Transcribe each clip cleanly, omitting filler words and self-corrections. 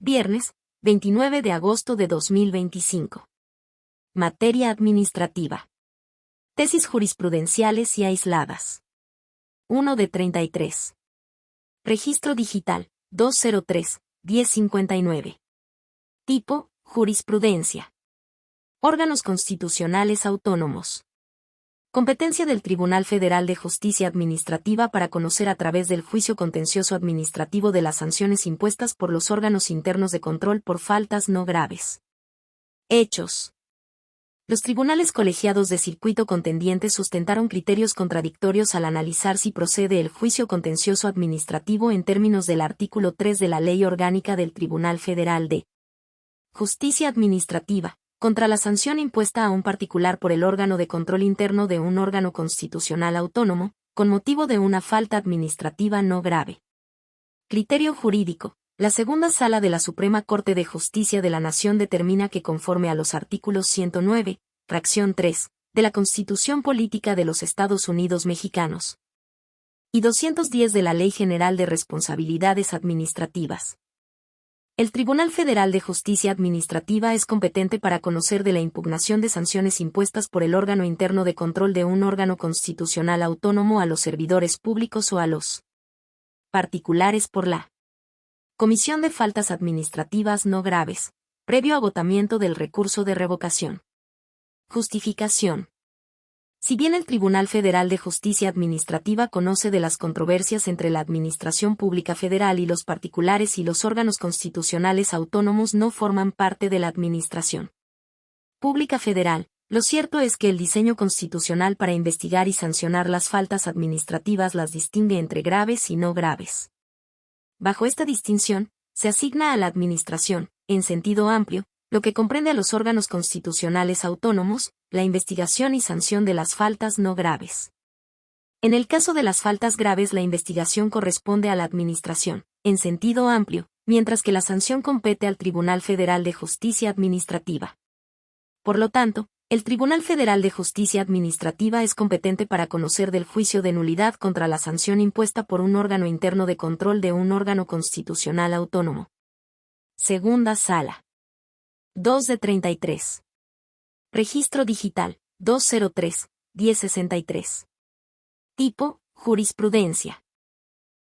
Viernes, 29 de agosto de 2025. Materia administrativa. Tesis jurisprudenciales y aisladas. 1 de 33. Registro digital, 203-1059. Tipo, jurisprudencia. Órganos constitucionales autónomos. Competencia del Tribunal Federal de Justicia Administrativa para conocer a través del juicio contencioso administrativo de las sanciones impuestas por los órganos internos de control por faltas no graves. Hechos. Los tribunales colegiados de circuito contendiente sustentaron criterios contradictorios al analizar si procede el juicio contencioso administrativo en términos del artículo 3 de la Ley Orgánica del Tribunal Federal de Justicia Administrativa, contra la sanción impuesta a un particular por el órgano de control interno de un órgano constitucional autónomo, con motivo de una falta administrativa no grave. Criterio jurídico. La segunda sala de la Suprema Corte de Justicia de la Nación determina que conforme a los artículos 109, fracción 3, de la Constitución Política de los Estados Unidos Mexicanos y 210 de la Ley General de Responsabilidades Administrativas, el Tribunal Federal de Justicia Administrativa es competente para conocer de la impugnación de sanciones impuestas por el órgano interno de control de un órgano constitucional autónomo a los servidores públicos o a los particulares por la Comisión de Faltas Administrativas no graves, previo agotamiento del recurso de revocación. Justificación. Si bien el Tribunal Federal de Justicia Administrativa conoce de las controversias entre la Administración Pública Federal y los particulares y los órganos constitucionales autónomos no forman parte de la Administración Pública Federal, lo cierto es que el diseño constitucional para investigar y sancionar las faltas administrativas las distingue entre graves y no graves. Bajo esta distinción, se asigna a la Administración, en sentido amplio, lo que comprende a los órganos constitucionales autónomos, la investigación y sanción de las faltas no graves. En el caso de las faltas graves, la investigación corresponde a la Administración, en sentido amplio, mientras que la sanción compete al Tribunal Federal de Justicia Administrativa. Por lo tanto, el Tribunal Federal de Justicia Administrativa es competente para conocer del juicio de nulidad contra la sanción impuesta por un órgano interno de control de un órgano constitucional autónomo. Segunda Sala. 2 de 33. Registro digital, 203-1063. Tipo, jurisprudencia.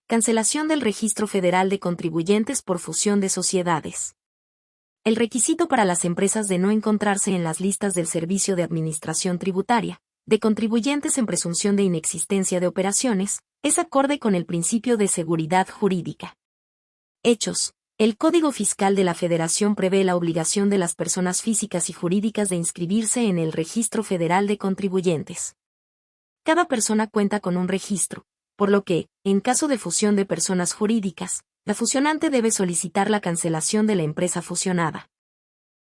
Cancelación del Registro Federal de Contribuyentes por fusión de sociedades. El requisito para las empresas de no encontrarse en las listas del Servicio de Administración Tributaria, de contribuyentes en presunción de inexistencia de operaciones, es acorde con el principio de seguridad jurídica. Hechos. El Código Fiscal de la Federación prevé la obligación de las personas físicas y jurídicas de inscribirse en el Registro Federal de Contribuyentes. Cada persona cuenta con un registro, por lo que, en caso de fusión de personas jurídicas, la fusionante debe solicitar la cancelación de la empresa fusionada.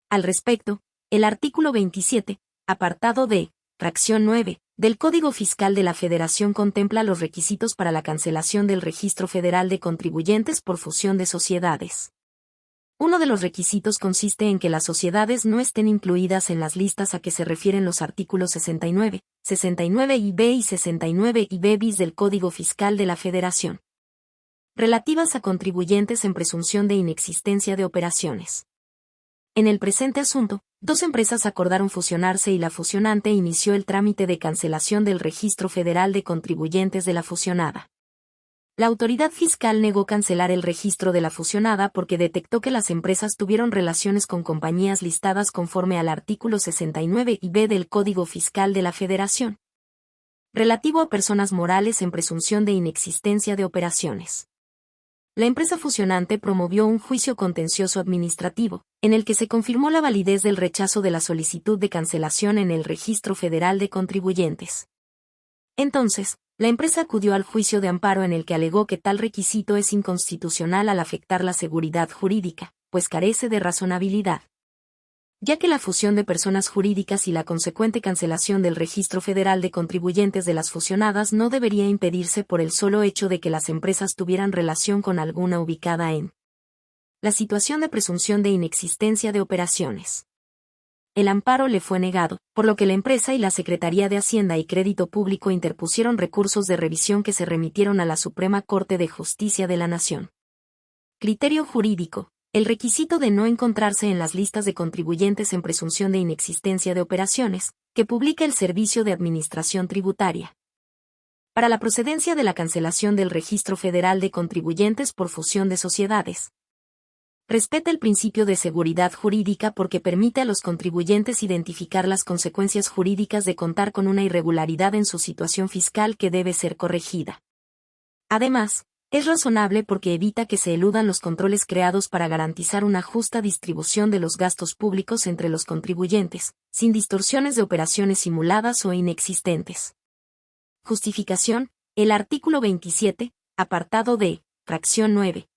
Al respecto, el artículo 27, apartado D, fracción 9, del Código Fiscal de la Federación contempla los requisitos para la cancelación del Registro Federal de Contribuyentes por fusión de sociedades. Uno de los requisitos consiste en que las sociedades no estén incluidas en las listas a que se refieren los artículos 69, 69IB y 69IB bis del Código Fiscal de la Federación, relativas a contribuyentes en presunción de inexistencia de operaciones. En el presente asunto, dos empresas acordaron fusionarse y la fusionante inició el trámite de cancelación del Registro Federal de Contribuyentes de la fusionada. La autoridad fiscal negó cancelar el registro de la fusionada porque detectó que las empresas tuvieron relaciones con compañías listadas conforme al artículo 69IB del Código Fiscal de la Federación, relativo a personas morales en presunción de inexistencia de operaciones. La empresa fusionante promovió un juicio contencioso administrativo, en el que se confirmó la validez del rechazo de la solicitud de cancelación en el Registro Federal de Contribuyentes. Entonces, la empresa acudió al juicio de amparo en el que alegó que tal requisito es inconstitucional al afectar la seguridad jurídica, pues carece de razonabilidad, ya que la fusión de personas jurídicas y la consecuente cancelación del Registro Federal de Contribuyentes de las fusionadas no debería impedirse por el solo hecho de que las empresas tuvieran relación con alguna ubicada en la situación de presunción de inexistencia de operaciones. El amparo le fue negado, por lo que la empresa y la Secretaría de Hacienda y Crédito Público interpusieron recursos de revisión que se remitieron a la Suprema Corte de Justicia de la Nación. Criterio jurídico. El requisito de no encontrarse en las listas de contribuyentes en presunción de inexistencia de operaciones, que publica el Servicio de Administración Tributaria. Para la procedencia de la cancelación del Registro Federal de Contribuyentes por fusión de sociedades. Respeta el principio de seguridad jurídica porque permite a los contribuyentes identificar las consecuencias jurídicas de contar con una irregularidad en su situación fiscal que debe ser corregida. Además, es razonable porque evita que se eludan los controles creados para garantizar una justa distribución de los gastos públicos entre los contribuyentes, sin distorsiones de operaciones simuladas o inexistentes. Justificación: el artículo 27, apartado D, fracción 9.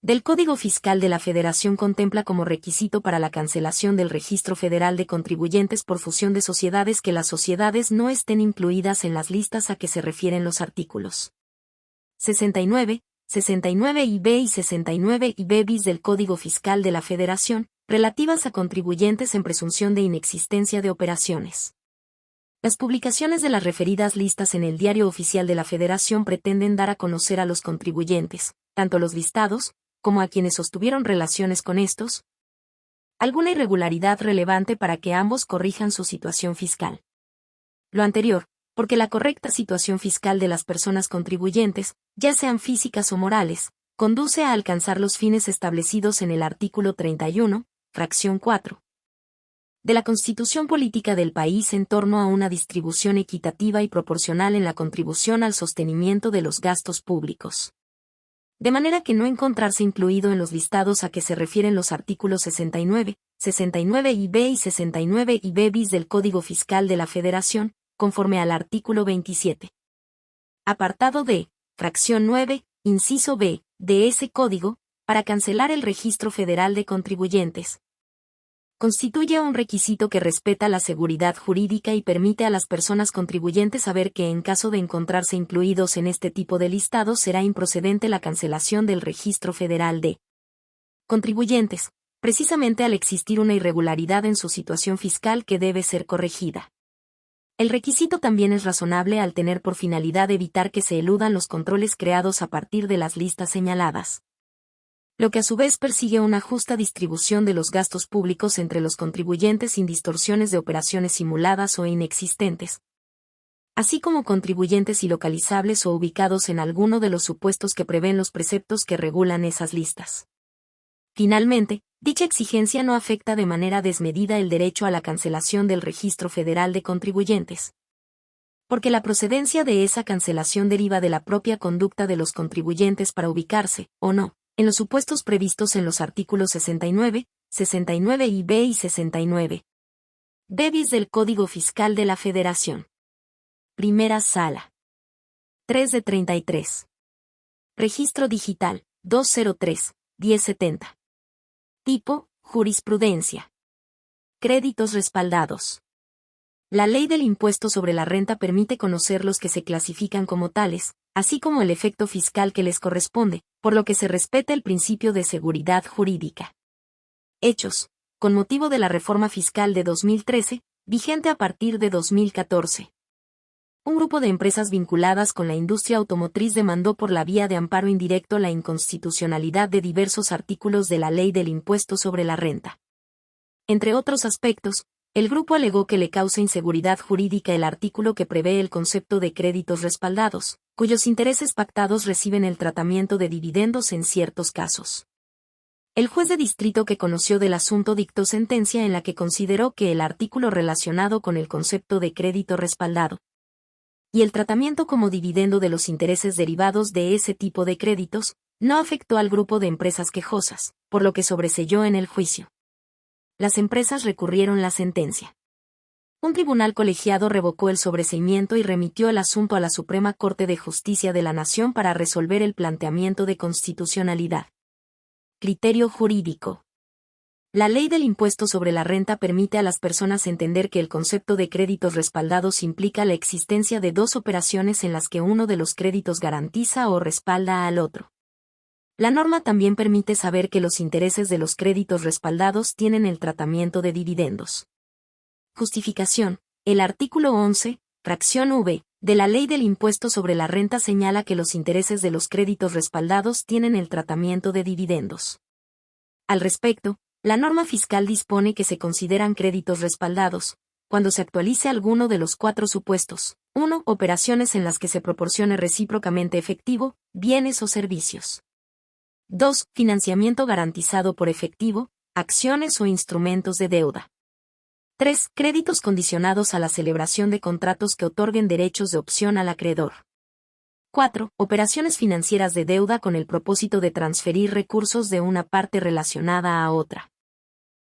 Del Código Fiscal de la Federación contempla como requisito para la cancelación del Registro Federal de Contribuyentes por fusión de sociedades que las sociedades no estén incluidas en las listas a que se refieren los artículos 69, 69IB y 69IB bis del Código Fiscal de la Federación, relativas a contribuyentes en presunción de inexistencia de operaciones. Las publicaciones de las referidas listas en el Diario Oficial de la Federación pretenden dar a conocer a los contribuyentes, tanto los listados, como a quienes sostuvieron relaciones con estos, alguna irregularidad relevante para que ambos corrijan su situación fiscal. Lo anterior, porque la correcta situación fiscal de las personas contribuyentes, ya sean físicas o morales, conduce a alcanzar los fines establecidos en el artículo 31, fracción 4, de la Constitución Política del país en torno a una distribución equitativa y proporcional en la contribución al sostenimiento de los gastos públicos. De manera que no encontrarse incluido en los listados a que se refieren los artículos 69, 69IB y 69IB bis del Código Fiscal de la Federación, conforme al artículo 27. Apartado D, fracción 9, inciso B, de ese código, para cancelar el Registro Federal de Contribuyentes. Constituye un requisito que respeta la seguridad jurídica y permite a las personas contribuyentes saber que en caso de encontrarse incluidos en este tipo de listados será improcedente la cancelación del Registro Federal de Contribuyentes, precisamente al existir una irregularidad en su situación fiscal que debe ser corregida. El requisito también es razonable al tener por finalidad evitar que se eludan los controles creados a partir de las listas señaladas, lo que a su vez persigue una justa distribución de los gastos públicos entre los contribuyentes sin distorsiones de operaciones simuladas o inexistentes, así como contribuyentes ilocalizables o ubicados en alguno de los supuestos que prevén los preceptos que regulan esas listas. Finalmente, dicha exigencia no afecta de manera desmedida el derecho a la cancelación del Registro Federal de Contribuyentes, porque la procedencia de esa cancelación deriva de la propia conducta de los contribuyentes para ubicarse, o no, en los supuestos previstos en los artículos 69, 69IB y 69 B bis del Código Fiscal de la Federación. Primera Sala. 3 de 33. Registro Digital, 203, 1070. Tipo, jurisprudencia. Créditos respaldados. La ley del impuesto sobre la renta permite conocer los que se clasifican como tales, así como el efecto fiscal que les corresponde, por lo que se respeta el principio de seguridad jurídica. Hechos, con motivo de la reforma fiscal de 2013, vigente a partir de 2014. Un grupo de empresas vinculadas con la industria automotriz demandó por la vía de amparo indirecto la inconstitucionalidad de diversos artículos de la ley del impuesto sobre la renta. Entre otros aspectos, el grupo alegó que le causa inseguridad jurídica el artículo que prevé el concepto de créditos respaldados, cuyos intereses pactados reciben el tratamiento de dividendos en ciertos casos. El juez de distrito que conoció del asunto dictó sentencia en la que consideró que el artículo relacionado con el concepto de crédito respaldado y el tratamiento como dividendo de los intereses derivados de ese tipo de créditos no afectó al grupo de empresas quejosas, por lo que sobreseyó en el juicio. Las empresas recurrieron la sentencia. Un tribunal colegiado revocó el sobreseimiento y remitió el asunto a la Suprema Corte de Justicia de la Nación para resolver el planteamiento de constitucionalidad. Criterio jurídico. La ley del impuesto sobre la renta permite a las personas entender que el concepto de créditos respaldados implica la existencia de dos operaciones en las que uno de los créditos garantiza o respalda al otro. La norma también permite saber que los intereses de los créditos respaldados tienen el tratamiento de dividendos. Justificación. El artículo 11, fracción V, de la Ley del Impuesto sobre la Renta señala que los intereses de los créditos respaldados tienen el tratamiento de dividendos. Al respecto, la norma fiscal dispone que se consideran créditos respaldados cuando se actualice alguno de los cuatro supuestos. 1. Operaciones en las que se proporcione recíprocamente efectivo, bienes o servicios. 2. Financiamiento garantizado por efectivo, acciones o instrumentos de deuda. 3. Créditos condicionados a la celebración de contratos que otorguen derechos de opción al acreedor. 4. Operaciones financieras de deuda con el propósito de transferir recursos de una parte relacionada a otra.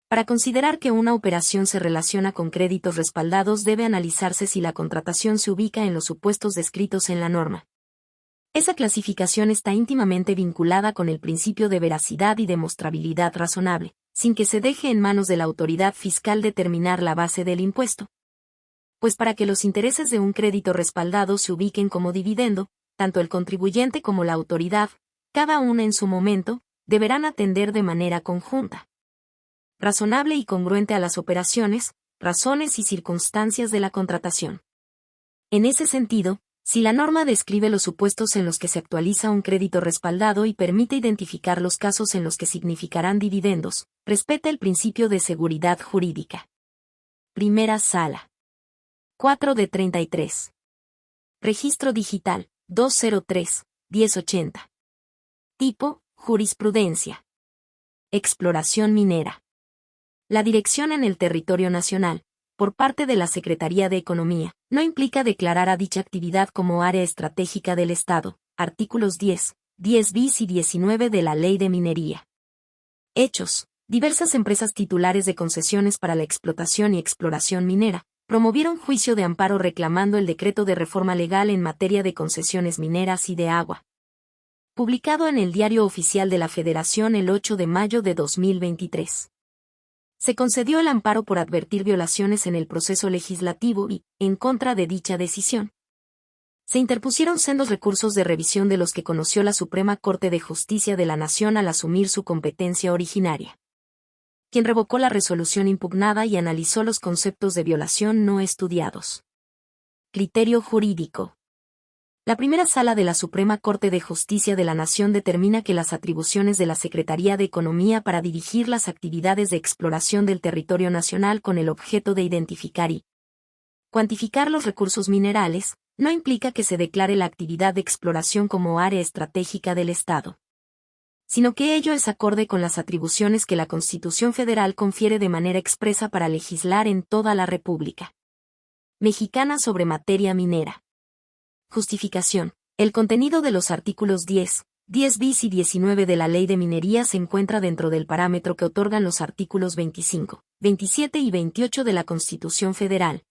Para considerar que una operación se relaciona con créditos respaldados debe analizarse si la contratación se ubica en los supuestos descritos en la norma. Esa clasificación está íntimamente vinculada con el principio de veracidad y demostrabilidad razonable, sin que se deje en manos de la autoridad fiscal determinar la base del impuesto. Pues para que los intereses de un crédito respaldado se ubiquen como dividendo, tanto el contribuyente como la autoridad, cada una en su momento, deberán atender de manera conjunta, razonable y congruente a las operaciones, razones y circunstancias de la contratación. En ese sentido, si la norma describe los supuestos en los que se actualiza un crédito respaldado y permite identificar los casos en los que significarán dividendos, respeta el principio de seguridad jurídica. Primera Sala. 4 de 33. Registro digital, 203-1080. Tipo, jurisprudencia. Exploración minera. La dirección en el territorio nacional, por parte de la Secretaría de Economía, no implica declarar a dicha actividad como área estratégica del Estado, artículos 10 bis y 19 de la Ley de Minería. Hechos. Diversas empresas titulares de concesiones para la explotación y exploración minera, promovieron juicio de amparo reclamando el decreto de reforma legal en materia de concesiones mineras y de agua, publicado en el Diario Oficial de la Federación el 8 de mayo de 2023. Se concedió el amparo por advertir violaciones en el proceso legislativo y, en contra de dicha decisión, se interpusieron sendos recursos de revisión de los que conoció la Suprema Corte de Justicia de la Nación al asumir su competencia originaria, quien revocó la resolución impugnada y analizó los conceptos de violación no estudiados. Criterio jurídico. La primera sala de la Suprema Corte de Justicia de la Nación determina que las atribuciones de la Secretaría de Economía para dirigir las actividades de exploración del territorio nacional con el objeto de identificar y cuantificar los recursos minerales, no implica que se declare la actividad de exploración como área estratégica del Estado, sino que ello es acorde con las atribuciones que la Constitución Federal confiere de manera expresa para legislar en toda la República Mexicana sobre materia minera. Justificación. El contenido de los artículos 10 bis y 19 de la Ley de Minería se encuentra dentro del parámetro que otorgan los artículos 25, 27 y 28 de la Constitución Federal,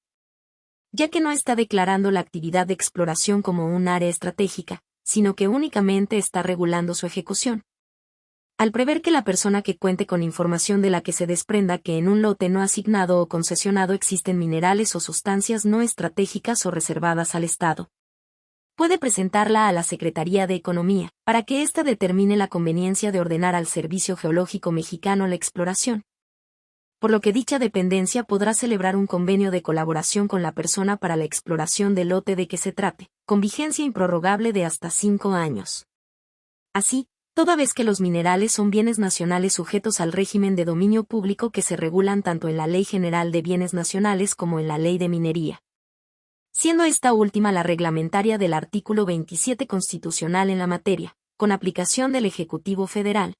ya que no está declarando la actividad de exploración como un área estratégica, sino que únicamente está regulando su ejecución. Al prever que la persona que cuente con información de la que se desprenda que en un lote no asignado o concesionado existen minerales o sustancias no estratégicas o reservadas al Estado, puede presentarla a la Secretaría de Economía, para que ésta determine la conveniencia de ordenar al Servicio Geológico Mexicano la exploración. Por lo que dicha dependencia podrá celebrar un convenio de colaboración con la persona para la exploración del lote de que se trate, con vigencia improrrogable de hasta 5 años. Así, toda vez que los minerales son bienes nacionales sujetos al régimen de dominio público que se regulan tanto en la Ley General de Bienes Nacionales como en la Ley de Minería, siendo esta última la reglamentaria del artículo 27 constitucional en la materia, con aplicación del Ejecutivo Federal.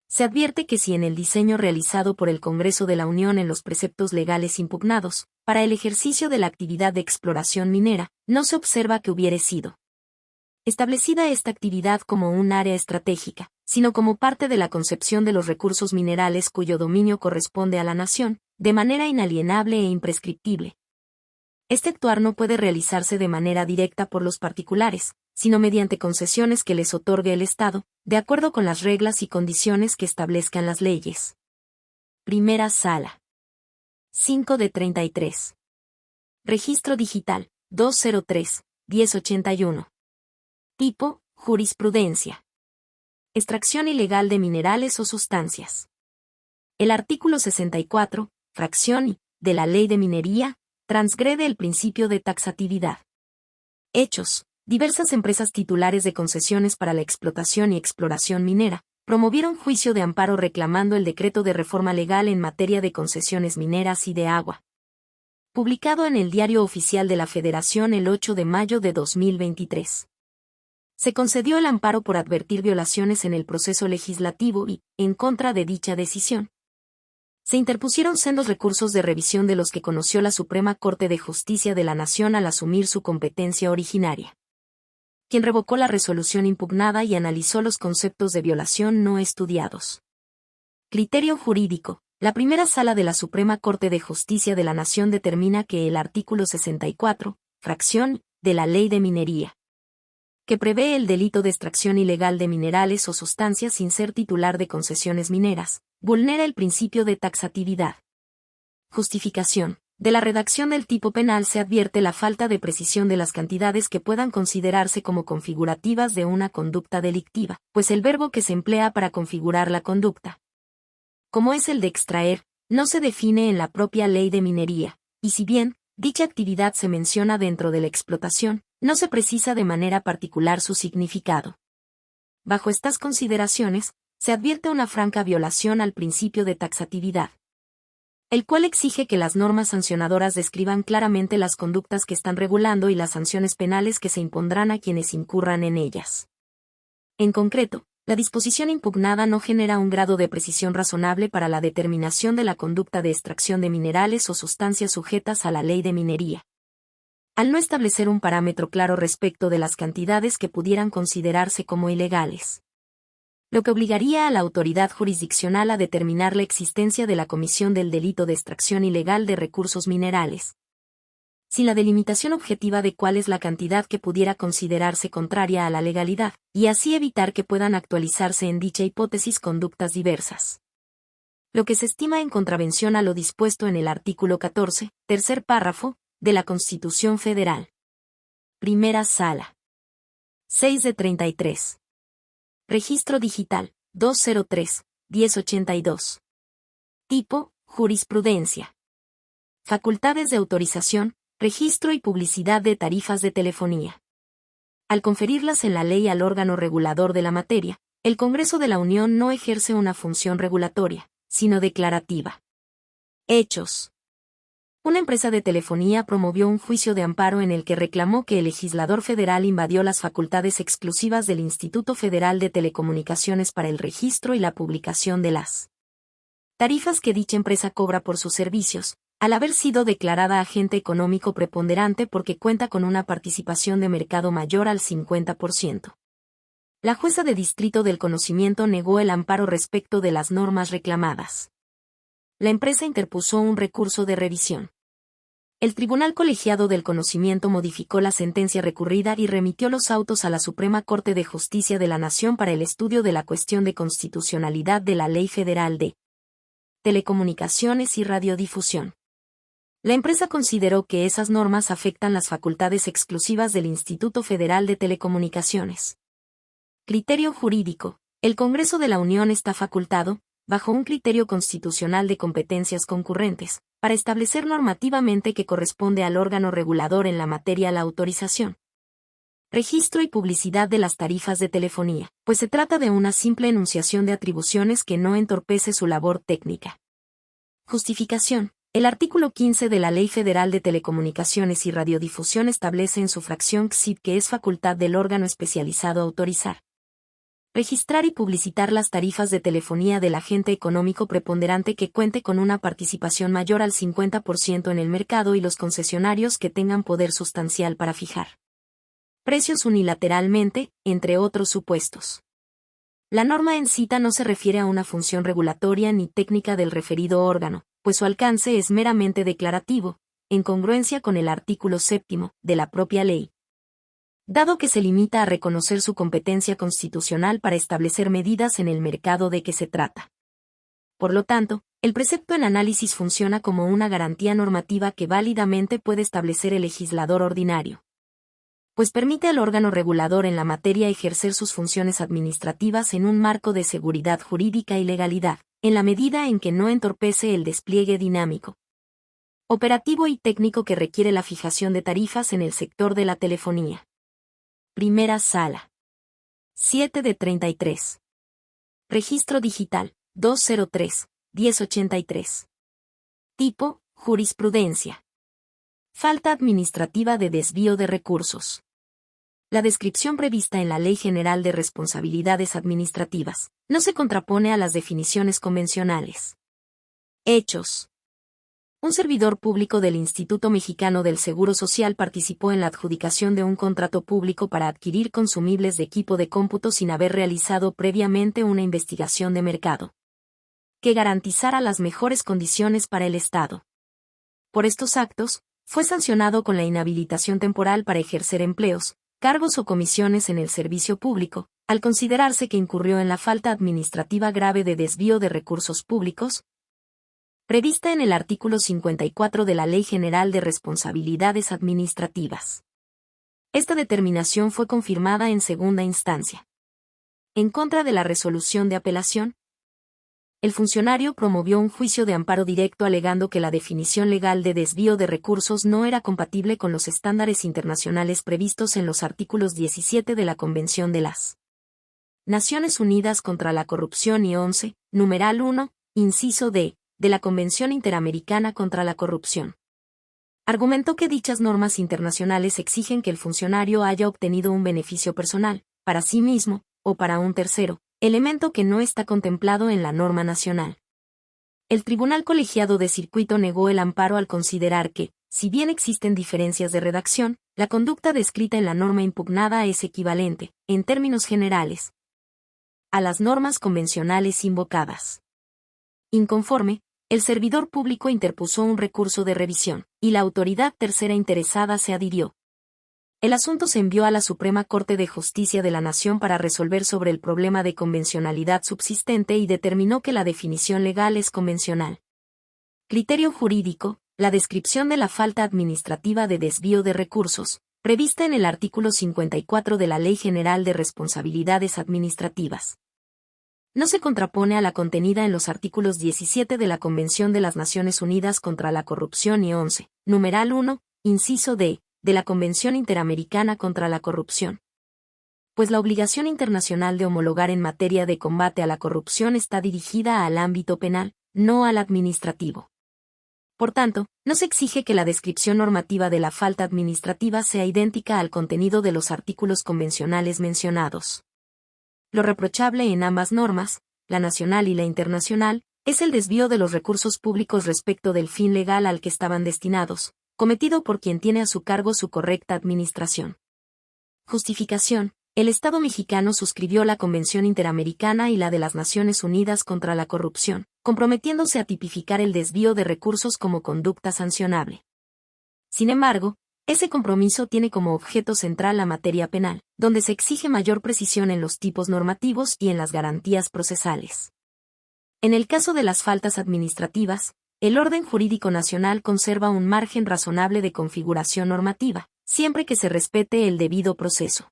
Se advierte que si en el diseño realizado por el Congreso de la Unión en los preceptos legales impugnados, para el ejercicio de la actividad de exploración minera, no se observa que hubiere sido establecida esta actividad como un área estratégica, sino como parte de la concepción de los recursos minerales cuyo dominio corresponde a la nación, de manera inalienable e imprescriptible. Este actuar no puede realizarse de manera directa por los particulares, sino mediante concesiones que les otorgue el Estado, de acuerdo con las reglas y condiciones que establezcan las leyes. Primera Sala. 5 de 33. Registro digital, 203-1081. Tipo, jurisprudencia. Extracción ilegal de minerales o sustancias. El artículo 64, fracción I, de la Ley de Minería, transgrede el principio de taxatividad. Hechos. Diversas empresas titulares de concesiones para la explotación y exploración minera, promovieron juicio de amparo reclamando el decreto de reforma legal en materia de concesiones mineras y de agua, publicado en el Diario Oficial de la Federación el 8 de mayo de 2023. Se concedió el amparo por advertir violaciones en el proceso legislativo y, en contra de dicha decisión, se interpusieron sendos recursos de revisión de los que conoció la Suprema Corte de Justicia de la Nación al asumir su competencia originaria, quien revocó la resolución impugnada y analizó los conceptos de violación no estudiados. Criterio jurídico. La primera sala de la Suprema Corte de Justicia de la Nación determina que el artículo 64, fracción, de la Ley de Minería, que prevé el delito de extracción ilegal de minerales o sustancias sin ser titular de concesiones mineras, vulnera el principio de taxatividad. Justificación. De la redacción del tipo penal se advierte la falta de precisión de las cantidades que puedan considerarse como configurativas de una conducta delictiva, pues el verbo que se emplea para configurar la conducta, como es el de extraer, no se define en la propia Ley de Minería, y si bien dicha actividad se menciona dentro de la explotación, no se precisa de manera particular su significado. Bajo estas consideraciones, se advierte una franca violación al principio de taxatividad, el cual exige que las normas sancionadoras describan claramente las conductas que están regulando y las sanciones penales que se impondrán a quienes incurran en ellas. En concreto, la disposición impugnada no genera un grado de precisión razonable para la determinación de la conducta de extracción de minerales o sustancias sujetas a la Ley de Minería, al no establecer un parámetro claro respecto de las cantidades que pudieran considerarse como ilegales, lo que obligaría a la autoridad jurisdiccional a determinar la existencia de la comisión del delito de extracción ilegal de recursos minerales, sin la delimitación objetiva de cuál es la cantidad que pudiera considerarse contraria a la legalidad, y así evitar que puedan actualizarse en dicha hipótesis conductas diversas, lo que se estima en contravención a lo dispuesto en el artículo 14, tercer párrafo, de la Constitución Federal. Primera Sala. 6 de 33. Registro Digital, 203-1082. Tipo, jurisprudencia. Facultades de autorización, registro y publicidad de tarifas de telefonía. Al conferirlas en la ley al órgano regulador de la materia, el Congreso de la Unión no ejerce una función regulatoria, sino declarativa. Hechos. Una empresa de telefonía promovió un juicio de amparo en el que reclamó que el legislador federal invadió las facultades exclusivas del Instituto Federal de Telecomunicaciones para el registro y la publicación de las tarifas que dicha empresa cobra por sus servicios, al haber sido declarada agente económico preponderante porque cuenta con una participación de mercado mayor al 50%. La jueza de distrito del conocimiento negó el amparo respecto de las normas reclamadas. La empresa interpuso un recurso de revisión. El Tribunal Colegiado del Conocimiento modificó la sentencia recurrida y remitió los autos a la Suprema Corte de Justicia de la Nación para el estudio de la cuestión de constitucionalidad de la Ley Federal de Telecomunicaciones y Radiodifusión. La empresa consideró que esas normas afectan las facultades exclusivas del Instituto Federal de Telecomunicaciones. Criterio jurídico. El Congreso de la Unión está facultado, bajo un criterio constitucional de competencias concurrentes, para establecer normativamente que corresponde al órgano regulador en la materia la autorización, registro y publicidad de las tarifas de telefonía, pues se trata de una simple enunciación de atribuciones que no entorpece su labor técnica. Justificación. El artículo 15 de la Ley Federal de Telecomunicaciones y Radiodifusión establece en su fracción XIP que es facultad del órgano especializado autorizar, registrar y publicitar las tarifas de telefonía del agente económico preponderante que cuente con una participación mayor al 50% en el mercado y los concesionarios que tengan poder sustancial para fijar precios unilateralmente, entre otros supuestos. La norma en cita no se refiere a una función regulatoria ni técnica del referido órgano, pues su alcance es meramente declarativo, en congruencia con el artículo 7 de la propia ley, dado que se limita a reconocer su competencia constitucional para establecer medidas en el mercado de que se trata. Por lo tanto, el precepto en análisis funciona como una garantía normativa que válidamente puede establecer el legislador ordinario, pues permite al órgano regulador en la materia ejercer sus funciones administrativas en un marco de seguridad jurídica y legalidad, en la medida en que no entorpece el despliegue dinámico, operativo y técnico que requiere la fijación de tarifas en el sector de la telefonía. Primera Sala. 7 de 33. Registro digital, 203-1083. Tipo, jurisprudencia. Falta administrativa de desvío de recursos. La descripción prevista en la Ley General de Responsabilidades Administrativas no se contrapone a las definiciones convencionales. Hechos. Un servidor público del Instituto Mexicano del Seguro Social participó en la adjudicación de un contrato público para adquirir consumibles de equipo de cómputo sin haber realizado previamente una investigación de mercado que garantizara las mejores condiciones para el Estado. Por estos actos, fue sancionado con la inhabilitación temporal para ejercer empleos, cargos o comisiones en el servicio público, al considerarse que incurrió en la falta administrativa grave de desvío de recursos públicos, prevista en el artículo 54 de la Ley General de Responsabilidades Administrativas. Esta determinación fue confirmada en segunda instancia. En contra de la resolución de apelación, el funcionario promovió un juicio de amparo directo alegando que la definición legal de desvío de recursos no era compatible con los estándares internacionales previstos en los artículos 17 de la Convención de las Naciones Unidas contra la Corrupción y 11, numeral 1, inciso D, de la Convención Interamericana contra la Corrupción. Argumentó que dichas normas internacionales exigen que el funcionario haya obtenido un beneficio personal, para sí mismo, o para un tercero, elemento que no está contemplado en la norma nacional. El Tribunal Colegiado de Circuito negó el amparo al considerar que, si bien existen diferencias de redacción, la conducta descrita en la norma impugnada es equivalente, en términos generales, a las normas convencionales invocadas. Inconforme, el servidor público interpuso un recurso de revisión, y la autoridad tercera interesada se adhirió. El asunto se envió a la Suprema Corte de Justicia de la Nación para resolver sobre el problema de convencionalidad subsistente y determinó que la definición legal es convencional. Criterio jurídico: la descripción de la falta administrativa de desvío de recursos, prevista en el artículo 54 de la Ley General de Responsabilidades Administrativas, no se contrapone a la contenida en los artículos 17 de la Convención de las Naciones Unidas contra la Corrupción y 11, numeral 1, inciso D, de la Convención Interamericana contra la Corrupción. Pues la obligación internacional de homologar en materia de combate a la corrupción está dirigida al ámbito penal, no al administrativo. Por tanto, no se exige que la descripción normativa de la falta administrativa sea idéntica al contenido de los artículos convencionales mencionados. Lo reprochable en ambas normas, la nacional y la internacional, es el desvío de los recursos públicos respecto del fin legal al que estaban destinados, cometido por quien tiene a su cargo su correcta administración. Justificación: el Estado mexicano suscribió la Convención Interamericana y la de las Naciones Unidas contra la Corrupción, comprometiéndose a tipificar el desvío de recursos como conducta sancionable. Sin embargo, ese compromiso tiene como objeto central la materia penal, donde se exige mayor precisión en los tipos normativos y en las garantías procesales. En el caso de las faltas administrativas, el orden jurídico nacional conserva un margen razonable de configuración normativa, siempre que se respete el debido proceso.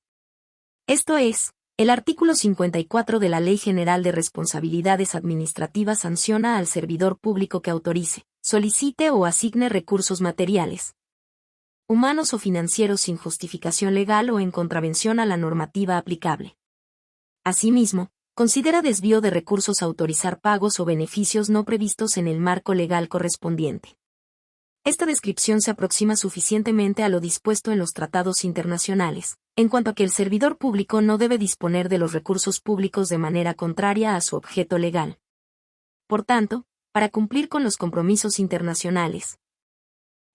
Esto es, el artículo 54 de la Ley General de Responsabilidades Administrativas sanciona al servidor público que autorice, solicite o asigne recursos materiales, humanos o financieros sin justificación legal o en contravención a la normativa aplicable. Asimismo, considera desvío de recursos autorizar pagos o beneficios no previstos en el marco legal correspondiente. Esta descripción se aproxima suficientemente a lo dispuesto en los tratados internacionales, en cuanto a que el servidor público no debe disponer de los recursos públicos de manera contraria a su objeto legal. Por tanto, para cumplir con los compromisos internacionales,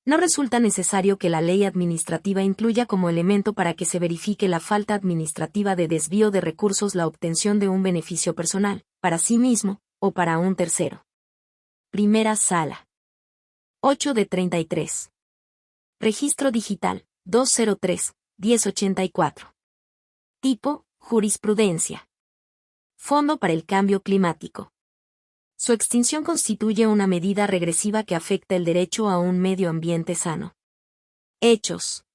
no resulta necesario que la ley administrativa incluya como elemento para que se verifique la falta administrativa de desvío de recursos la obtención de un beneficio personal, para sí mismo, o para un tercero. Primera Sala. 8 de 33. Registro digital, 203-1084. Tipo, jurisprudencia. Fondo para el Cambio Climático. Su extinción constituye una medida regresiva que afecta el derecho a un medio ambiente sano. Hechos.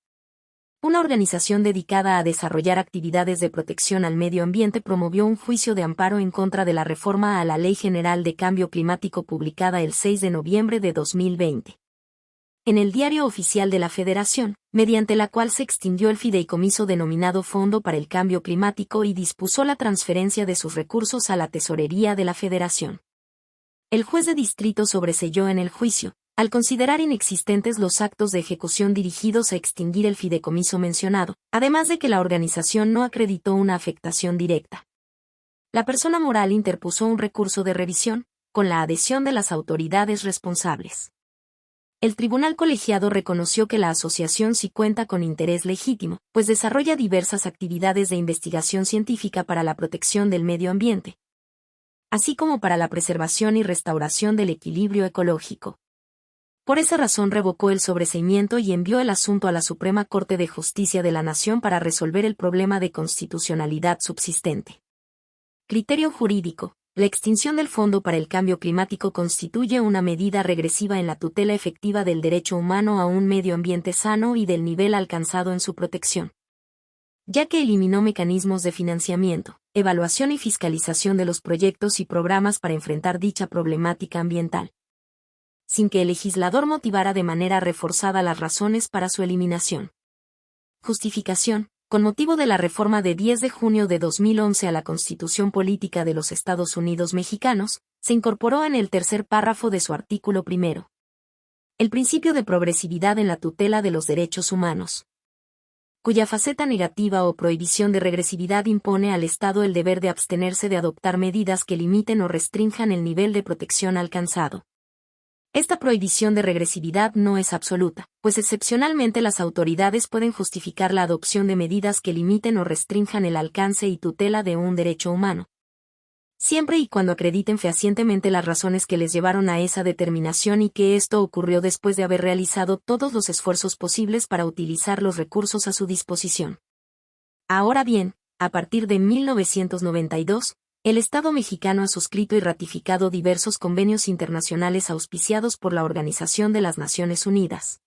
Una organización dedicada a desarrollar actividades de protección al medio ambiente promovió un juicio de amparo en contra de la reforma a la Ley General de Cambio Climático publicada el 6 de noviembre de 2020. en el Diario Oficial de la Federación, mediante la cual se extinguió el fideicomiso denominado Fondo para el Cambio Climático y dispuso la transferencia de sus recursos a la Tesorería de la Federación. El juez de distrito sobreseyó en el juicio, al considerar inexistentes los actos de ejecución dirigidos a extinguir el fideicomiso mencionado, además de que la organización no acreditó una afectación directa. La persona moral interpuso un recurso de revisión, con la adhesión de las autoridades responsables. El tribunal colegiado reconoció que la asociación sí cuenta con interés legítimo, pues desarrolla diversas actividades de investigación científica para la protección del medio ambiente, así como para la preservación y restauración del equilibrio ecológico. Por esa razón revocó el sobreseimiento y envió el asunto a la Suprema Corte de Justicia de la Nación para resolver el problema de constitucionalidad subsistente. Criterio jurídico. La extinción del Fondo para el Cambio Climático constituye una medida regresiva en la tutela efectiva del derecho humano a un medio ambiente sano y del nivel alcanzado en su protección, ya que eliminó mecanismos de financiamiento, evaluación y fiscalización de los proyectos y programas para enfrentar dicha problemática ambiental, sin que el legislador motivara de manera reforzada las razones para su eliminación. Justificación. Con motivo de la reforma de 10 de junio de 2011 a la Constitución Política de los Estados Unidos Mexicanos, se incorporó en el tercer párrafo de su artículo 1 el principio de progresividad en la tutela de los derechos humanos, cuya faceta negativa o prohibición de regresividad impone al Estado el deber de abstenerse de adoptar medidas que limiten o restrinjan el nivel de protección alcanzado. Esta prohibición de regresividad no es absoluta, pues excepcionalmente las autoridades pueden justificar la adopción de medidas que limiten o restrinjan el alcance y tutela de un derecho humano, siempre y cuando acrediten fehacientemente las razones que les llevaron a esa determinación y que esto ocurrió después de haber realizado todos los esfuerzos posibles para utilizar los recursos a su disposición. Ahora bien, a partir de 1992, el Estado mexicano ha suscrito y ratificado diversos convenios internacionales auspiciados por la Organización de las Naciones Unidas,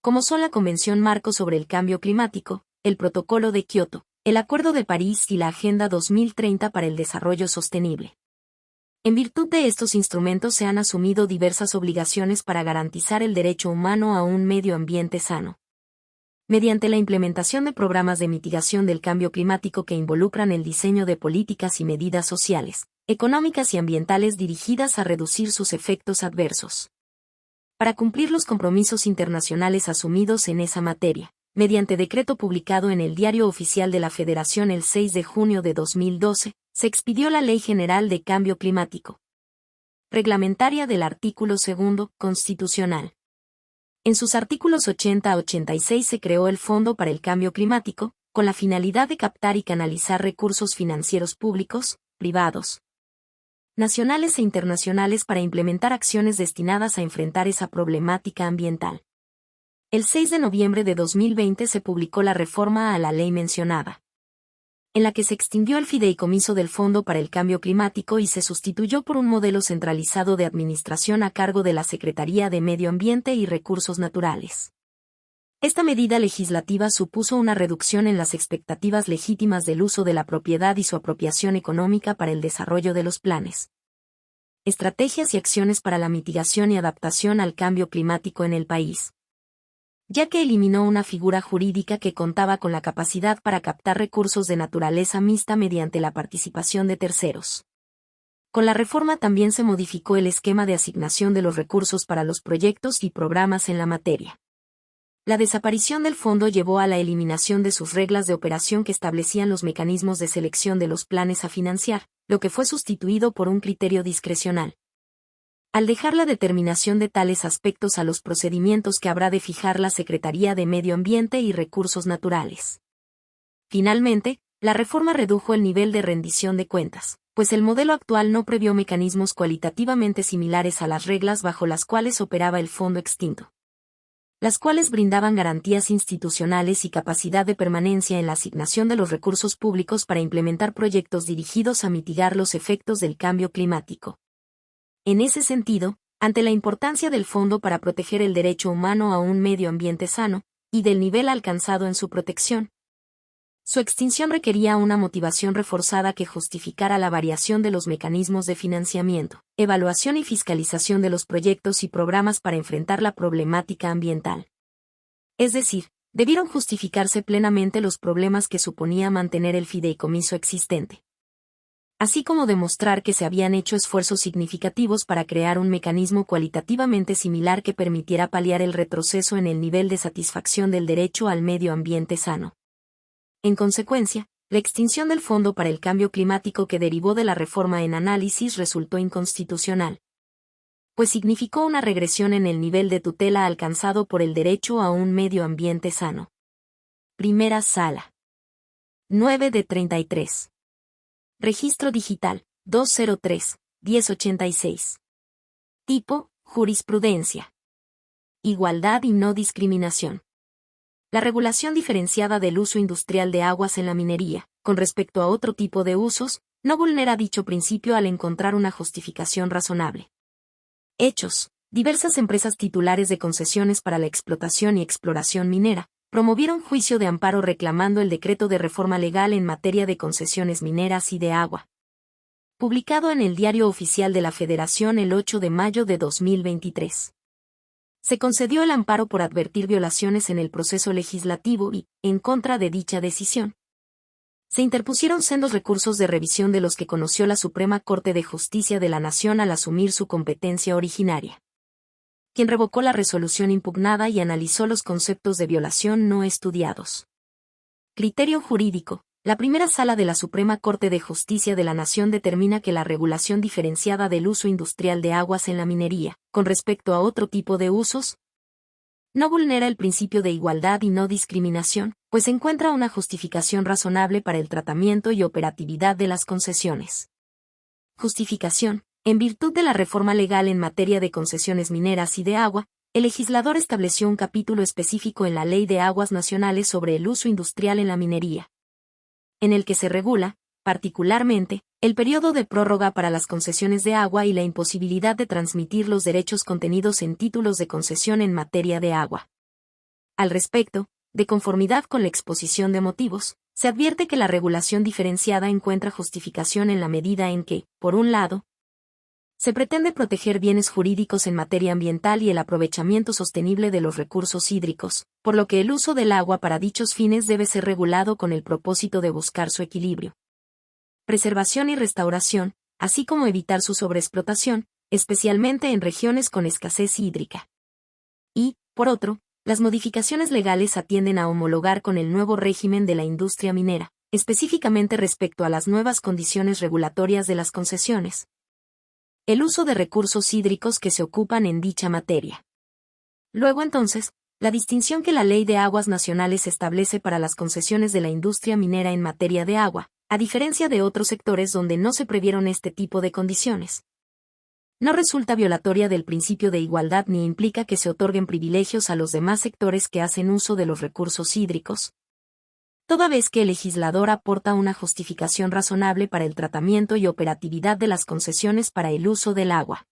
como son la Convención Marco sobre el Cambio Climático, el Protocolo de Kioto, el Acuerdo de París y la Agenda 2030 para el Desarrollo Sostenible. En virtud de estos instrumentos se han asumido diversas obligaciones para garantizar el derecho humano a un medio ambiente sano, mediante la implementación de programas de mitigación del cambio climático que involucran el diseño de políticas y medidas sociales, económicas y ambientales dirigidas a reducir sus efectos adversos. Para cumplir los compromisos internacionales asumidos en esa materia, mediante decreto publicado en el Diario Oficial de la Federación el 6 de junio de 2012, se expidió la Ley General de Cambio Climático, reglamentaria del artículo 2 constitucional. En sus artículos 80 a 86 se creó el Fondo para el Cambio Climático, con la finalidad de captar y canalizar recursos financieros públicos, privados, nacionales e internacionales para implementar acciones destinadas a enfrentar esa problemática ambiental. El 6 de noviembre de 2020 se publicó la reforma a la ley mencionada, en la que se extinguió el fideicomiso del Fondo para el Cambio Climático y se sustituyó por un modelo centralizado de administración a cargo de la Secretaría de Medio Ambiente y Recursos Naturales. Esta medida legislativa supuso una reducción en las expectativas legítimas del uso de la propiedad y su apropiación económica para el desarrollo de los planes, estrategias y acciones para la mitigación y adaptación al cambio climático en el país, ya que eliminó una figura jurídica que contaba con la capacidad para captar recursos de naturaleza mixta mediante la participación de terceros. Con la reforma también se modificó el esquema de asignación de los recursos para los proyectos y programas en la materia. La desaparición del fondo llevó a la eliminación de sus reglas de operación que establecían los mecanismos de selección de los planes a financiar, lo que fue sustituido por un criterio discrecional, al dejar la determinación de tales aspectos a los procedimientos que habrá de fijar la Secretaría de Medio Ambiente y Recursos Naturales. Finalmente, la reforma redujo el nivel de rendición de cuentas, pues el modelo actual no previó mecanismos cualitativamente similares a las reglas bajo las cuales operaba el fondo extinto, las cuales brindaban garantías institucionales y capacidad de permanencia en la asignación de los recursos públicos para implementar proyectos dirigidos a mitigar los efectos del cambio climático. En ese sentido, ante la importancia del fondo para proteger el derecho humano a un medio ambiente sano, y del nivel alcanzado en su protección, Su extinción requería una motivación reforzada que justificara la variación de los mecanismos de financiamiento, evaluación y fiscalización de los proyectos y programas para enfrentar la problemática ambiental. Es decir, debieron justificarse plenamente los problemas que suponía mantener el fideicomiso existente, así como demostrar que se habían hecho esfuerzos significativos para crear un mecanismo cualitativamente similar que permitiera paliar el retroceso en el nivel de satisfacción del derecho al medio ambiente sano. En consecuencia, la extinción del Fondo para el Cambio Climático que derivó de la reforma en análisis resultó inconstitucional, pues significó una regresión en el nivel de tutela alcanzado por el derecho a un medio ambiente sano. Primera Sala. 9 de 33. Registro Digital, 203-1086. Tipo, jurisprudencia. Igualdad y no discriminación. La regulación diferenciada del uso industrial de aguas en la minería, con respecto a otro tipo de usos, no vulnera dicho principio al encontrar una justificación razonable. Hechos. Diversas empresas titulares de concesiones para la explotación y exploración minera, promovieron juicio de amparo reclamando el decreto de reforma legal en materia de concesiones mineras y de agua, publicado en el Diario Oficial de la Federación el 8 de mayo de 2023. Se concedió el amparo por advertir violaciones en el proceso legislativo y, en contra de dicha decisión, se interpusieron sendos recursos de revisión de los que conoció la Suprema Corte de Justicia de la Nación al asumir su competencia originaria, quien revocó la resolución impugnada y analizó los conceptos de violación no estudiados. Criterio jurídico. La primera sala de la Suprema Corte de Justicia de la Nación determina que la regulación diferenciada del uso industrial de aguas en la minería, con respecto a otro tipo de usos, no vulnera el principio de igualdad y no discriminación, pues encuentra una justificación razonable para el tratamiento y operatividad de las concesiones. Justificación. En virtud de la reforma legal en materia de concesiones mineras y de agua, el legislador estableció un capítulo específico en la Ley de Aguas Nacionales sobre el uso industrial en la minería, en el que se regula, particularmente, el periodo de prórroga para las concesiones de agua y la imposibilidad de transmitir los derechos contenidos en títulos de concesión en materia de agua. Al respecto, de conformidad con la exposición de motivos, se advierte que la regulación diferenciada encuentra justificación en la medida en que, por un lado, se pretende proteger bienes jurídicos en materia ambiental y el aprovechamiento sostenible de los recursos hídricos, por lo que el uso del agua para dichos fines debe ser regulado con el propósito de buscar su equilibrio, preservación y restauración, así como evitar su sobreexplotación, especialmente en regiones con escasez hídrica. Y, por otro, las modificaciones legales atienden a homologar con el nuevo régimen de la industria minera, específicamente respecto a las nuevas condiciones regulatorias de las concesiones, el uso de recursos hídricos que se ocupan en dicha materia. Luego entonces, la distinción que la Ley de Aguas Nacionales establece para las concesiones de la industria minera en materia de agua, a diferencia de otros sectores donde no se previeron este tipo de condiciones, no resulta violatoria del principio de igualdad ni implica que se otorguen privilegios a los demás sectores que hacen uso de los recursos hídricos, toda vez que el legislador aporta una justificación razonable para el tratamiento y operatividad de las concesiones para el uso del agua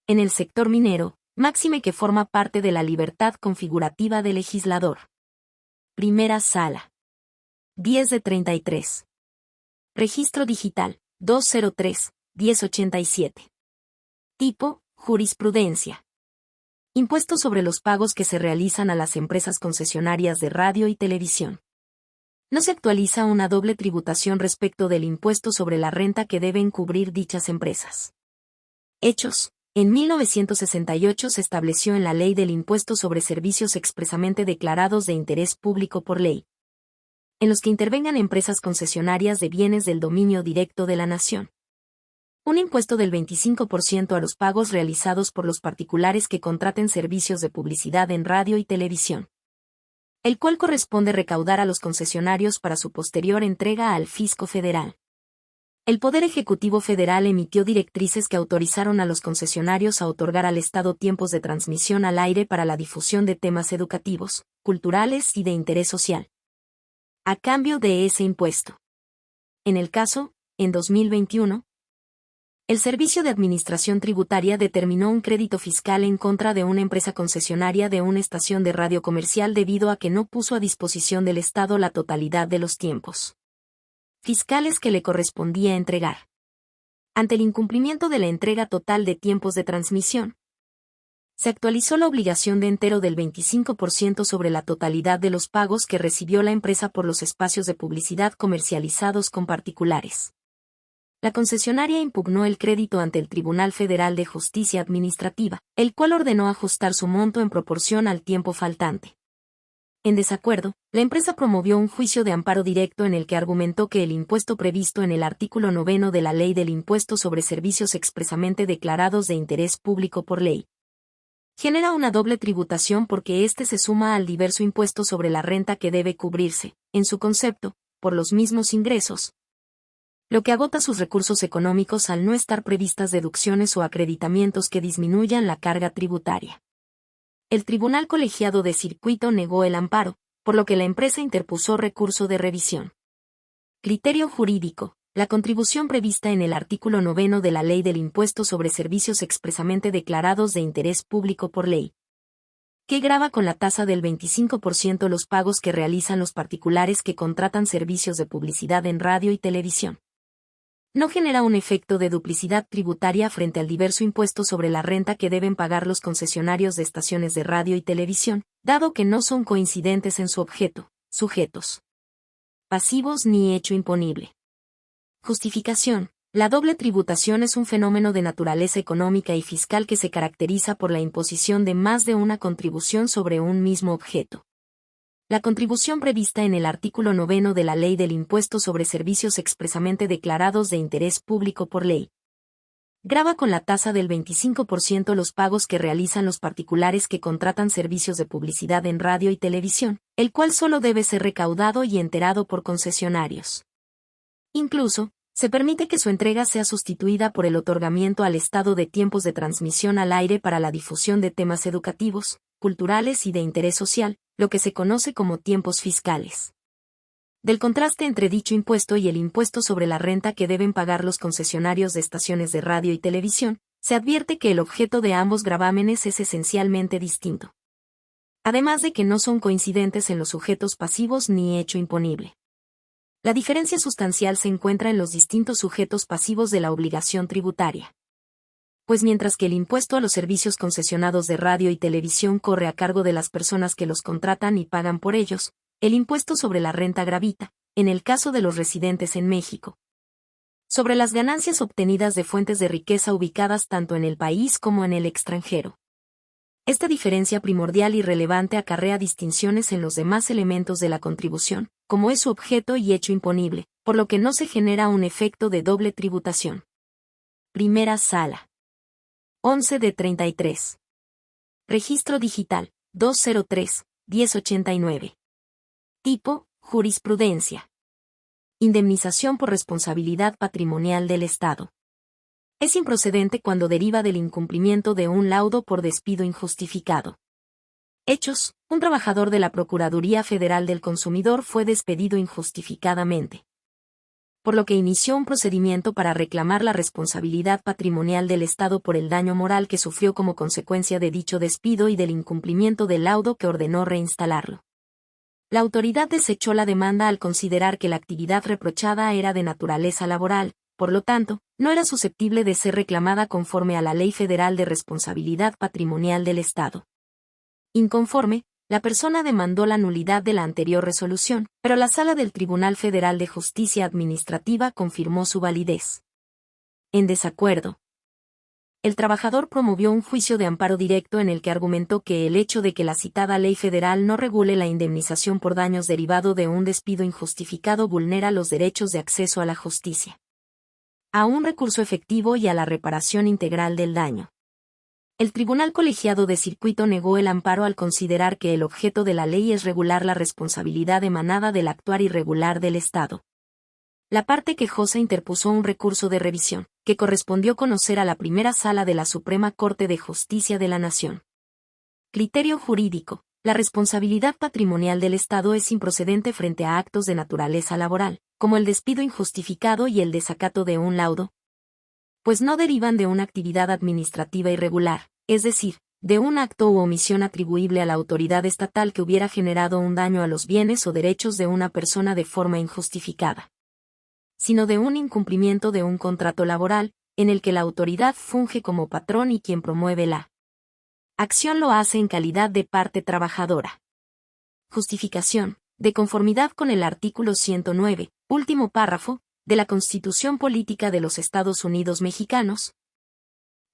en el sector minero, máxime que forma parte de la libertad configurativa del legislador. Primera Sala. 10 de 33. Registro Digital, 203-1087. Tipo, jurisprudencia. Impuesto sobre los pagos que se realizan a las empresas concesionarias de radio y televisión. No se actualiza una doble tributación respecto del impuesto sobre la renta que deben cubrir dichas empresas. Hechos. En 1968 se estableció en la Ley del Impuesto sobre Servicios expresamente declarados de interés público por ley, en los que intervengan empresas concesionarias de bienes del dominio directo de la nación, un impuesto del 25% a los pagos realizados por los particulares que contraten servicios de publicidad en radio y televisión, el cual corresponde recaudar a los concesionarios para su posterior entrega al Fisco Federal. El Poder Ejecutivo Federal emitió directrices que autorizaron a los concesionarios a otorgar al Estado tiempos de transmisión al aire para la difusión de temas educativos, culturales y de interés social, a cambio de ese impuesto. En el caso, en 2021, El Servicio de Administración Tributaria determinó un crédito fiscal en contra de una empresa concesionaria de una estación de radio comercial debido a que no puso a disposición del Estado la totalidad de los tiempos fiscales que le correspondía entregar. Ante el incumplimiento de la entrega total de tiempos de transmisión, se actualizó la obligación de entero del 25% sobre la totalidad de los pagos que recibió la empresa por los espacios de publicidad comercializados con particulares. La concesionaria impugnó el crédito ante el Tribunal Federal de Justicia Administrativa, el cual ordenó ajustar su monto en proporción al tiempo faltante. En desacuerdo, la empresa promovió un juicio de amparo directo en el que argumentó que el impuesto previsto en el artículo 9 de la Ley del Impuesto sobre Servicios expresamente declarados de interés público por ley genera una doble tributación porque éste se suma al diverso impuesto sobre la renta que debe cubrirse, en su concepto, por los mismos ingresos, lo que agota sus recursos económicos al no estar previstas deducciones o acreditamientos que disminuyan la carga tributaria. El Tribunal Colegiado de Circuito negó el amparo, por lo que la empresa interpuso recurso de revisión. Criterio jurídico. La contribución prevista en el artículo 9 de la Ley del Impuesto sobre Servicios expresamente declarados de interés público por ley, que grava con la tasa del 25% los pagos que realizan los particulares que contratan servicios de publicidad en radio y televisión, no genera un efecto de duplicidad tributaria frente al diverso impuesto sobre la renta que deben pagar los concesionarios de estaciones de radio y televisión, dado que no son coincidentes en su objeto, sujetos pasivos ni hecho imponible. Justificación. La doble tributación es un fenómeno de naturaleza económica y fiscal que se caracteriza por la imposición de más de una contribución sobre un mismo objeto. La contribución prevista en el artículo 9 de la Ley del Impuesto sobre Servicios expresamente declarados de interés público por ley grava con la tasa del 25% los pagos que realizan los particulares que contratan servicios de publicidad en radio y televisión, el cual solo debe ser recaudado y enterado por concesionarios. Incluso, se permite que su entrega sea sustituida por el otorgamiento al Estado de tiempos de transmisión al aire para la difusión de temas educativos, culturales y de interés social, lo que se conoce como tiempos fiscales. Del contraste entre dicho impuesto y el impuesto sobre la renta que deben pagar los concesionarios de estaciones de radio y televisión, se advierte que el objeto de ambos gravámenes es esencialmente distinto. Además de que no son coincidentes en los sujetos pasivos ni hecho imponible. La diferencia sustancial se encuentra en los distintos sujetos pasivos de la obligación tributaria. Pues mientras que el impuesto a los servicios concesionados de radio y televisión corre a cargo de las personas que los contratan y pagan por ellos, el impuesto sobre la renta gravita, en el caso de los residentes en México, sobre las ganancias obtenidas de fuentes de riqueza ubicadas tanto en el país como en el extranjero. Esta diferencia primordial y relevante acarrea distinciones en los demás elementos de la contribución, como es su objeto y hecho imponible, por lo que no se genera un efecto de doble tributación. Primera Sala. 11 de 33. Registro digital, 203-1089. Tipo, jurisprudencia. Indemnización por responsabilidad patrimonial del Estado. Es improcedente cuando deriva del incumplimiento de un laudo por despido injustificado. Hechos: un trabajador de la Procuraduría Federal del Consumidor fue despedido injustificadamente, por lo que inició un procedimiento para reclamar la responsabilidad patrimonial del Estado por el daño moral que sufrió como consecuencia de dicho despido y del incumplimiento del laudo que ordenó reinstalarlo. La autoridad desechó la demanda al considerar que la actividad reprochada era de naturaleza laboral, por lo tanto, no era susceptible de ser reclamada conforme a la Ley Federal de Responsabilidad Patrimonial del Estado. Inconforme, la persona demandó la nulidad de la anterior resolución, pero la Sala del Tribunal Federal de Justicia Administrativa confirmó su validez. En desacuerdo, el trabajador promovió un juicio de amparo directo en el que argumentó que el hecho de que la citada ley federal no regule la indemnización por daños derivado de un despido injustificado vulnera los derechos de acceso a la justicia, a un recurso efectivo y a la reparación integral del daño. El Tribunal Colegiado de Circuito negó el amparo al considerar que el objeto de la ley es regular la responsabilidad emanada del actuar irregular del Estado. La parte quejosa interpuso un recurso de revisión, que correspondió conocer a la primera sala de la Suprema Corte de Justicia de la Nación. Criterio jurídico. La responsabilidad patrimonial del Estado es improcedente frente a actos de naturaleza laboral, como el despido injustificado y el desacato de un laudo, pues no derivan de una actividad administrativa irregular, es decir, de un acto u omisión atribuible a la autoridad estatal que hubiera generado un daño a los bienes o derechos de una persona de forma injustificada, sino de un incumplimiento de un contrato laboral, en el que la autoridad funge como patrón y quien promueve la acción lo hace en calidad de parte trabajadora. Justificación. De conformidad con el artículo 109, último párrafo, de la Constitución Política de los Estados Unidos Mexicanos,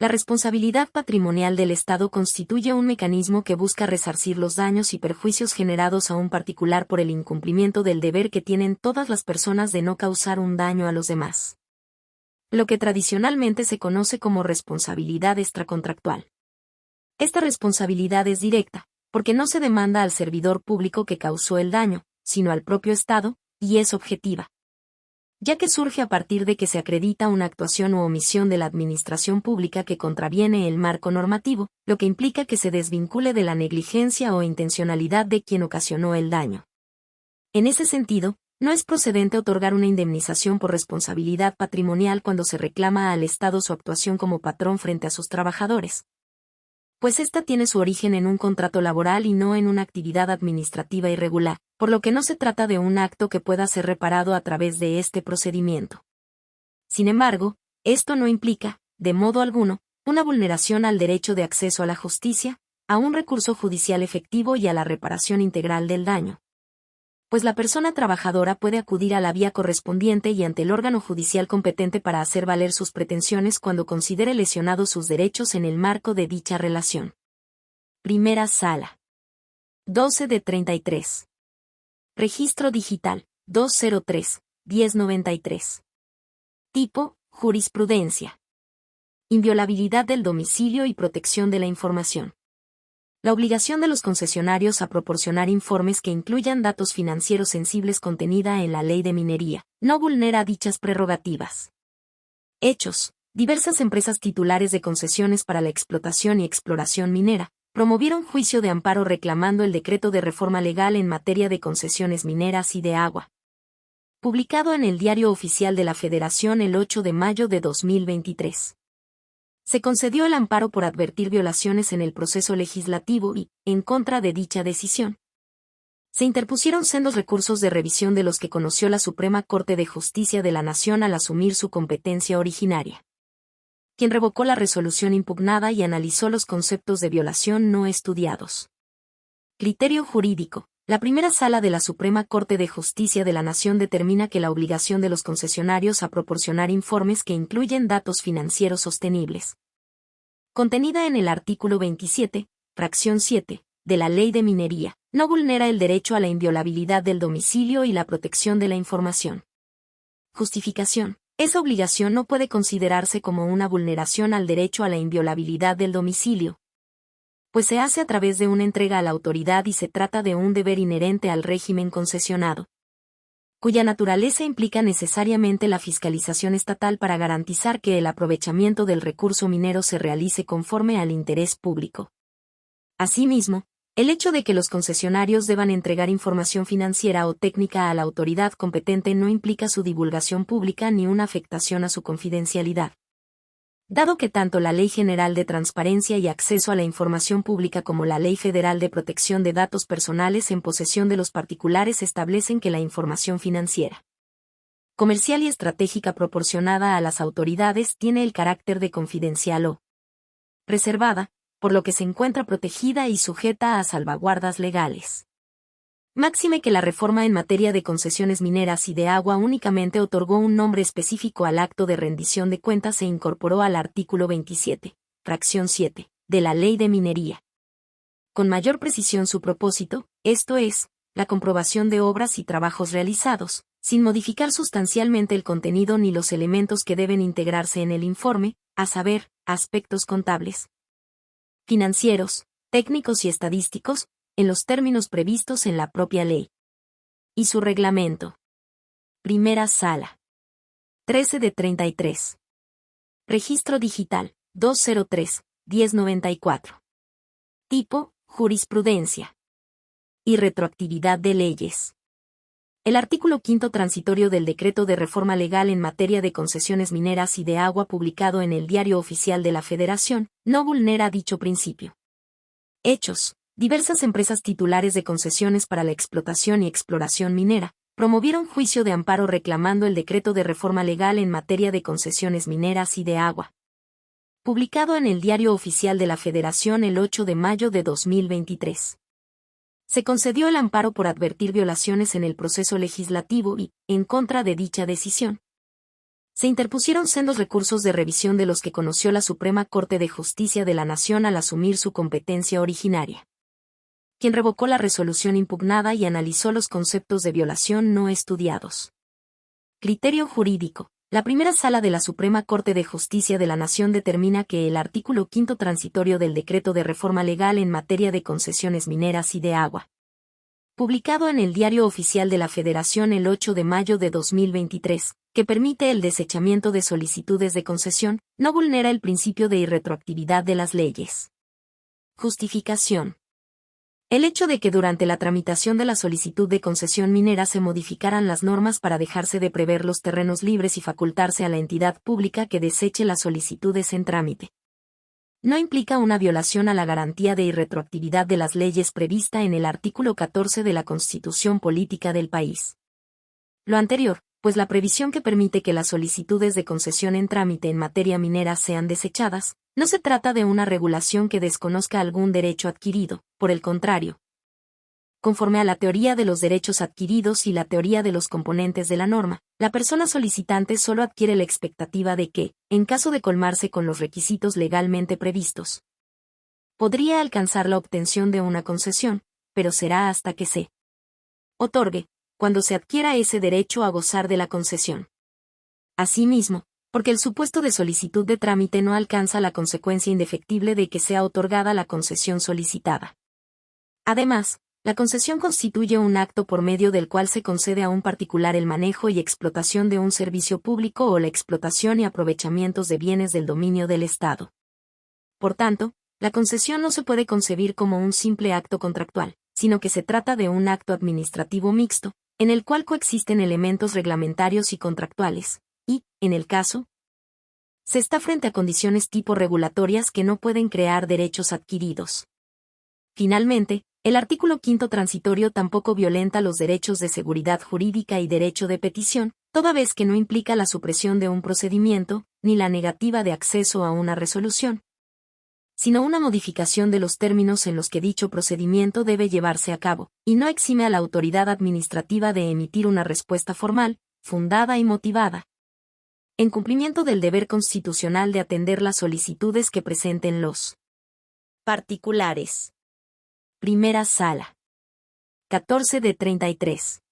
la responsabilidad patrimonial del Estado constituye un mecanismo que busca resarcir los daños y perjuicios generados a un particular por el incumplimiento del deber que tienen todas las personas de no causar un daño a los demás, lo que tradicionalmente se conoce como responsabilidad extracontractual. Esta responsabilidad es directa, porque no se demanda al servidor público que causó el daño, sino al propio Estado, y es objetiva, ya que surge a partir de que se acredita una actuación u omisión de la administración pública que contraviene el marco normativo, lo que implica que se desvincule de la negligencia o intencionalidad de quien ocasionó el daño. En ese sentido, no es procedente otorgar una indemnización por responsabilidad patrimonial cuando se reclama al Estado su actuación como patrón frente a sus trabajadores, pues ésta tiene su origen en un contrato laboral y no en una actividad administrativa irregular, por lo que no se trata de un acto que pueda ser reparado a través de este procedimiento. Sin embargo, esto no implica, de modo alguno, una vulneración al derecho de acceso a la justicia, a un recurso judicial efectivo y a la reparación integral del daño, pues la persona trabajadora puede acudir a la vía correspondiente y ante el órgano judicial competente para hacer valer sus pretensiones cuando considere lesionados sus derechos en el marco de dicha relación. Primera Sala. 12 de 33. Registro Digital. 203-1093. Tipo: jurisprudencia. Inviolabilidad del domicilio y protección de la información. La obligación de los concesionarios a proporcionar informes que incluyan datos financieros sensibles contenida en la Ley de Minería, no vulnera dichas prerrogativas. Hechos. Diversas empresas titulares de concesiones para la explotación y exploración minera, promovieron juicio de amparo reclamando el decreto de reforma legal en materia de concesiones mineras y de agua, publicado en el Diario Oficial de la Federación el 8 de mayo de 2023. Se concedió el amparo por advertir violaciones en el proceso legislativo y, en contra de dicha decisión, se interpusieron sendos recursos de revisión de los que conoció la Suprema Corte de Justicia de la Nación al asumir su competencia originaria, quien revocó la resolución impugnada y analizó los conceptos de violación no estudiados. Criterio jurídico. La primera sala de la Suprema Corte de Justicia de la Nación determina que la obligación de los concesionarios a proporcionar informes que incluyen datos financieros sostenibles, contenida en el artículo 27, fracción 7, de la Ley de Minería, no vulnera el derecho a la inviolabilidad del domicilio y la protección de la información. Justificación. Esa obligación no puede considerarse como una vulneración al derecho a la inviolabilidad del domicilio, pues se hace a través de una entrega a la autoridad y se trata de un deber inherente al régimen concesionado, cuya naturaleza implica necesariamente la fiscalización estatal para garantizar que el aprovechamiento del recurso minero se realice conforme al interés público. Asimismo, el hecho de que los concesionarios deban entregar información financiera o técnica a la autoridad competente no implica su divulgación pública ni una afectación a su confidencialidad, dado que tanto la Ley General de Transparencia y Acceso a la Información Pública como la Ley Federal de Protección de Datos Personales en posesión de los particulares establecen que la información financiera, comercial y estratégica proporcionada a las autoridades tiene el carácter de confidencial o reservada, por lo que se encuentra protegida y sujeta a salvaguardas legales. Máxime que la reforma en materia de concesiones mineras y de agua únicamente otorgó un nombre específico al acto de rendición de cuentas e incorporó al artículo 27, fracción 7, de la Ley de Minería, con mayor precisión su propósito, esto es, la comprobación de obras y trabajos realizados, sin modificar sustancialmente el contenido ni los elementos que deben integrarse en el informe, a saber, aspectos contables, financieros, técnicos y estadísticos, en los términos previstos en la propia ley y su reglamento. Primera Sala. 13 de 33. Registro Digital. 203-1094. Tipo: jurisprudencia. Y retroactividad de leyes. el artículo 5 transitorio del Decreto de Reforma Legal en materia de concesiones mineras y de agua publicado en el Diario Oficial de la Federación, no vulnera dicho principio. Hechos. Diversas empresas titulares de concesiones para la explotación y exploración minera promovieron juicio de amparo reclamando el Decreto de Reforma Legal en materia de concesiones mineras y de agua, publicado en el Diario Oficial de la Federación el 8 de mayo de 2023. Se concedió el amparo por advertir violaciones en el proceso legislativo y, en contra de dicha decisión, se interpusieron sendos recursos de revisión de los que conoció la Suprema Corte de Justicia de la Nación al asumir su competencia originaria, quien revocó la resolución impugnada y analizó los conceptos de violación no estudiados. Criterio jurídico. La primera sala de la Suprema Corte de Justicia de la Nación determina que el artículo 5 transitorio del Decreto de Reforma Legal en materia de concesiones mineras y de agua, publicado en el Diario Oficial de la Federación el 8 de mayo de 2023, que permite el desechamiento de solicitudes de concesión, no vulnera el principio de irretroactividad de las leyes. Justificación. El hecho de que durante la tramitación de la solicitud de concesión minera se modificaran las normas para dejarse de prever los terrenos libres y facultarse a la entidad pública que deseche las solicitudes en trámite, no implica una violación a la garantía de irretroactividad de las leyes prevista en el artículo 14 de la Constitución Política del país. Lo anterior, pues la previsión que permite que las solicitudes de concesión en trámite en materia minera sean desechadas, no se trata de una regulación que desconozca algún derecho adquirido, por el contrario. Conforme a la teoría de los derechos adquiridos y la teoría de los componentes de la norma, la persona solicitante solo adquiere la expectativa de que, en caso de colmarse con los requisitos legalmente previstos, podría alcanzar la obtención de una concesión, pero será hasta que se otorgue, cuando se adquiera ese derecho a gozar de la concesión. Asimismo, porque el supuesto de solicitud de trámite no alcanza la consecuencia indefectible de que sea otorgada la concesión solicitada. Además, la concesión constituye un acto por medio del cual se concede a un particular el manejo y explotación de un servicio público o la explotación y aprovechamientos de bienes del dominio del Estado. Por tanto, la concesión no se puede concebir como un simple acto contractual, sino que se trata de un acto administrativo mixto, en el cual coexisten elementos reglamentarios y contractuales, y, en el caso, se está frente a condiciones tipo regulatorias que no pueden crear derechos adquiridos. Finalmente, el artículo 5 transitorio tampoco violenta los derechos de seguridad jurídica y derecho de petición, toda vez que no implica la supresión de un procedimiento, ni la negativa de acceso a una resolución, sino una modificación de los términos en los que dicho procedimiento debe llevarse a cabo, y no exime a la autoridad administrativa de emitir una respuesta formal, fundada y motivada, en cumplimiento del deber constitucional de atender las solicitudes que presenten los particulares. Primera Sala. 14 de 33.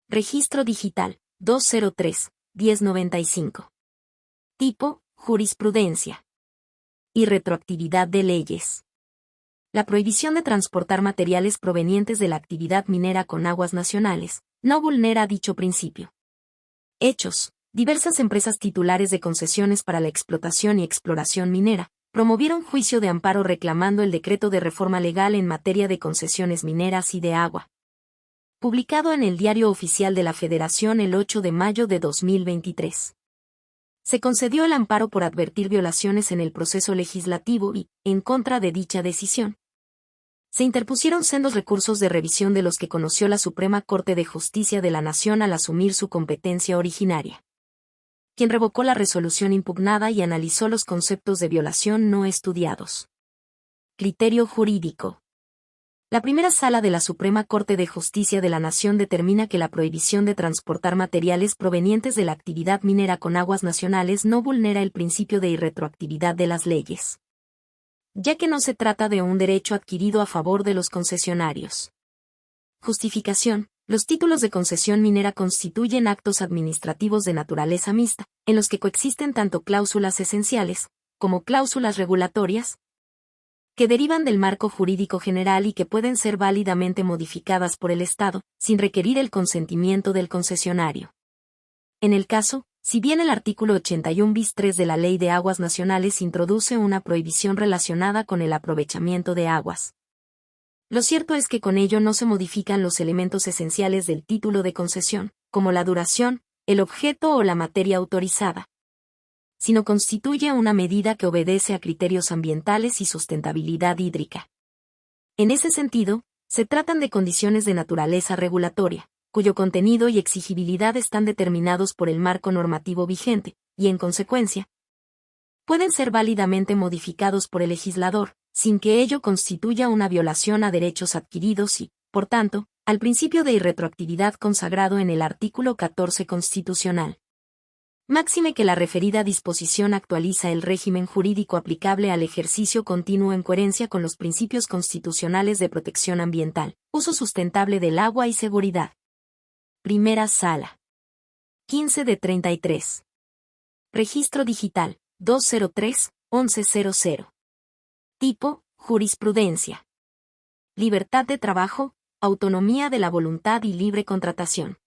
Registro Digital, 203-1095. Tipo, jurisprudencia. Y retroactividad de leyes. La prohibición de transportar materiales provenientes de la actividad minera con aguas nacionales, no vulnera dicho principio. Hechos. Diversas empresas titulares de concesiones para la explotación y exploración minera, promovieron juicio de amparo reclamando el Decreto de Reforma Legal en materia de concesiones mineras y de agua, publicado en el Diario Oficial de la Federación el 8 de mayo de 2023. Se concedió el amparo por advertir violaciones en el proceso legislativo y, en contra de dicha decisión, se interpusieron sendos recursos de revisión de los que conoció la Suprema Corte de Justicia de la Nación al asumir su competencia originaria, quien revocó la resolución impugnada y analizó los conceptos de violación no estudiados. Criterio jurídico. La primera sala de la Suprema Corte de Justicia de la Nación determina que la prohibición de transportar materiales provenientes de la actividad minera con aguas nacionales no vulnera el principio de irretroactividad de las leyes, ya que no se trata de un derecho adquirido a favor de los concesionarios. Justificación. Los títulos de concesión minera constituyen actos administrativos de naturaleza mixta, en los que coexisten tanto cláusulas esenciales, como cláusulas regulatorias, que derivan del marco jurídico general y que pueden ser válidamente modificadas por el Estado, sin requerir el consentimiento del concesionario. En el caso, si bien el artículo 81 bis 3 de la Ley de Aguas Nacionales introduce una prohibición relacionada con el aprovechamiento de aguas Lo cierto es que con ello no se modifican los elementos esenciales del título de concesión, como la duración, el objeto o la materia autorizada, sino constituye una medida que obedece a criterios ambientales y sustentabilidad hídrica. En ese sentido, se tratan de condiciones de naturaleza regulatoria, cuyo contenido y exigibilidad están determinados por el marco normativo vigente, y en consecuencia, pueden ser válidamente modificados por el legislador, sin que ello constituya una violación a derechos adquiridos y, por tanto, al principio de irretroactividad consagrado en el artículo 14 constitucional. Máxime que la referida disposición actualiza el régimen jurídico aplicable al ejercicio continuo en coherencia con los principios constitucionales de protección ambiental, uso sustentable del agua y seguridad. Primera Sala. 15 de 33. Registro digital, 203-1100. Tipo, jurisprudencia. Libertad de trabajo, autonomía de la voluntad y libre contratación.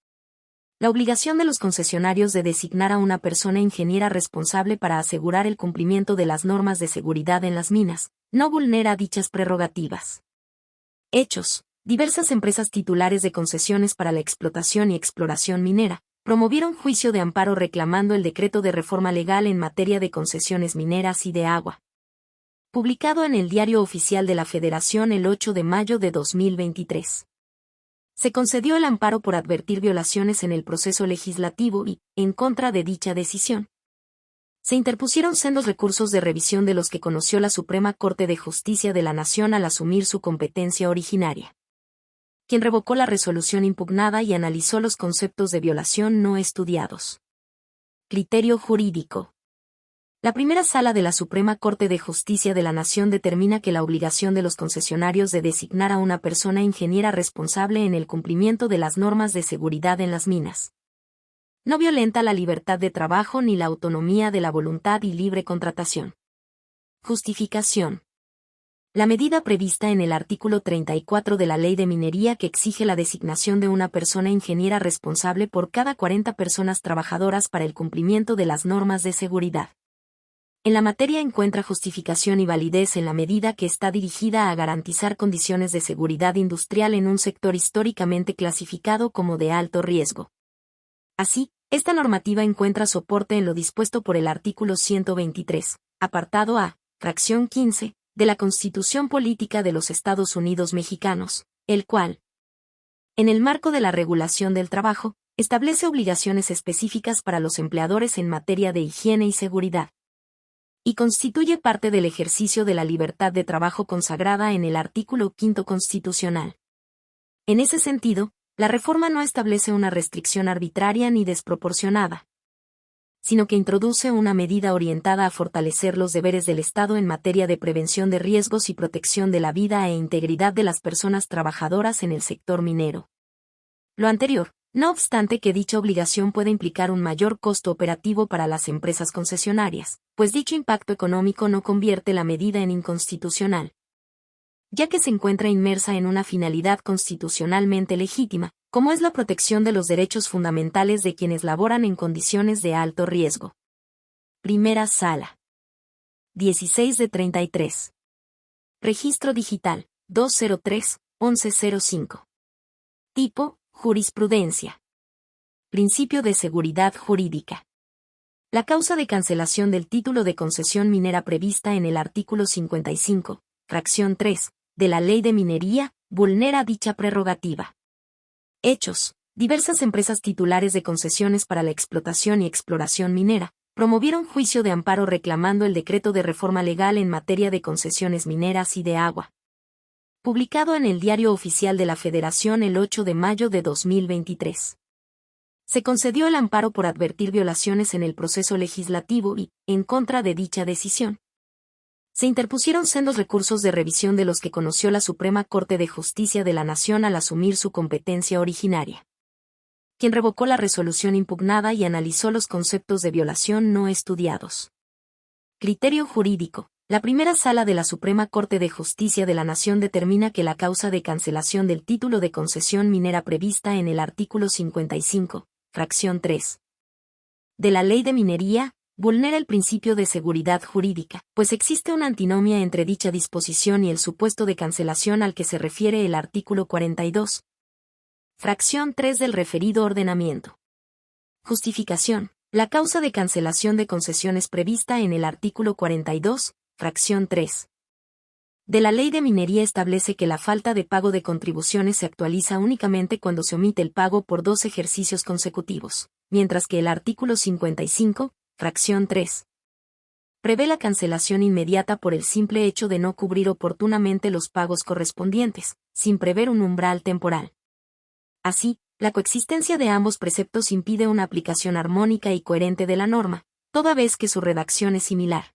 La obligación de los concesionarios de designar a una persona ingeniera responsable para asegurar el cumplimiento de las normas de seguridad en las minas, no vulnera dichas prerrogativas. Hechos. Diversas empresas titulares de concesiones para la explotación y exploración minera, promovieron juicio de amparo reclamando el decreto de reforma legal en materia de concesiones mineras y de agua, publicado en el Diario Oficial de la Federación el 8 de mayo de 2023. Se concedió el amparo por advertir violaciones en el proceso legislativo y, en contra de dicha decisión, se interpusieron sendos recursos de revisión de los que conoció la Suprema Corte de Justicia de la Nación al asumir su competencia originaria, quien revocó la resolución impugnada y analizó los conceptos de violación no estudiados. Criterio jurídico. La primera sala de la Suprema Corte de Justicia de la Nación determina que la obligación de los concesionarios de designar a una persona ingeniera responsable en el cumplimiento de las normas de seguridad en las minas no violenta la libertad de trabajo ni la autonomía de la voluntad y libre contratación. Justificación. La medida prevista en el artículo 34 de la Ley de Minería que exige la designación de una persona ingeniera responsable por cada 40 personas trabajadoras para el cumplimiento de las normas de seguridad en la materia encuentra justificación y validez en la medida que está dirigida a garantizar condiciones de seguridad industrial en un sector históricamente clasificado como de alto riesgo. Así, esta normativa encuentra soporte en lo dispuesto por el artículo 123, apartado A, fracción 15, de la Constitución Política de los Estados Unidos Mexicanos, el cual, en el marco de la regulación del trabajo, establece obligaciones específicas para los empleadores en materia de higiene y seguridad, y constituye parte del ejercicio de la libertad de trabajo consagrada en el artículo 5 constitucional. En ese sentido, la reforma no establece una restricción arbitraria ni desproporcionada, sino que introduce una medida orientada a fortalecer los deberes del Estado en materia de prevención de riesgos y protección de la vida e integridad de las personas trabajadoras en el sector minero. Lo anterior, no obstante que dicha obligación puede implicar un mayor costo operativo para las empresas concesionarias, pues dicho impacto económico no convierte la medida en inconstitucional, ya que se encuentra inmersa en una finalidad constitucionalmente legítima, como es la protección de los derechos fundamentales de quienes laboran en condiciones de alto riesgo. Primera Sala. 16 de 33. Registro digital, 203-1105. Tipo, jurisprudencia. Principio de seguridad jurídica. La causa de cancelación del título de concesión minera prevista en el artículo 55, fracción 3, de la Ley de Minería, vulnera dicha prerrogativa. Hechos. Diversas empresas titulares de concesiones para la explotación y exploración minera, promovieron juicio de amparo reclamando el decreto de reforma legal en materia de concesiones mineras y de agua, publicado en el Diario Oficial de la Federación el 8 de mayo de 2023. Se concedió el amparo por advertir violaciones en el proceso legislativo y, en contra de dicha decisión, se interpusieron sendos recursos de revisión de los que conoció la Suprema Corte de Justicia de la Nación al asumir su competencia originaria, quien revocó la resolución impugnada y analizó los conceptos de violación no estudiados. Criterio jurídico. La primera sala de la Suprema Corte de Justicia de la Nación determina que la causa de cancelación del título de concesión minera prevista en el artículo 55, fracción 3, de la Ley de Minería, vulnera el principio de seguridad jurídica, pues existe una antinomia entre dicha disposición y el supuesto de cancelación al que se refiere el artículo 42, fracción 3 del referido ordenamiento. Justificación. La causa de cancelación de concesiones prevista en el artículo 42, fracción 3 de la Ley de Minería establece que la falta de pago de contribuciones se actualiza únicamente cuando se omite el pago por 2 ejercicios consecutivos, mientras que el artículo 55, fracción 3, prevé la cancelación inmediata por el simple hecho de no cubrir oportunamente los pagos correspondientes, sin prever un umbral temporal. Así, la coexistencia de ambos preceptos impide una aplicación armónica y coherente de la norma, toda vez que su redacción es similar,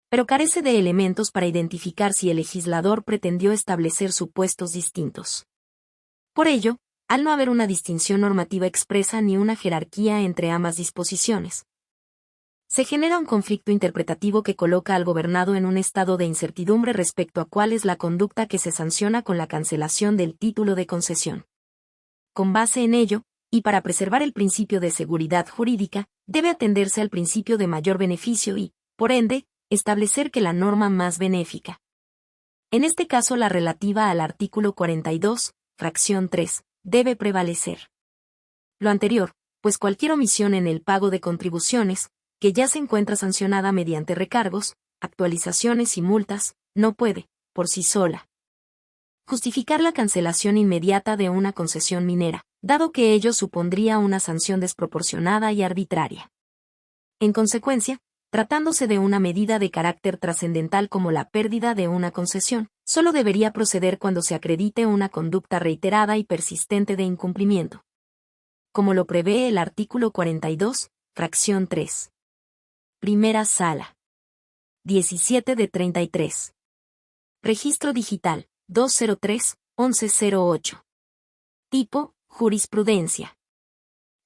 pero carece de elementos para identificar si el legislador pretendió establecer supuestos distintos. Por ello, al no haber una distinción normativa expresa ni una jerarquía entre ambas disposiciones, se genera un conflicto interpretativo que coloca al gobernado en un estado de incertidumbre respecto a cuál es la conducta que se sanciona con la cancelación del título de concesión. Con base en ello, y para preservar el principio de seguridad jurídica, debe atenderse al principio de mayor beneficio y, por ende, establecer que la norma más benéfica, en este caso la relativa al artículo 42, fracción 3, debe prevalecer. Lo anterior, pues cualquier omisión en el pago de contribuciones, que ya se encuentra sancionada mediante recargos, actualizaciones y multas, no puede, por sí sola, justificar la cancelación inmediata de una concesión minera, dado que ello supondría una sanción desproporcionada y arbitraria. En consecuencia, tratándose de una medida de carácter trascendental como la pérdida de una concesión, solo debería proceder cuando se acredite una conducta reiterada y persistente de incumplimiento, como lo prevé el artículo 42, fracción 3. Primera Sala. 17 de 33. Registro digital, 203-1108. Tipo, jurisprudencia.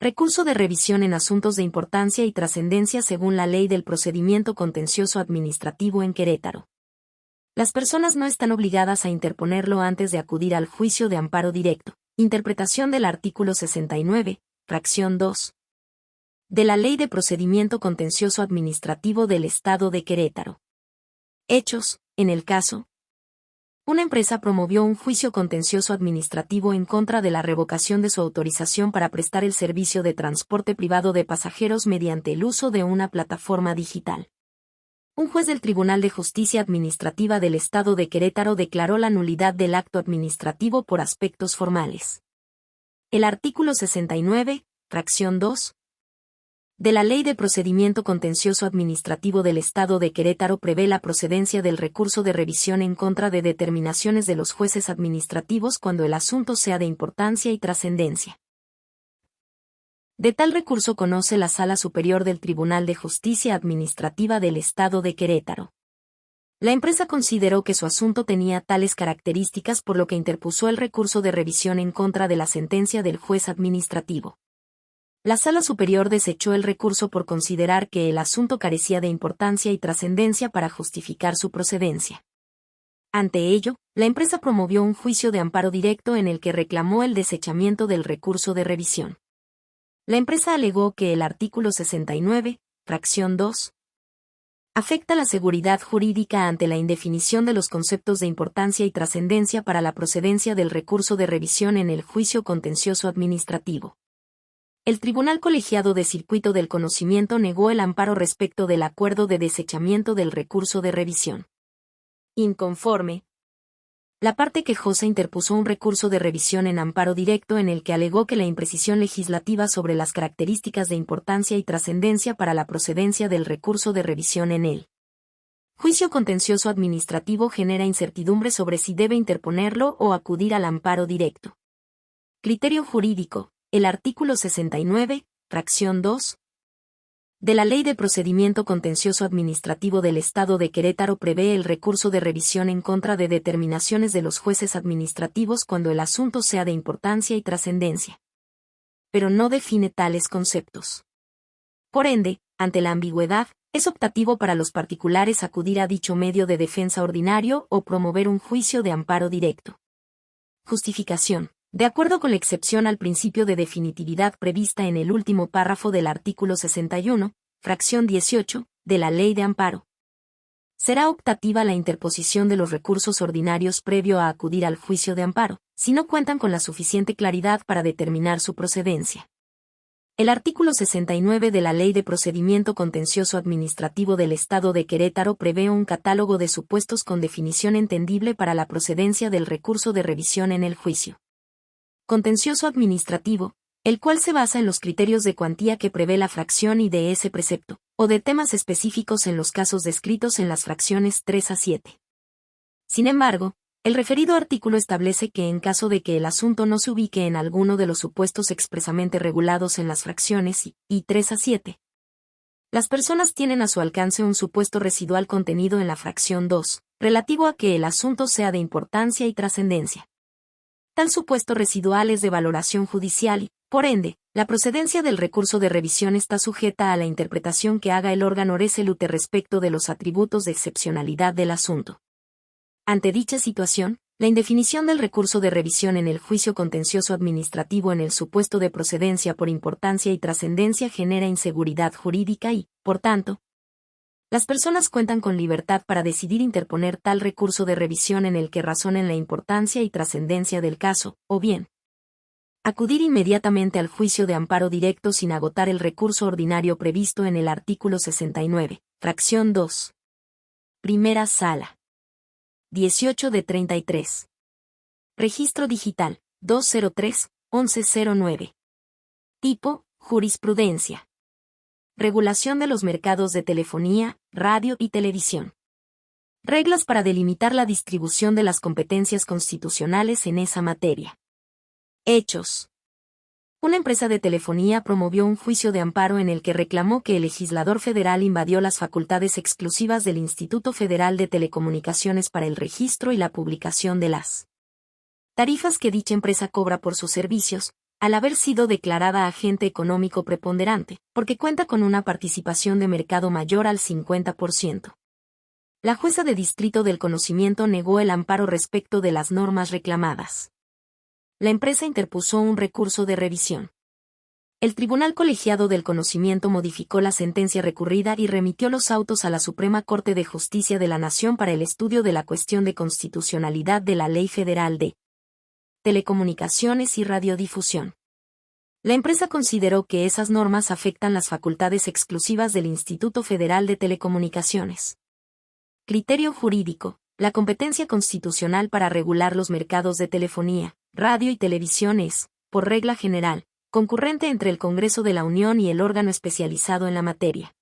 Recurso de revisión en asuntos de importancia y trascendencia según la Ley del Procedimiento Contencioso Administrativo en Querétaro. Las personas no están obligadas a interponerlo antes de acudir al juicio de amparo directo. Interpretación del artículo 69, fracción 2, de la Ley de Procedimiento Contencioso Administrativo del Estado de Querétaro. Hechos, en el caso, una empresa promovió un juicio contencioso administrativo en contra de la revocación de su autorización para prestar el servicio de transporte privado de pasajeros mediante el uso de una plataforma digital. Un juez del Tribunal de Justicia Administrativa del Estado de Querétaro declaró la nulidad del acto administrativo por aspectos formales. El artículo 69, fracción 2, de la Ley de Procedimiento Contencioso Administrativo del Estado de Querétaro prevé la procedencia del recurso de revisión en contra de determinaciones de los jueces administrativos cuando el asunto sea de importancia y trascendencia. De tal recurso conoce la Sala Superior del Tribunal de Justicia Administrativa del Estado de Querétaro. La empresa consideró que su asunto tenía tales características por lo que interpuso el recurso de revisión en contra de la sentencia del juez administrativo. La Sala Superior desechó el recurso por considerar que el asunto carecía de importancia y trascendencia para justificar su procedencia. Ante ello, la empresa promovió un juicio de amparo directo en el que reclamó el desechamiento del recurso de revisión. La empresa alegó que el artículo 69, fracción 2, afecta la seguridad jurídica ante la indefinición de los conceptos de importancia y trascendencia para la procedencia del recurso de revisión en el juicio contencioso administrativo. El Tribunal Colegiado de Circuito del Conocimiento negó el amparo respecto del acuerdo de desechamiento del recurso de revisión. Inconforme, la parte quejosa interpuso un recurso de revisión en amparo directo en el que alegó que la imprecisión legislativa sobre las características de importancia y trascendencia para la procedencia del recurso de revisión en el juicio contencioso administrativo genera incertidumbre sobre si debe interponerlo o acudir al amparo directo. Criterio jurídico. El artículo 69, fracción 2, de la Ley de Procedimiento Contencioso Administrativo del Estado de Querétaro prevé el recurso de revisión en contra de determinaciones de los jueces administrativos cuando el asunto sea de importancia y trascendencia, pero no define tales conceptos. Por ende, ante la ambigüedad, es optativo para los particulares acudir a dicho medio de defensa ordinario o promover un juicio de amparo directo. Justificación. De acuerdo con la excepción al principio de definitividad prevista en el último párrafo del artículo 61, fracción 18, de la Ley de Amparo. Será optativa la interposición de los recursos ordinarios previo a acudir al juicio de amparo, si no cuentan con la suficiente claridad para determinar su procedencia. El artículo 69 de la Ley de Procedimiento Contencioso Administrativo del Estado de Querétaro prevé un catálogo de supuestos con definición entendible para la procedencia del recurso de revisión en el juicio contencioso administrativo, el cual se basa en los criterios de cuantía que prevé la fracción y de ese precepto, o de temas específicos en los casos descritos en las fracciones 3 a 7. Sin embargo, el referido artículo establece que en caso de que el asunto no se ubique en alguno de los supuestos expresamente regulados en las fracciones y 3 a 7, las personas tienen a su alcance un supuesto residual contenido en la fracción 2, relativo a que el asunto sea de importancia y trascendencia. Tal supuesto residual es de valoración judicial y, por ende, la procedencia del recurso de revisión está sujeta a la interpretación que haga el órgano resolute respecto de los atributos de excepcionalidad del asunto. Ante dicha situación, la indefinición del recurso de revisión en el juicio contencioso administrativo en el supuesto de procedencia por importancia y trascendencia genera inseguridad jurídica y, por tanto, las personas cuentan con libertad para decidir interponer tal recurso de revisión en el que razonen la importancia y trascendencia del caso, o bien, acudir inmediatamente al juicio de amparo directo sin agotar el recurso ordinario previsto en el artículo 69, fracción 2. Primera Sala. 18 de 33. Registro digital, 203-1109. Tipo, jurisprudencia. Regulación de los mercados de telefonía, radio y televisión. Reglas para delimitar la distribución de las competencias constitucionales en esa materia. Hechos. Una empresa de telefonía promovió un juicio de amparo en el que reclamó que el legislador federal invadió las facultades exclusivas del Instituto Federal de Telecomunicaciones para el registro y la publicación de las tarifas que dicha empresa cobra por sus servicios, al haber sido declarada agente económico preponderante, porque cuenta con una participación de mercado mayor al 50%. La jueza de distrito del conocimiento negó el amparo respecto de las normas reclamadas. La empresa interpuso un recurso de revisión. El Tribunal Colegiado del Conocimiento modificó la sentencia recurrida y remitió los autos a la Suprema Corte de Justicia de la Nación para el estudio de la cuestión de constitucionalidad de la Ley Federal de Telecomunicaciones y Radiodifusión. La empresa consideró que esas normas afectan las facultades exclusivas del Instituto Federal de Telecomunicaciones. Criterio jurídico. La competencia constitucional para regular los mercados de telefonía, radio y televisión es, por regla general, concurrente entre el Congreso de la Unión y el órgano especializado en la materia,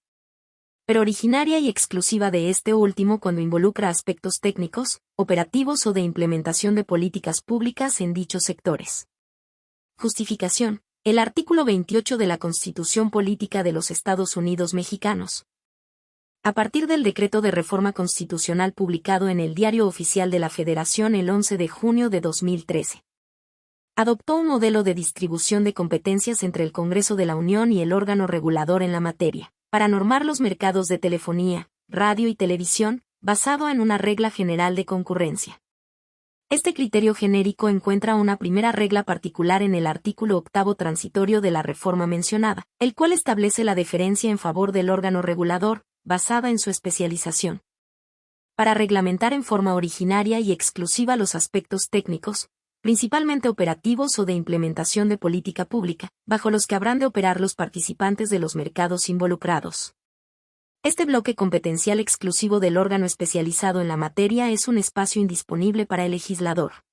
pero originaria y exclusiva de este último cuando involucra aspectos técnicos, operativos o de implementación de políticas públicas en dichos sectores. Justificación. El artículo 28 de la Constitución Política de los Estados Unidos Mexicanos, a partir del Decreto de Reforma Constitucional publicado en el Diario Oficial de la Federación el 11 de junio de 2013, adoptó un modelo de distribución de competencias entre el Congreso de la Unión y el órgano regulador en la materia, para normar los mercados de telefonía, radio y televisión, basado en una regla general de concurrencia. Este criterio genérico encuentra una primera regla particular en el artículo 8 transitorio de la reforma mencionada, el cual establece la deferencia en favor del órgano regulador, basada en su especialización, para reglamentar en forma originaria y exclusiva los aspectos técnicos, principalmente operativos o de implementación de política pública, bajo los que habrán de operar los participantes de los mercados involucrados. Este bloque competencial exclusivo del órgano especializado en la materia es un espacio indisponible para el legislador.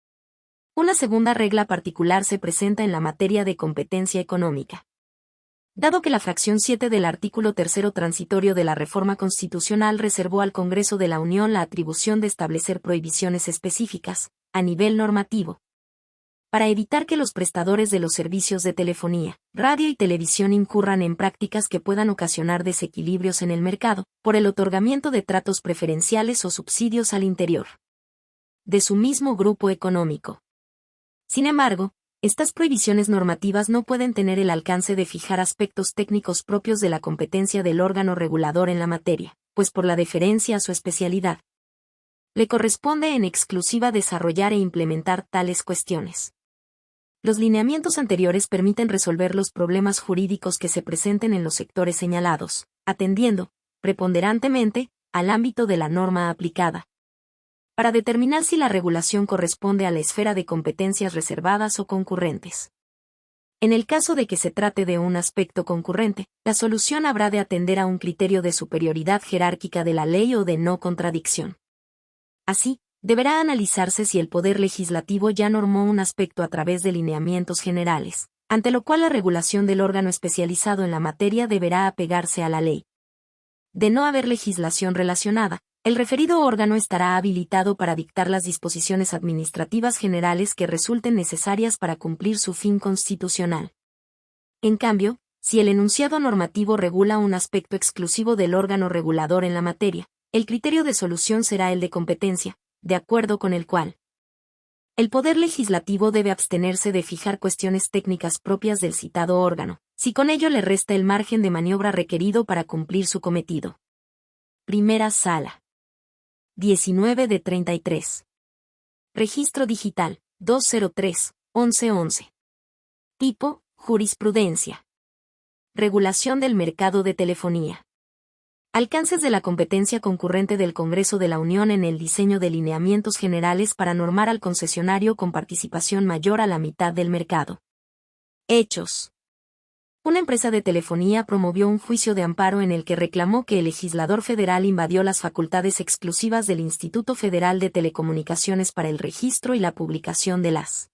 Una segunda regla particular se presenta en la materia de competencia económica. Dado que la fracción 7 del artículo 3 transitorio de la reforma constitucional reservó al Congreso de la Unión la atribución de establecer prohibiciones específicas, a nivel normativo, para evitar que los prestadores de los servicios de telefonía, radio y televisión incurran en prácticas que puedan ocasionar desequilibrios en el mercado, por el otorgamiento de tratos preferenciales o subsidios al interior de su mismo grupo económico. Sin embargo, estas prohibiciones normativas no pueden tener el alcance de fijar aspectos técnicos propios de la competencia del órgano regulador en la materia, pues por la deferencia a su especialidad, le corresponde en exclusiva desarrollar e implementar tales cuestiones. Los lineamientos anteriores permiten resolver los problemas jurídicos que se presenten en los sectores señalados, atendiendo, preponderantemente, al ámbito de la norma aplicada, para determinar si la regulación corresponde a la esfera de competencias reservadas o concurrentes. En el caso de que se trate de un aspecto concurrente, la solución habrá de atender a un criterio de superioridad jerárquica de la ley o de no contradicción. Así, deberá analizarse si el Poder Legislativo ya normó un aspecto a través de lineamientos generales, ante lo cual la regulación del órgano especializado en la materia deberá apegarse a la ley. De no haber legislación relacionada, el referido órgano estará habilitado para dictar las disposiciones administrativas generales que resulten necesarias para cumplir su fin constitucional. En cambio, si el enunciado normativo regula un aspecto exclusivo del órgano regulador en la materia, el criterio de solución será el de competencia, de acuerdo con el cual el Poder Legislativo debe abstenerse de fijar cuestiones técnicas propias del citado órgano, si con ello le resta el margen de maniobra requerido para cumplir su cometido. Primera Sala. 19 de 33. Registro Digital, 203-1111. Tipo, jurisprudencia. Regulación del mercado de telefonía. Alcances de la competencia concurrente del Congreso de la Unión en el diseño de lineamientos generales para normar al concesionario con participación mayor a la mitad del mercado. Hechos. Una empresa de telefonía promovió un juicio de amparo en el que reclamó que el legislador federal invadió las facultades exclusivas del Instituto Federal de Telecomunicaciones para el registro y la publicación de las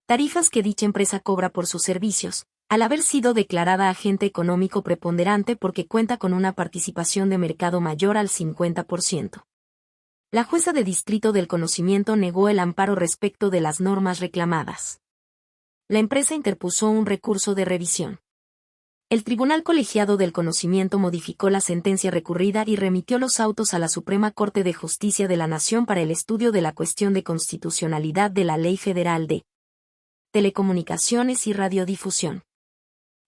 tarifas que dicha empresa cobra por sus servicios, al haber sido declarada agente económico preponderante porque cuenta con una participación de mercado mayor al 50%. La jueza de distrito del conocimiento negó el amparo respecto de las normas reclamadas. La empresa interpuso un recurso de revisión. El Tribunal Colegiado del Conocimiento modificó la sentencia recurrida y remitió los autos a la Suprema Corte de Justicia de la Nación para el estudio de la cuestión de constitucionalidad de la Ley Federal de Telecomunicaciones y Radiodifusión.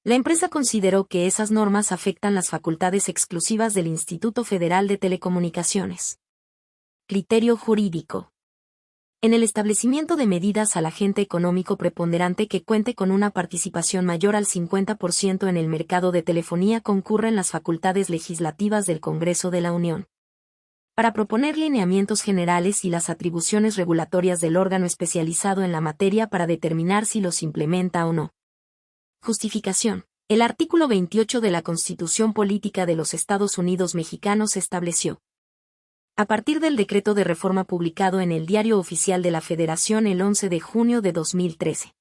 La empresa consideró que esas normas afectan las facultades exclusivas del Instituto Federal de Telecomunicaciones. Criterio jurídico. En el establecimiento de medidas al agente económico preponderante que cuente con una participación mayor al 50% en el mercado de telefonía concurren las facultades legislativas del Congreso de la Unión para proponer lineamientos generales y las atribuciones regulatorias del órgano especializado en la materia para determinar si los implementa o no. Justificación. El artículo 28 de la Constitución Política de los Estados Unidos Mexicanos estableció, a partir del decreto de reforma publicado en el Diario Oficial de la Federación el 11 de junio de 2013,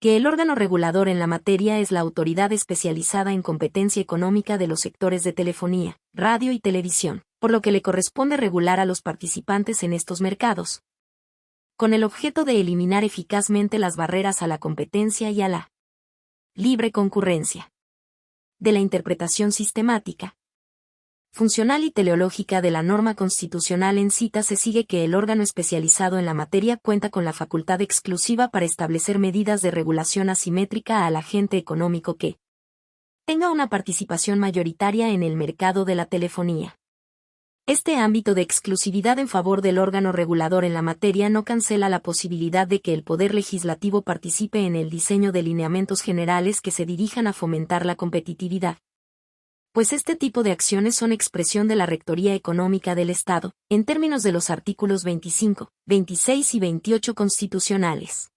que el órgano regulador en la materia es la autoridad especializada en competencia económica de los sectores de telefonía, radio y televisión, por lo que le corresponde regular a los participantes en estos mercados, con el objeto de eliminar eficazmente las barreras a la competencia y a la libre concurrencia. De la interpretación sistemática, funcional y teleológica de la norma constitucional en cita se sigue que el órgano especializado en la materia cuenta con la facultad exclusiva para establecer medidas de regulación asimétrica al agente económico que tenga una participación mayoritaria en el mercado de la telefonía. Este ámbito de exclusividad en favor del órgano regulador en la materia no cancela la posibilidad de que el Poder Legislativo participe en el diseño de lineamientos generales que se dirijan a fomentar la competitividad, pues este tipo de acciones son expresión de la Rectoría Económica del Estado, en términos de los artículos 25, 26 y 28 constitucionales.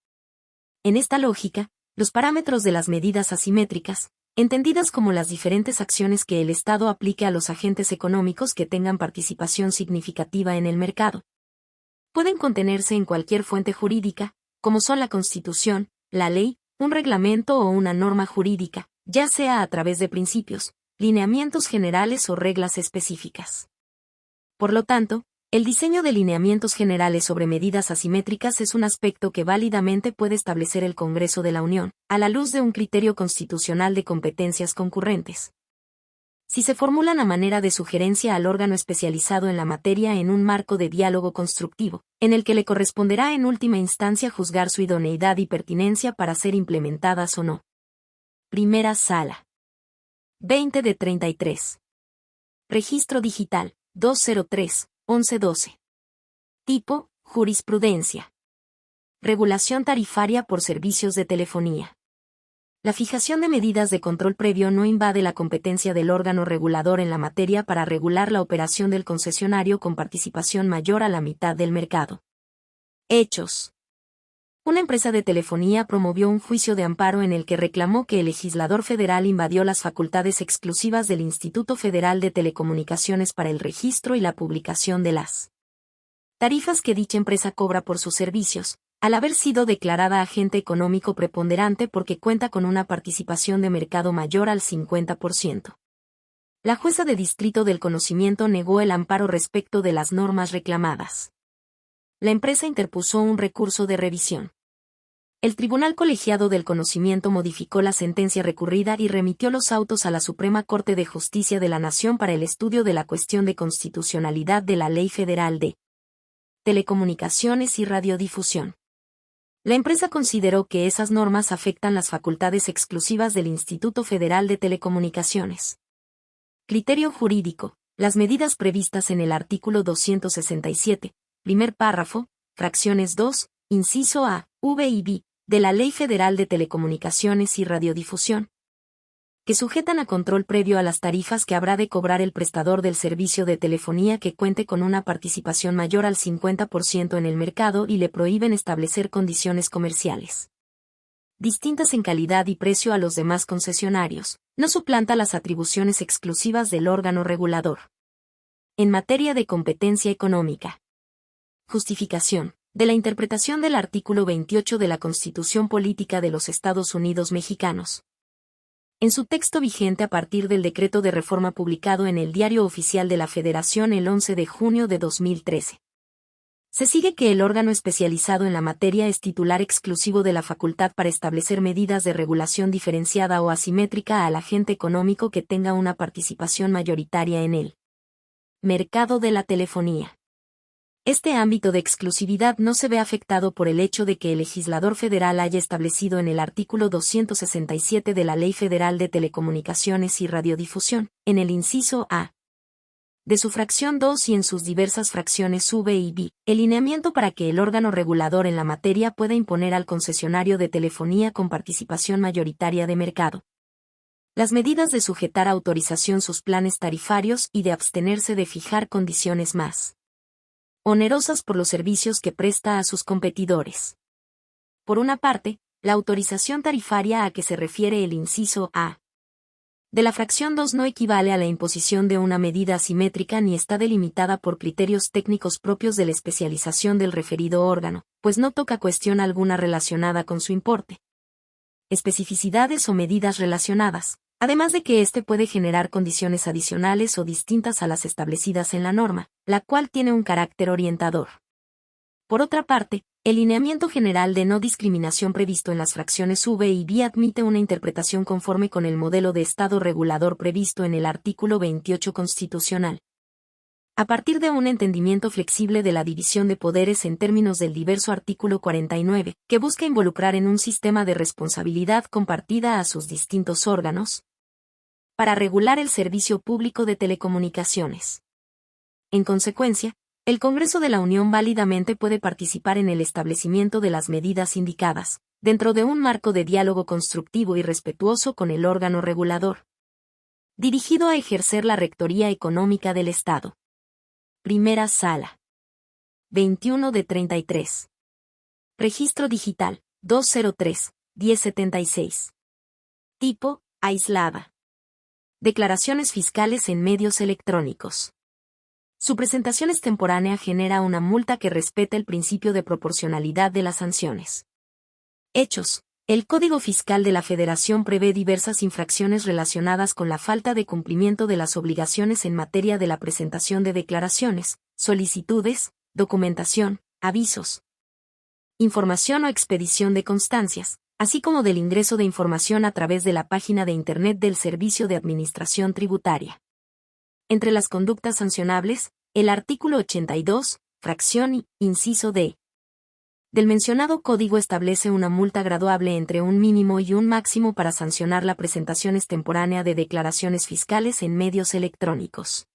En esta lógica, los parámetros de las medidas asimétricas, entendidas como las diferentes acciones que el Estado aplique a los agentes económicos que tengan participación significativa en el mercado, pueden contenerse en cualquier fuente jurídica, como son la Constitución, la ley, un reglamento o una norma jurídica, ya sea a través de principios, lineamientos generales o reglas específicas. Por lo tanto, el diseño de lineamientos generales sobre medidas asimétricas es un aspecto que válidamente puede establecer el Congreso de la Unión, a la luz de un criterio constitucional de competencias concurrentes. Si se formulan a manera de sugerencia al órgano especializado en la materia en un marco de diálogo constructivo, en el que le corresponderá en última instancia juzgar su idoneidad y pertinencia para ser implementadas o no. Primera Sala. 20 de 33. Registro Digital, 203-1112. Tipo, jurisprudencia. Regulación tarifaria por servicios de telefonía. La fijación de medidas de control previo no invade la competencia del órgano regulador en la materia para regular la operación del concesionario con participación mayor a la mitad del mercado. Hechos. Una empresa de telefonía promovió un juicio de amparo en el que reclamó que el legislador federal invadió las facultades exclusivas del Instituto Federal de Telecomunicaciones para el registro y la publicación de las tarifas que dicha empresa cobra por sus servicios, al haber sido declarada agente económico preponderante porque cuenta con una participación de mercado mayor al 50%. La jueza de distrito del conocimiento negó el amparo respecto de las normas reclamadas. La empresa interpuso un recurso de revisión. El Tribunal Colegiado del Conocimiento modificó la sentencia recurrida y remitió los autos a la Suprema Corte de Justicia de la Nación para el estudio de la cuestión de constitucionalidad de la Ley Federal de Telecomunicaciones y Radiodifusión. La empresa consideró que esas normas afectan las facultades exclusivas del Instituto Federal de Telecomunicaciones. Criterio jurídico. Las medidas previstas en el artículo 267, primer párrafo, fracciones 2, inciso A, V y B, de la Ley Federal de Telecomunicaciones y Radiodifusión, que sujetan a control previo a las tarifas que habrá de cobrar el prestador del servicio de telefonía que cuente con una participación mayor al 50% en el mercado y le prohíben establecer condiciones comerciales distintas en calidad y precio a los demás concesionarios, no suplanta las atribuciones exclusivas del órgano regulador. En materia de competencia económica. Justificación. De la interpretación del artículo 28 de la Constitución Política de los Estados Unidos Mexicanos. En su texto vigente a partir del decreto de reforma publicado en el Diario Oficial de la Federación el 11 de junio de 2013. Se sigue que el órgano especializado en la materia es titular exclusivo de la facultad para establecer medidas de regulación diferenciada o asimétrica al agente económico que tenga una participación mayoritaria en el mercado de la telefonía. Este ámbito de exclusividad no se ve afectado por el hecho de que el legislador federal haya establecido en el artículo 267 de la Ley Federal de Telecomunicaciones y Radiodifusión, en el inciso A, de su fracción 2 y en sus diversas fracciones V y B, el lineamiento para que el órgano regulador en la materia pueda imponer al concesionario de telefonía con participación mayoritaria de mercado las medidas de sujetar a autorización sus planes tarifarios y de abstenerse de fijar condiciones más onerosas por los servicios que presta a sus competidores. Por una parte, la autorización tarifaria a que se refiere el inciso A de la fracción 2 no equivale a la imposición de una medida asimétrica ni está delimitada por criterios técnicos propios de la especialización del referido órgano, pues no toca cuestión alguna relacionada con su importe, especificidades o medidas relacionadas, además de que éste puede generar condiciones adicionales o distintas a las establecidas en la norma, la cual tiene un carácter orientador. Por otra parte, el lineamiento general de no discriminación previsto en las fracciones V y B admite una interpretación conforme con el modelo de Estado regulador previsto en el artículo 28 constitucional. A partir de un entendimiento flexible de la división de poderes en términos del diverso artículo 49, que busca involucrar en un sistema de responsabilidad compartida a sus distintos órganos, para regular el servicio público de telecomunicaciones. En consecuencia, el Congreso de la Unión válidamente puede participar en el establecimiento de las medidas indicadas, dentro de un marco de diálogo constructivo y respetuoso con el órgano regulador, dirigido a ejercer la rectoría económica del Estado. Primera Sala. 21 de 33. Registro digital, 203-1076. Tipo, aislada. Declaraciones fiscales en medios electrónicos. Su presentación extemporánea genera una multa que respeta el principio de proporcionalidad de las sanciones. Hechos. El Código Fiscal de la Federación prevé diversas infracciones relacionadas con la falta de cumplimiento de las obligaciones en materia de la presentación de declaraciones, solicitudes, documentación, avisos, información o expedición de constancias, así como del ingreso de información a través de la página de Internet del Servicio de Administración Tributaria. Entre las conductas sancionables, el artículo 82, fracción y, inciso D, del mencionado código establece una multa graduable entre un mínimo y un máximo para sancionar la presentación extemporánea de declaraciones fiscales en medios electrónicos.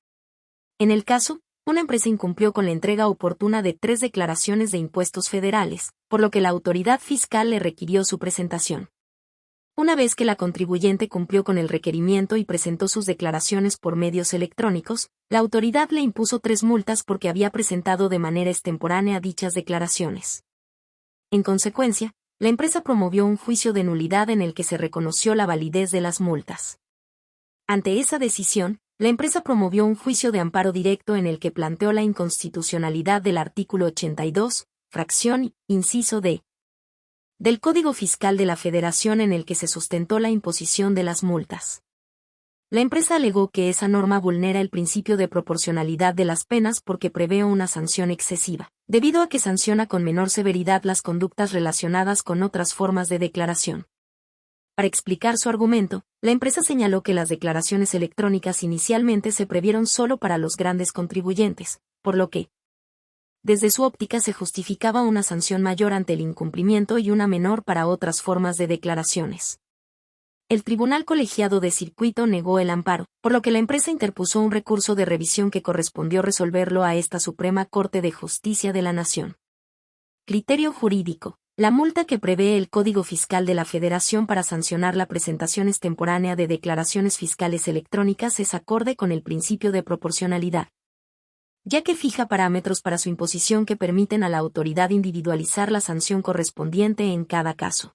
En el caso, una empresa incumplió con la entrega oportuna de 3 declaraciones de impuestos federales, por lo que la autoridad fiscal le requirió su presentación. Una vez que la contribuyente cumplió con el requerimiento y presentó sus declaraciones por medios electrónicos, la autoridad le impuso 3 multas porque había presentado de manera extemporánea dichas declaraciones. En consecuencia, la empresa promovió un juicio de nulidad en el que se reconoció la validez de las multas. Ante esa decisión, la empresa promovió un juicio de amparo directo en el que planteó la inconstitucionalidad del artículo 82, fracción, inciso D, del Código Fiscal de la Federación en el que se sustentó la imposición de las multas. La empresa alegó que esa norma vulnera el principio de proporcionalidad de las penas porque prevé una sanción excesiva, debido a que sanciona con menor severidad las conductas relacionadas con otras formas de declaración. Para explicar su argumento, la empresa señaló que las declaraciones electrónicas inicialmente se previeron solo para los grandes contribuyentes, por lo que, desde su óptica se justificaba una sanción mayor ante el incumplimiento y una menor para otras formas de declaraciones. El Tribunal Colegiado de Circuito negó el amparo, por lo que la empresa interpuso un recurso de revisión que correspondió resolverlo a esta Suprema Corte de Justicia de la Nación. Criterio jurídico. La multa que prevé el Código Fiscal de la Federación para sancionar la presentación extemporánea de declaraciones fiscales electrónicas es acorde con el principio de proporcionalidad, ya que fija parámetros para su imposición que permiten a la autoridad individualizar la sanción correspondiente en cada caso.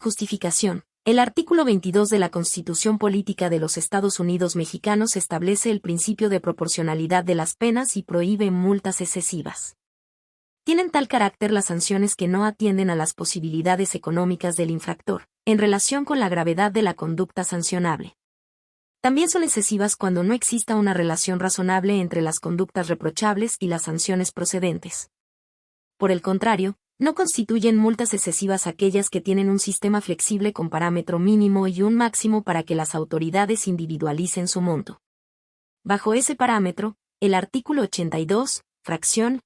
Justificación. El artículo 22 de la Constitución Política de los Estados Unidos Mexicanos establece el principio de proporcionalidad de las penas y prohíbe multas excesivas. Tienen tal carácter las sanciones que no atienden a las posibilidades económicas del infractor, en relación con la gravedad de la conducta sancionable. También son excesivas cuando no exista una relación razonable entre las conductas reprochables y las sanciones procedentes. Por el contrario, no constituyen multas excesivas aquellas que tienen un sistema flexible con parámetro mínimo y un máximo para que las autoridades individualicen su monto. Bajo ese parámetro, el artículo 82, fracción,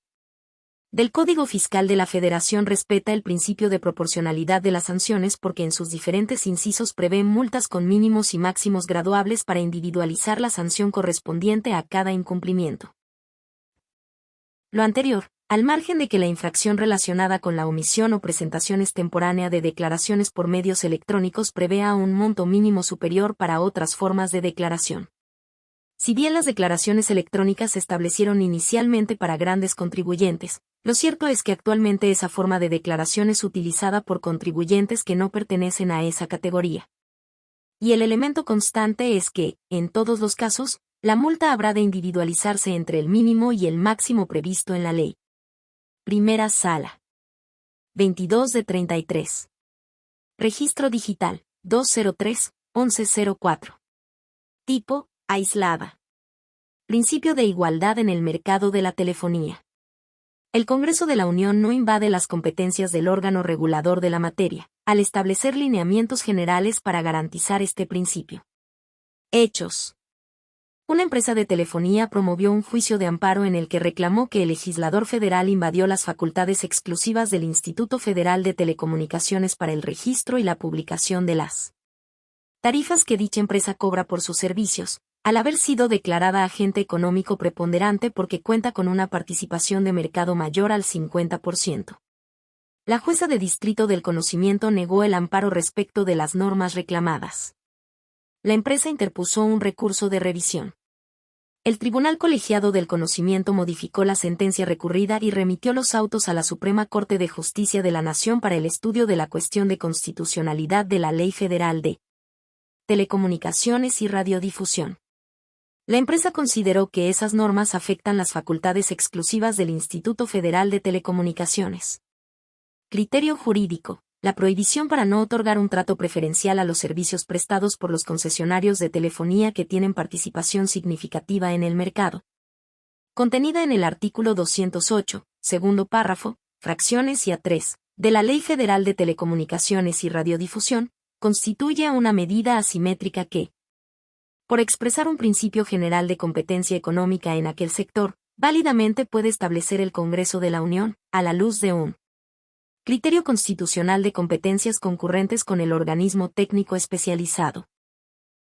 del Código Fiscal de la Federación respeta el principio de proporcionalidad de las sanciones porque en sus diferentes incisos prevé multas con mínimos y máximos graduables para individualizar la sanción correspondiente a cada incumplimiento. Lo anterior, al margen de que la infracción relacionada con la omisión o presentación extemporánea de declaraciones por medios electrónicos prevea un monto mínimo superior para otras formas de declaración. Si bien las declaraciones electrónicas se establecieron inicialmente para grandes contribuyentes, lo cierto es que actualmente esa forma de declaración es utilizada por contribuyentes que no pertenecen a esa categoría. Y el elemento constante es que, en todos los casos, la multa habrá de individualizarse entre el mínimo y el máximo previsto en la ley. Primera Sala. 22 de 33. Registro digital, 203-1104. Tipo, aislada. Principio de igualdad en el mercado de la telefonía. El Congreso de la Unión no invade las competencias del órgano regulador de la materia, al establecer lineamientos generales para garantizar este principio. Hechos. Una empresa de telefonía promovió un juicio de amparo en el que reclamó que el legislador federal invadió las facultades exclusivas del Instituto Federal de Telecomunicaciones para el registro y la publicación de las tarifas que dicha empresa cobra por sus servicios, al haber sido declarada agente económico preponderante porque cuenta con una participación de mercado mayor al 50%. La jueza de distrito del conocimiento negó el amparo respecto de las normas reclamadas. La empresa interpuso un recurso de revisión. El Tribunal Colegiado del Conocimiento modificó la sentencia recurrida y remitió los autos a la Suprema Corte de Justicia de la Nación para el estudio de la cuestión de constitucionalidad de la Ley Federal de Telecomunicaciones y Radiodifusión. La empresa consideró que esas normas afectan las facultades exclusivas del Instituto Federal de Telecomunicaciones. Criterio jurídico. La prohibición para no otorgar un trato preferencial a los servicios prestados por los concesionarios de telefonía que tienen participación significativa en el mercado. Contenida en el artículo 208, segundo párrafo, fracciones y A3, de la Ley Federal de Telecomunicaciones y Radiodifusión, constituye una medida asimétrica que, por expresar un principio general de competencia económica en aquel sector, válidamente puede establecer el Congreso de la Unión, a la luz de un criterio constitucional de competencias concurrentes con el organismo técnico especializado.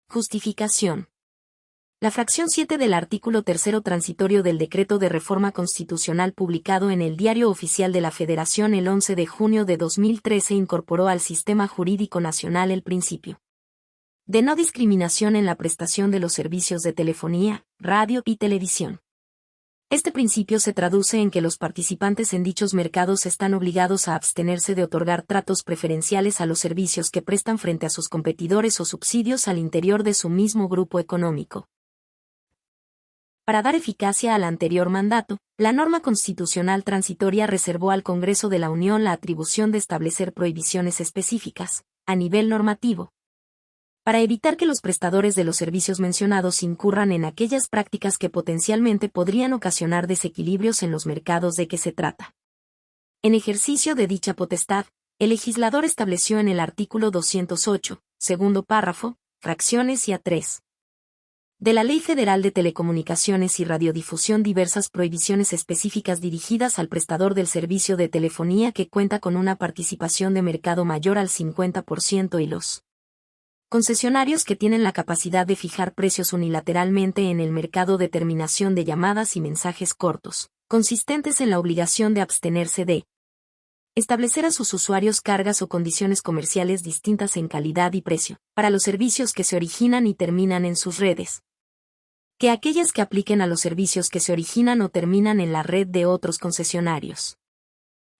Justificación. La fracción 7 del artículo 3 transitorio del Decreto de Reforma Constitucional publicado en el Diario Oficial de la Federación el 11 de junio de 2013 incorporó al sistema jurídico nacional el principio de no discriminación en la prestación de los servicios de telefonía, radio y televisión. Este principio se traduce en que los participantes en dichos mercados están obligados a abstenerse de otorgar tratos preferenciales a los servicios que prestan frente a sus competidores o subsidios al interior de su mismo grupo económico. Para dar eficacia al anterior mandato, la norma constitucional transitoria reservó al Congreso de la Unión la atribución de establecer prohibiciones específicas, a nivel normativo, para evitar que los prestadores de los servicios mencionados incurran en aquellas prácticas que potencialmente podrían ocasionar desequilibrios en los mercados de que se trata. En ejercicio de dicha potestad, el legislador estableció en el artículo 208, segundo párrafo, fracciones y A3. de la Ley Federal de Telecomunicaciones y Radiodifusión diversas prohibiciones específicas dirigidas al prestador del servicio de telefonía que cuenta con una participación de mercado mayor al 50% y los concesionarios que tienen la capacidad de fijar precios unilateralmente en el mercado de terminación de llamadas y mensajes cortos, consistentes en la obligación de abstenerse de establecer a sus usuarios cargas o condiciones comerciales distintas en calidad y precio, para los servicios que se originan y terminan en sus redes, que aquellas que apliquen a los servicios que se originan o terminan en la red de otros concesionarios.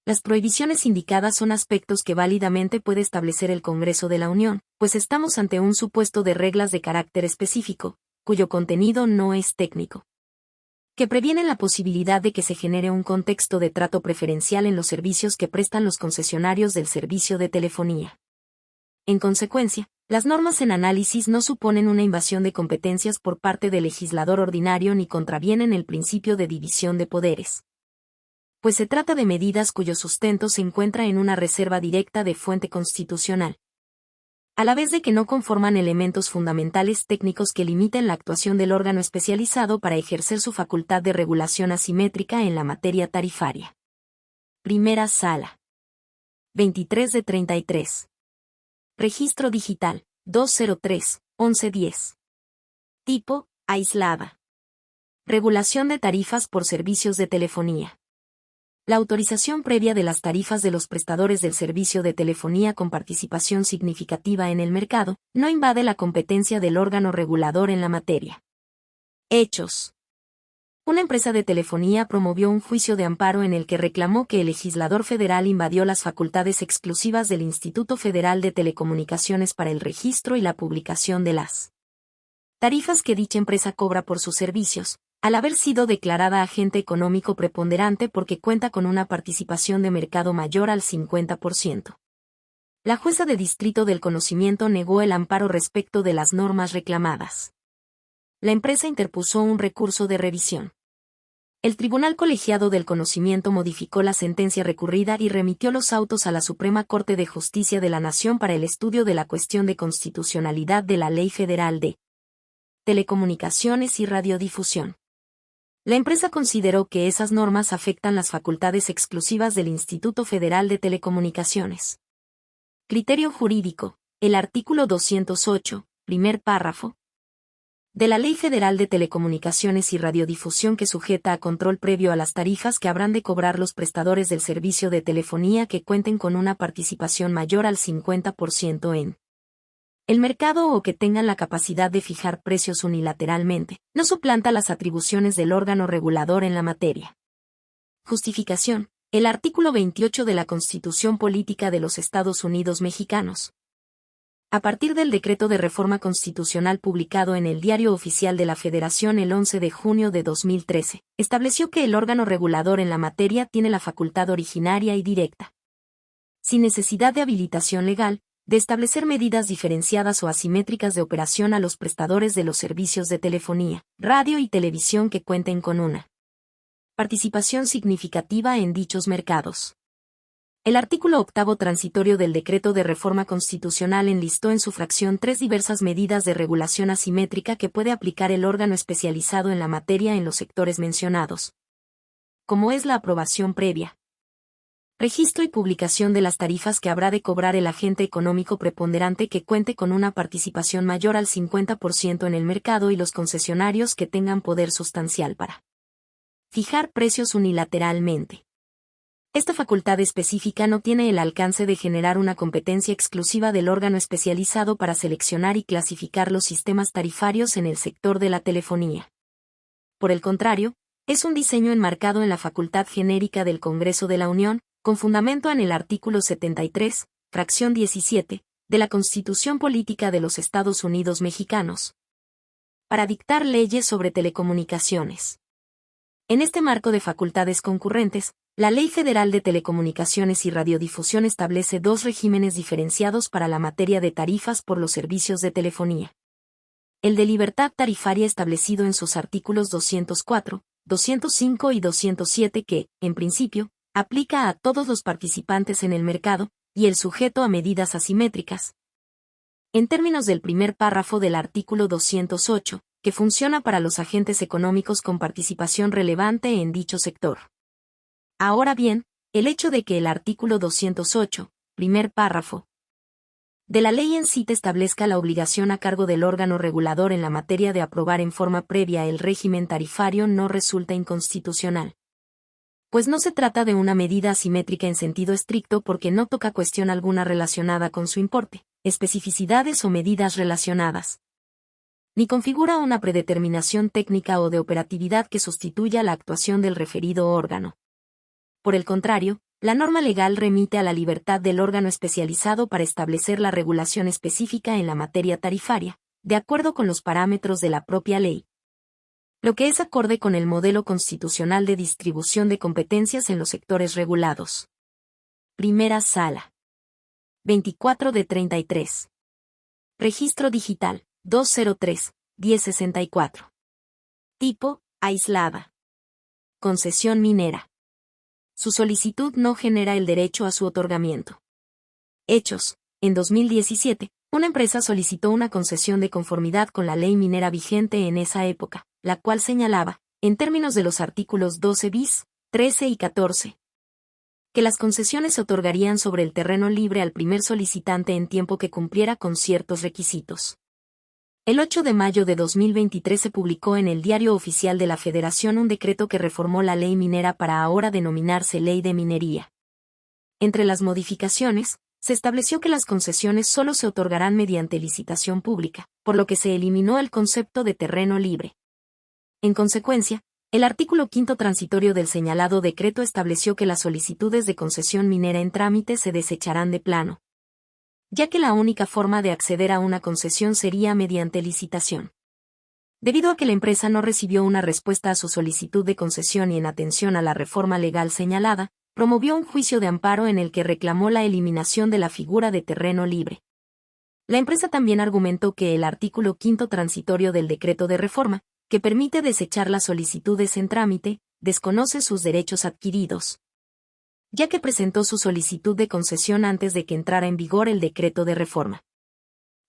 Las prohibiciones indicadas son aspectos que válidamente puede establecer el Congreso de la Unión, pues estamos ante un supuesto de reglas de carácter específico, cuyo contenido no es técnico, que previenen la posibilidad de que se genere un contexto de trato preferencial en los servicios que prestan los concesionarios del servicio de telefonía. En consecuencia, las normas en análisis no suponen una invasión de competencias por parte del legislador ordinario ni contravienen el principio de división de poderes, pues se trata de medidas cuyo sustento se encuentra en una reserva directa de fuente constitucional, a la vez de que no conforman elementos fundamentales técnicos que limiten la actuación del órgano especializado para ejercer su facultad de regulación asimétrica en la materia tarifaria. Primera Sala. 23 de 33. Registro digital, 203-1110. Tipo, aislada. Regulación de tarifas por servicios de telefonía. La autorización previa de las tarifas de los prestadores del servicio de telefonía con participación significativa en el mercado, no invade la competencia del órgano regulador en la materia. Hechos. Una empresa de telefonía promovió un juicio de amparo en el que reclamó que el legislador federal invadió las facultades exclusivas del Instituto Federal de Telecomunicaciones para el registro y la publicación de las tarifas que dicha empresa cobra por sus servicios, al haber sido declarada agente económico preponderante porque cuenta con una participación de mercado mayor al 50%. La jueza de distrito del conocimiento negó el amparo respecto de las normas reclamadas. La empresa interpuso un recurso de revisión. El Tribunal Colegiado del Conocimiento modificó la sentencia recurrida y remitió los autos a la Suprema Corte de Justicia de la Nación para el estudio de la cuestión de constitucionalidad de la Ley Federal de Telecomunicaciones y Radiodifusión. La empresa consideró que esas normas afectan las facultades exclusivas del Instituto Federal de Telecomunicaciones. Criterio jurídico. El artículo 208, primer párrafo, de la Ley Federal de Telecomunicaciones y Radiodifusión que sujeta a control previo a las tarifas que habrán de cobrar los prestadores del servicio de telefonía que cuenten con una participación mayor al 50% en el mercado o que tengan la capacidad de fijar precios unilateralmente, no suplanta las atribuciones del órgano regulador en la materia. Justificación. El artículo 28 de la Constitución Política de los Estados Unidos Mexicanos, a partir del Decreto de Reforma Constitucional publicado en el Diario Oficial de la Federación el 11 de junio de 2013, estableció que el órgano regulador en la materia tiene la facultad originaria y directa, sin necesidad de habilitación legal, de establecer medidas diferenciadas o asimétricas de operación a los prestadores de los servicios de telefonía, radio y televisión que cuenten con una participación significativa en dichos mercados. El artículo 8 transitorio del Decreto de Reforma Constitucional enlistó en su fracción 3 diversas medidas de regulación asimétrica que puede aplicar el órgano especializado en la materia en los sectores mencionados, como es la aprobación previa, Registro y publicación de las tarifas que habrá de cobrar el agente económico preponderante que cuente con una participación mayor al 50% en el mercado y los concesionarios que tengan poder sustancial para fijar precios unilateralmente. Esta facultad específica no tiene el alcance de generar una competencia exclusiva del órgano especializado para seleccionar y clasificar los sistemas tarifarios en el sector de la telefonía. Por el contrario, es un diseño enmarcado en la facultad genérica del Congreso de la Unión, con fundamento en el artículo 73, fracción 17, de la Constitución Política de los Estados Unidos Mexicanos, para dictar leyes sobre telecomunicaciones. En este marco de facultades concurrentes, la Ley Federal de Telecomunicaciones y Radiodifusión establece dos regímenes diferenciados para la materia de tarifas por los servicios de telefonía. El de libertad tarifaria establecido en sus artículos 204, 205 y 207 que, en principio, aplica a todos los participantes en el mercado, y el sujeto a medidas asimétricas. En términos del primer párrafo del artículo 208, que funciona para los agentes económicos con participación relevante en dicho sector. Ahora bien, el hecho de que el artículo 208, primer párrafo, de la ley en sí te establezca la obligación a cargo del órgano regulador en la materia de aprobar en forma previa el régimen tarifario no resulta inconstitucional. Pues no se trata de una medida asimétrica en sentido estricto porque no toca cuestión alguna relacionada con su importe, especificidades o medidas relacionadas, ni configura una predeterminación técnica o de operatividad que sustituya la actuación del referido órgano. Por el contrario, la norma legal remite a la libertad del órgano especializado para establecer la regulación específica en la materia tarifaria, de acuerdo con los parámetros de la propia ley, lo que es acorde con el modelo constitucional de distribución de competencias en los sectores regulados. Primera Sala. 24 de 33. Registro digital, 203-1064. Tipo, aislada. Concesión minera. Su solicitud no genera el derecho a su otorgamiento. Hechos. En 2017, una empresa solicitó una concesión de conformidad con la ley minera vigente en esa época, la cual señalaba, en términos de los artículos 12 bis, 13 y 14, que las concesiones se otorgarían sobre el terreno libre al primer solicitante en tiempo que cumpliera con ciertos requisitos. El 8 de mayo de 2023 se publicó en el Diario Oficial de la Federación un decreto que reformó la ley minera para ahora denominarse Ley de Minería. Entre las modificaciones, se estableció que las concesiones solo se otorgarán mediante licitación pública, por lo que se eliminó el concepto de terreno libre. En consecuencia, el artículo 5 transitorio del señalado decreto estableció que las solicitudes de concesión minera en trámite se desecharán de plano, ya que la única forma de acceder a una concesión sería mediante licitación. Debido a que la empresa no recibió una respuesta a su solicitud de concesión y en atención a la reforma legal señalada, promovió un juicio de amparo en el que reclamó la eliminación de la figura de terreno libre. La empresa también argumentó que el artículo 5 transitorio del decreto de reforma, que permite desechar las solicitudes en trámite, desconoce sus derechos adquiridos, ya que presentó su solicitud de concesión antes de que entrara en vigor el decreto de reforma.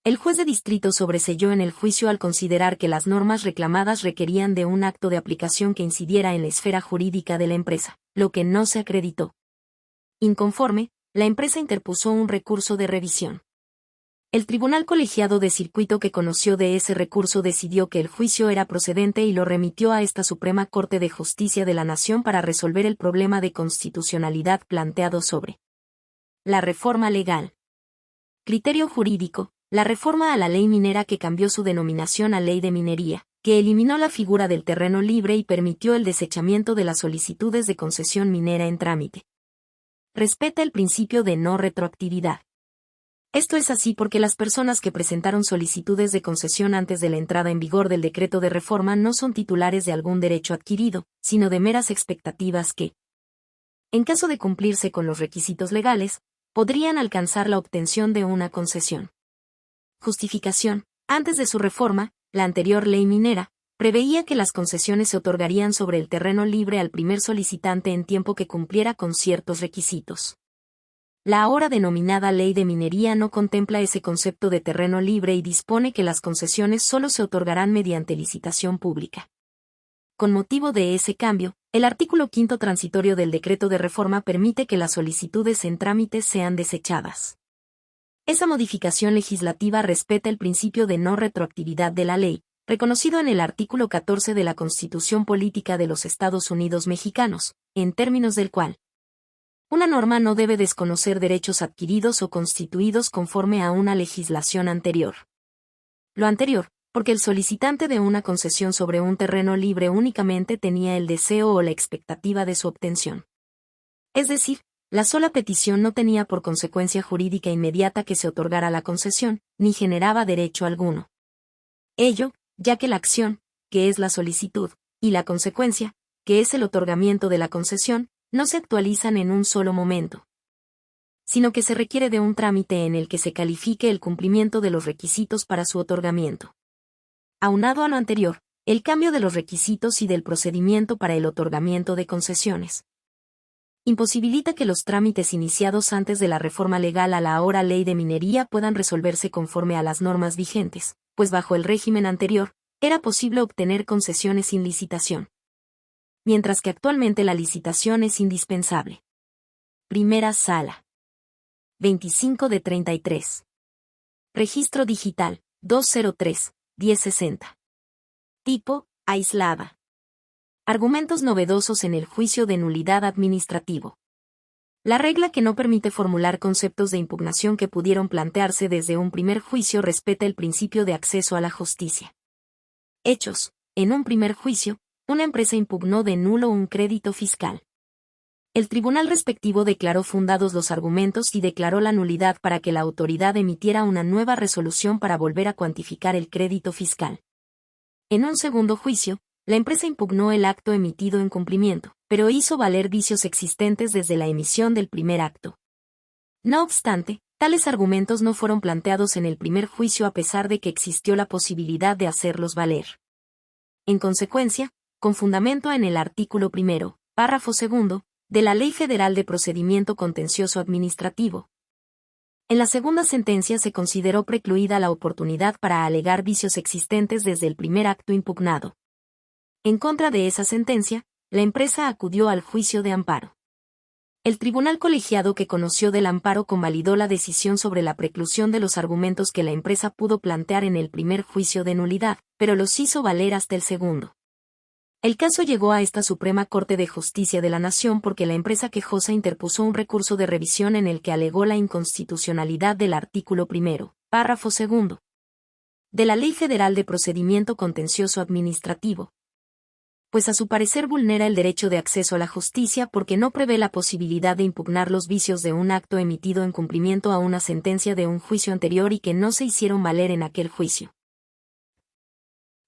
El juez de distrito sobreseyó en el juicio al considerar que las normas reclamadas requerían de un acto de aplicación que incidiera en la esfera jurídica de la empresa, lo que no se acreditó. Inconforme, la empresa interpuso un recurso de revisión. El Tribunal Colegiado de Circuito que conoció de ese recurso decidió que el juicio era procedente y lo remitió a esta Suprema Corte de Justicia de la Nación para resolver el problema de constitucionalidad planteado sobre la reforma legal. Criterio jurídico: la reforma a la ley minera que cambió su denominación a Ley de Minería, que eliminó la figura del terreno libre y permitió el desechamiento de las solicitudes de concesión minera en trámite. Respeta el principio de no retroactividad. Esto es así porque las personas que presentaron solicitudes de concesión antes de la entrada en vigor del decreto de reforma no son titulares de algún derecho adquirido, sino de meras expectativas que, en caso de cumplirse con los requisitos legales, podrían alcanzar la obtención de una concesión. Justificación: antes de su reforma, la anterior ley minera preveía que las concesiones se otorgarían sobre el terreno libre al primer solicitante en tiempo que cumpliera con ciertos requisitos. La ahora denominada Ley de Minería no contempla ese concepto de terreno libre y dispone que las concesiones solo se otorgarán mediante licitación pública. con motivo de ese cambio, el artículo 5 transitorio del decreto de reforma permite que las solicitudes en trámite sean desechadas. Esa modificación legislativa respeta el principio de no retroactividad de la ley, reconocido en el artículo 14 de la Constitución Política de los Estados Unidos Mexicanos, en términos del cual una norma no debe desconocer derechos adquiridos o constituidos conforme a una legislación anterior. Lo anterior, porque el solicitante de una concesión sobre un terreno libre únicamente tenía el deseo o la expectativa de su obtención. Es decir, la sola petición no tenía por consecuencia jurídica inmediata que se otorgara la concesión, ni generaba derecho alguno. Ello, ya que la acción, que es la solicitud, y la consecuencia, que es el otorgamiento de la concesión, no se actualizan en un solo momento, sino que se requiere de un trámite en el que se califique el cumplimiento de los requisitos para su otorgamiento. Aunado a lo anterior, el cambio de los requisitos y del procedimiento para el otorgamiento de concesiones imposibilita que los trámites iniciados antes de la reforma legal a la ahora Ley de Minería puedan resolverse conforme a las normas vigentes, pues bajo el régimen anterior, era posible obtener concesiones sin licitación, mientras que actualmente la licitación es indispensable. Primera Sala. 25 de 33. Registro digital, 203-1060. Tipo, aislada. Argumentos novedosos en el juicio de nulidad administrativo. La regla que no permite formular conceptos de impugnación que pudieron plantearse desde un primer juicio respeta el principio de acceso a la justicia. Hechos. En un primer juicio, una empresa impugnó de nulo un crédito fiscal. El tribunal respectivo declaró fundados los argumentos y declaró la nulidad para que la autoridad emitiera una nueva resolución para volver a cuantificar el crédito fiscal. En un segundo juicio, la empresa impugnó el acto emitido en cumplimiento, pero hizo valer vicios existentes desde la emisión del primer acto. No obstante, tales argumentos no fueron planteados en el primer juicio a pesar de que existió la posibilidad de hacerlos valer. En consecuencia, con fundamento en el artículo 1, párrafo 2, de la Ley Federal de Procedimiento Contencioso Administrativo, en la segunda sentencia se consideró precluida la oportunidad para alegar vicios existentes desde el primer acto impugnado. En contra de esa sentencia, la empresa acudió al juicio de amparo. El tribunal colegiado que conoció del amparo convalidó la decisión sobre la preclusión de los argumentos que la empresa pudo plantear en el primer juicio de nulidad, pero los hizo valer hasta el segundo. El caso llegó a esta Suprema Corte de Justicia de la Nación porque la empresa quejosa interpuso un recurso de revisión en el que alegó la inconstitucionalidad del artículo 1, párrafo 2, de la Ley Federal de Procedimiento Contencioso Administrativo, pues a su parecer vulnera el derecho de acceso a la justicia porque no prevé la posibilidad de impugnar los vicios de un acto emitido en cumplimiento a una sentencia de un juicio anterior y que no se hicieron valer en aquel juicio.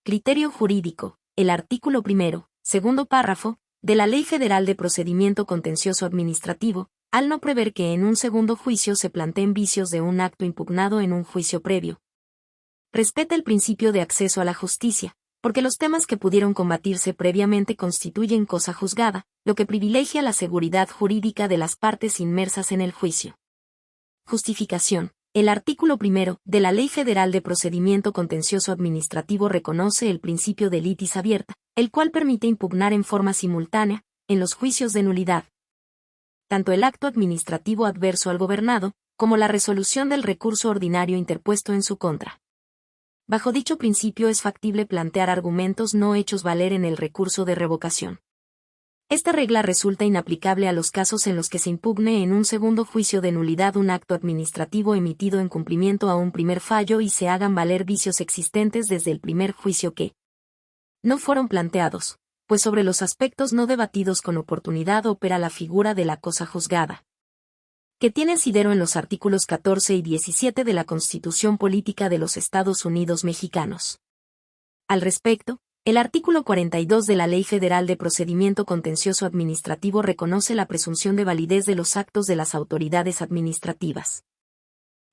Criterio jurídico. El artículo 1, segundo párrafo, de la Ley Federal de Procedimiento Contencioso Administrativo, al no prever que en un segundo juicio se planteen vicios de un acto impugnado en un juicio previo, respeta el principio de acceso a la justicia, porque los temas que pudieron combatirse previamente constituyen cosa juzgada, lo que privilegia la seguridad jurídica de las partes inmersas en el juicio. Justificación. El artículo 1 de la Ley Federal de Procedimiento Contencioso Administrativo reconoce el principio de litis abierta, el cual permite impugnar en forma simultánea, en los juicios de nulidad, tanto el acto administrativo adverso al gobernado, como la resolución del recurso ordinario interpuesto en su contra. Bajo dicho principio es factible plantear argumentos no hechos valer en el recurso de revocación. Esta regla resulta inaplicable a los casos en los que se impugne en un segundo juicio de nulidad un acto administrativo emitido en cumplimiento a un primer fallo y se hagan valer vicios existentes desde el primer juicio que no fueron planteados, pues sobre los aspectos no debatidos con oportunidad opera la figura de la cosa juzgada, que tiene asidero en los artículos 14 y 17 de la Constitución Política de los Estados Unidos Mexicanos. Al respecto, el artículo 42 de la Ley Federal de Procedimiento Contencioso Administrativo reconoce la presunción de validez de los actos de las autoridades administrativas,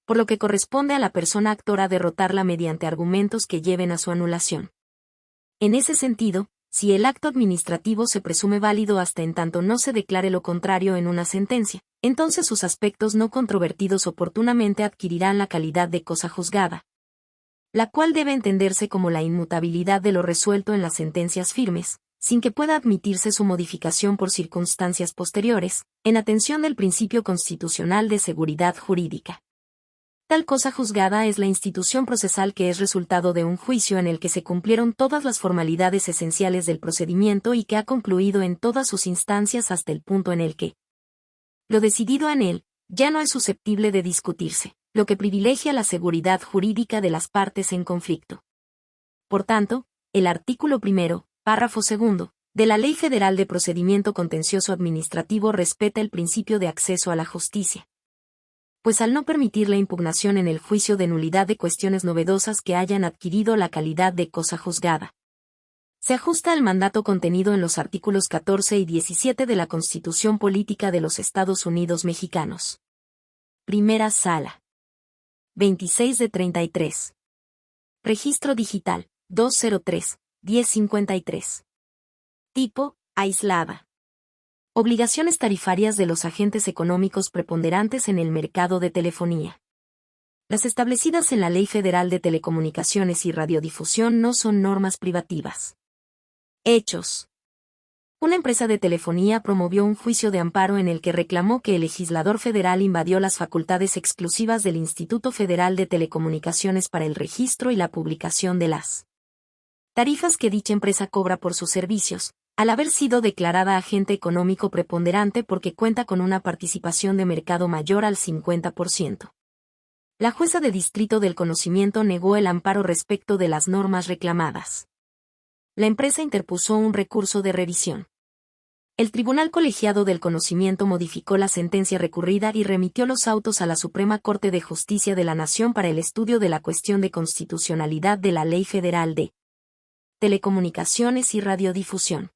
por lo que corresponde a la persona actora derrotarla mediante argumentos que lleven a su anulación. En ese sentido, si el acto administrativo se presume válido hasta en tanto no se declare lo contrario en una sentencia, entonces sus aspectos no controvertidos oportunamente adquirirán la calidad de cosa juzgada, la cual debe entenderse como la inmutabilidad de lo resuelto en las sentencias firmes, sin que pueda admitirse su modificación por circunstancias posteriores, en atención del principio constitucional de seguridad jurídica. Tal cosa juzgada es la institución procesal que es resultado de un juicio en el que se cumplieron todas las formalidades esenciales del procedimiento y que ha concluido en todas sus instancias hasta el punto en el que lo decidido en él ya no es susceptible de discutirse, lo que privilegia la seguridad jurídica de las partes en conflicto. Por tanto, el artículo 1, párrafo 2, de la Ley Federal de Procedimiento Contencioso Administrativo respeta el principio de acceso a la justicia, pues al no permitir la impugnación en el juicio de nulidad de cuestiones novedosas que hayan adquirido la calidad de cosa juzgada, se ajusta al mandato contenido en los artículos 14 y 17 de la Constitución Política de los Estados Unidos Mexicanos. Primera Sala. 26 de 33. Registro Digital, 203-1053. Tipo, aislada. Obligaciones tarifarias de los agentes económicos preponderantes en el mercado de telefonía. Las establecidas en la Ley Federal de Telecomunicaciones y Radiodifusión no son normas privativas. Hechos. Una empresa de telefonía promovió un juicio de amparo en el que reclamó que el legislador federal invadió las facultades exclusivas del Instituto Federal de Telecomunicaciones para el registro y la publicación de las tarifas que dicha empresa cobra por sus servicios, al haber sido declarada agente económico preponderante porque cuenta con una participación de mercado mayor al 50%. La jueza de distrito del conocimiento negó el amparo respecto de las normas reclamadas. La empresa interpuso un recurso de revisión. El Tribunal Colegiado del Conocimiento modificó la sentencia recurrida y remitió los autos a la Suprema Corte de Justicia de la Nación para el estudio de la cuestión de constitucionalidad de la Ley Federal de Telecomunicaciones y Radiodifusión.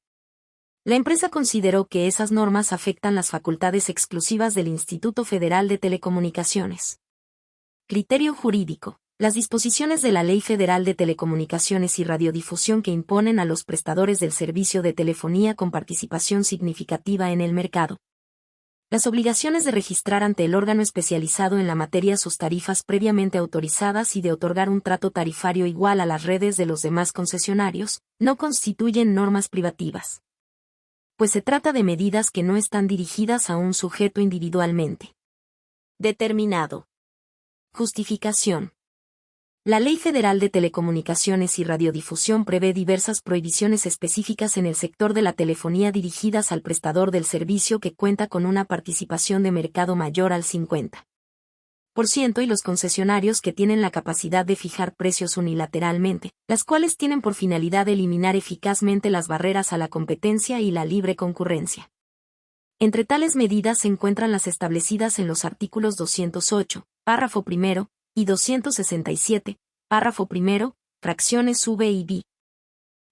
La empresa consideró que esas normas afectan las facultades exclusivas del Instituto Federal de Telecomunicaciones. Criterio jurídico. Las disposiciones de la Ley Federal de Telecomunicaciones y Radiodifusión que imponen a los prestadores del servicio de telefonía con participación significativa en el mercado las obligaciones de registrar ante el órgano especializado en la materia sus tarifas previamente autorizadas y de otorgar un trato tarifario igual a las redes de los demás concesionarios, no constituyen normas privativas, pues se trata de medidas que no están dirigidas a un sujeto individualmente determinado. Justificación. La Ley Federal de Telecomunicaciones y Radiodifusión prevé diversas prohibiciones específicas en el sector de la telefonía dirigidas al prestador del servicio que cuenta con una participación de mercado mayor al 50% y los concesionarios que tienen la capacidad de fijar precios unilateralmente, las cuales tienen por finalidad eliminar eficazmente las barreras a la competencia y la libre concurrencia. Entre tales medidas se encuentran las establecidas en los artículos 208, párrafo primero, y 267, párrafo primero, fracciones V y B,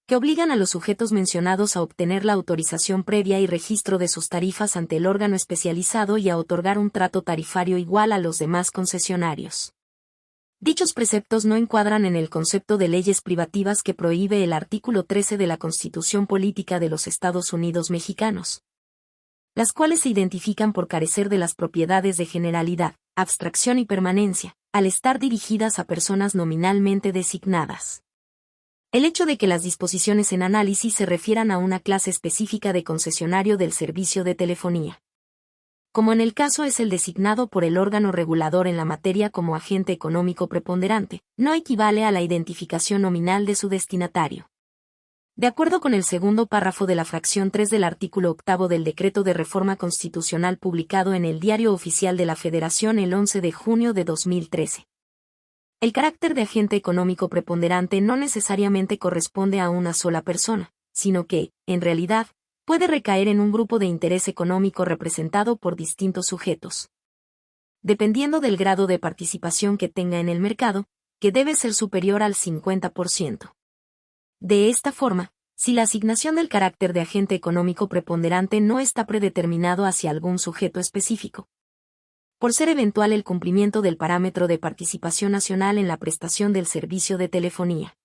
que obligan a los sujetos mencionados a obtener la autorización previa y registro de sus tarifas ante el órgano especializado y a otorgar un trato tarifario igual a los demás concesionarios. Dichos preceptos no encuadran en el concepto de leyes privativas que prohíbe el artículo 13 de la Constitución Política de los Estados Unidos Mexicanos, las cuales se identifican por carecer de las propiedades de generalidad, abstracción y permanencia, al estar dirigidas a personas nominalmente designadas. El hecho de que las disposiciones en análisis se refieran a una clase específica de concesionario del servicio de telefonía, como en el caso es el designado por el órgano regulador en la materia como agente económico preponderante, no equivale a la identificación nominal de su destinatario. De acuerdo con el segundo párrafo de la fracción 3 del artículo 8 del Decreto de Reforma Constitucional publicado en el Diario Oficial de la Federación el 11 de junio de 2013. El carácter de agente económico preponderante no necesariamente corresponde a una sola persona, sino que, en realidad, puede recaer en un grupo de interés económico representado por distintos sujetos, dependiendo del grado de participación que tenga en el mercado, que debe ser superior al 50%. De esta forma, si la asignación del carácter de agente económico preponderante no está predeterminado hacia algún sujeto específico, por ser eventual el cumplimiento del parámetro de participación nacional en la prestación del servicio de telefonía,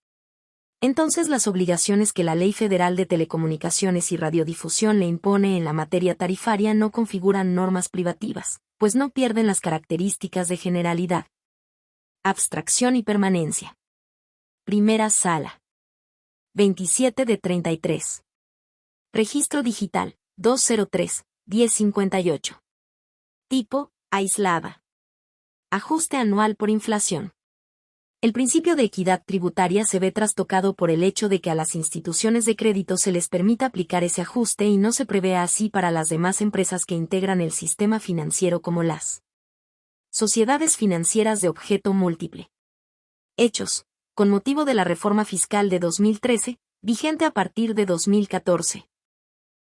entonces las obligaciones que la Ley Federal de Telecomunicaciones y Radiodifusión le impone en la materia tarifaria no configuran normas privativas, pues no pierden las características de generalidad, abstracción y permanencia. Primera Sala. 27 de 33. Registro digital, 203-1058. Tipo, aislada. Ajuste anual por inflación. El principio de equidad tributaria se ve trastocado por el hecho de que a las instituciones de crédito se les permita aplicar ese ajuste y no se prevea así para las demás empresas que integran el sistema financiero como las sociedades financieras de objeto múltiple. Hechos, con motivo de la reforma fiscal de 2013, vigente a partir de 2014.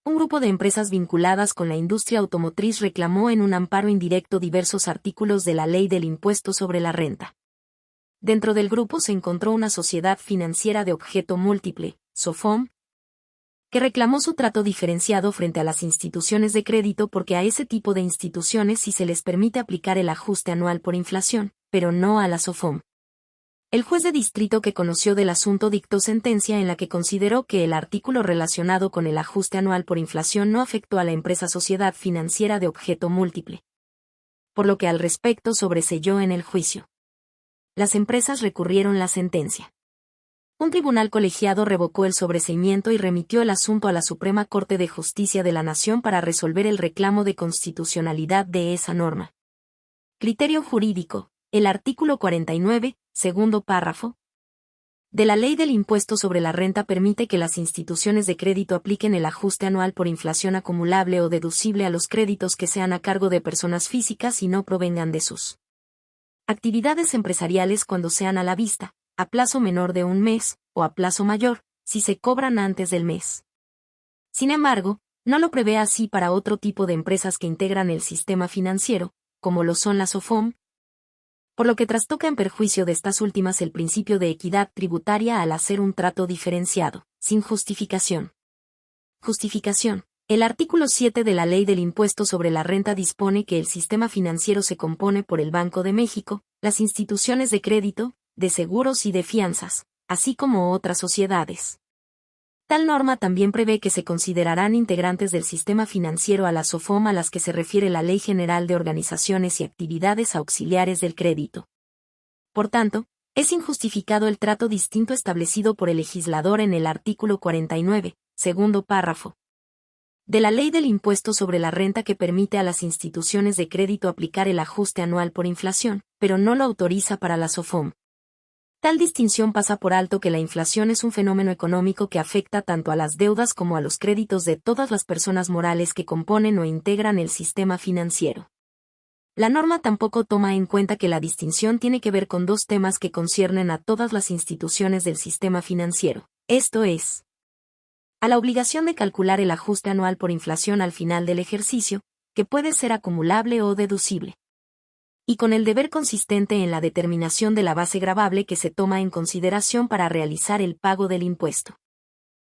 Un grupo de empresas vinculadas con la industria automotriz reclamó en un amparo indirecto diversos artículos de la Ley del Impuesto sobre la Renta. Dentro del grupo se encontró una sociedad financiera de objeto múltiple, SOFOM, que reclamó su trato diferenciado frente a las instituciones de crédito porque a ese tipo de instituciones sí se les permite aplicar el ajuste anual por inflación, pero no a la SOFOM. El juez de distrito que conoció del asunto dictó sentencia en la que consideró que el artículo relacionado con el ajuste anual por inflación no afectó a la empresa sociedad financiera de objeto múltiple, por lo que al respecto sobreseyó en el juicio. Las empresas recurrieron la sentencia. Un tribunal colegiado revocó el sobreseimiento y remitió el asunto a la Suprema Corte de Justicia de la Nación para resolver el reclamo de constitucionalidad de esa norma. Criterio jurídico. El artículo 49, segundo párrafo, de la Ley del Impuesto sobre la Renta permite que las instituciones de crédito apliquen el ajuste anual por inflación acumulable o deducible a los créditos que sean a cargo de personas físicas y no provengan de sus actividades empresariales cuando sean a la vista, a plazo menor de un mes, o a plazo mayor, si se cobran antes del mes. Sin embargo, no lo prevé así para otro tipo de empresas que integran el sistema financiero, como lo son las SOFOM, por lo que trastoca en perjuicio de estas últimas el principio de equidad tributaria al hacer un trato diferenciado, sin justificación. Justificación. El artículo 7 de la Ley del Impuesto sobre la Renta dispone que el sistema financiero se compone por el Banco de México, las instituciones de crédito, de seguros y de fianzas, así como otras sociedades. Tal norma también prevé que se considerarán integrantes del sistema financiero a las SOFOM a las que se refiere la Ley General de Organizaciones y Actividades Auxiliares del Crédito. Por tanto, es injustificado el trato distinto establecido por el legislador en el artículo 49, segundo párrafo, de la Ley del Impuesto sobre la Renta que permite a las instituciones de crédito aplicar el ajuste anual por inflación, pero no lo autoriza para la SOFOM. Tal distinción pasa por alto que la inflación es un fenómeno económico que afecta tanto a las deudas como a los créditos de todas las personas morales que componen o integran el sistema financiero. La norma tampoco toma en cuenta que la distinción tiene que ver con dos temas que conciernen a todas las instituciones del sistema financiero, esto es, a la obligación de calcular el ajuste anual por inflación al final del ejercicio, que puede ser acumulable o deducible, y con el deber consistente en la determinación de la base gravable que se toma en consideración para realizar el pago del impuesto.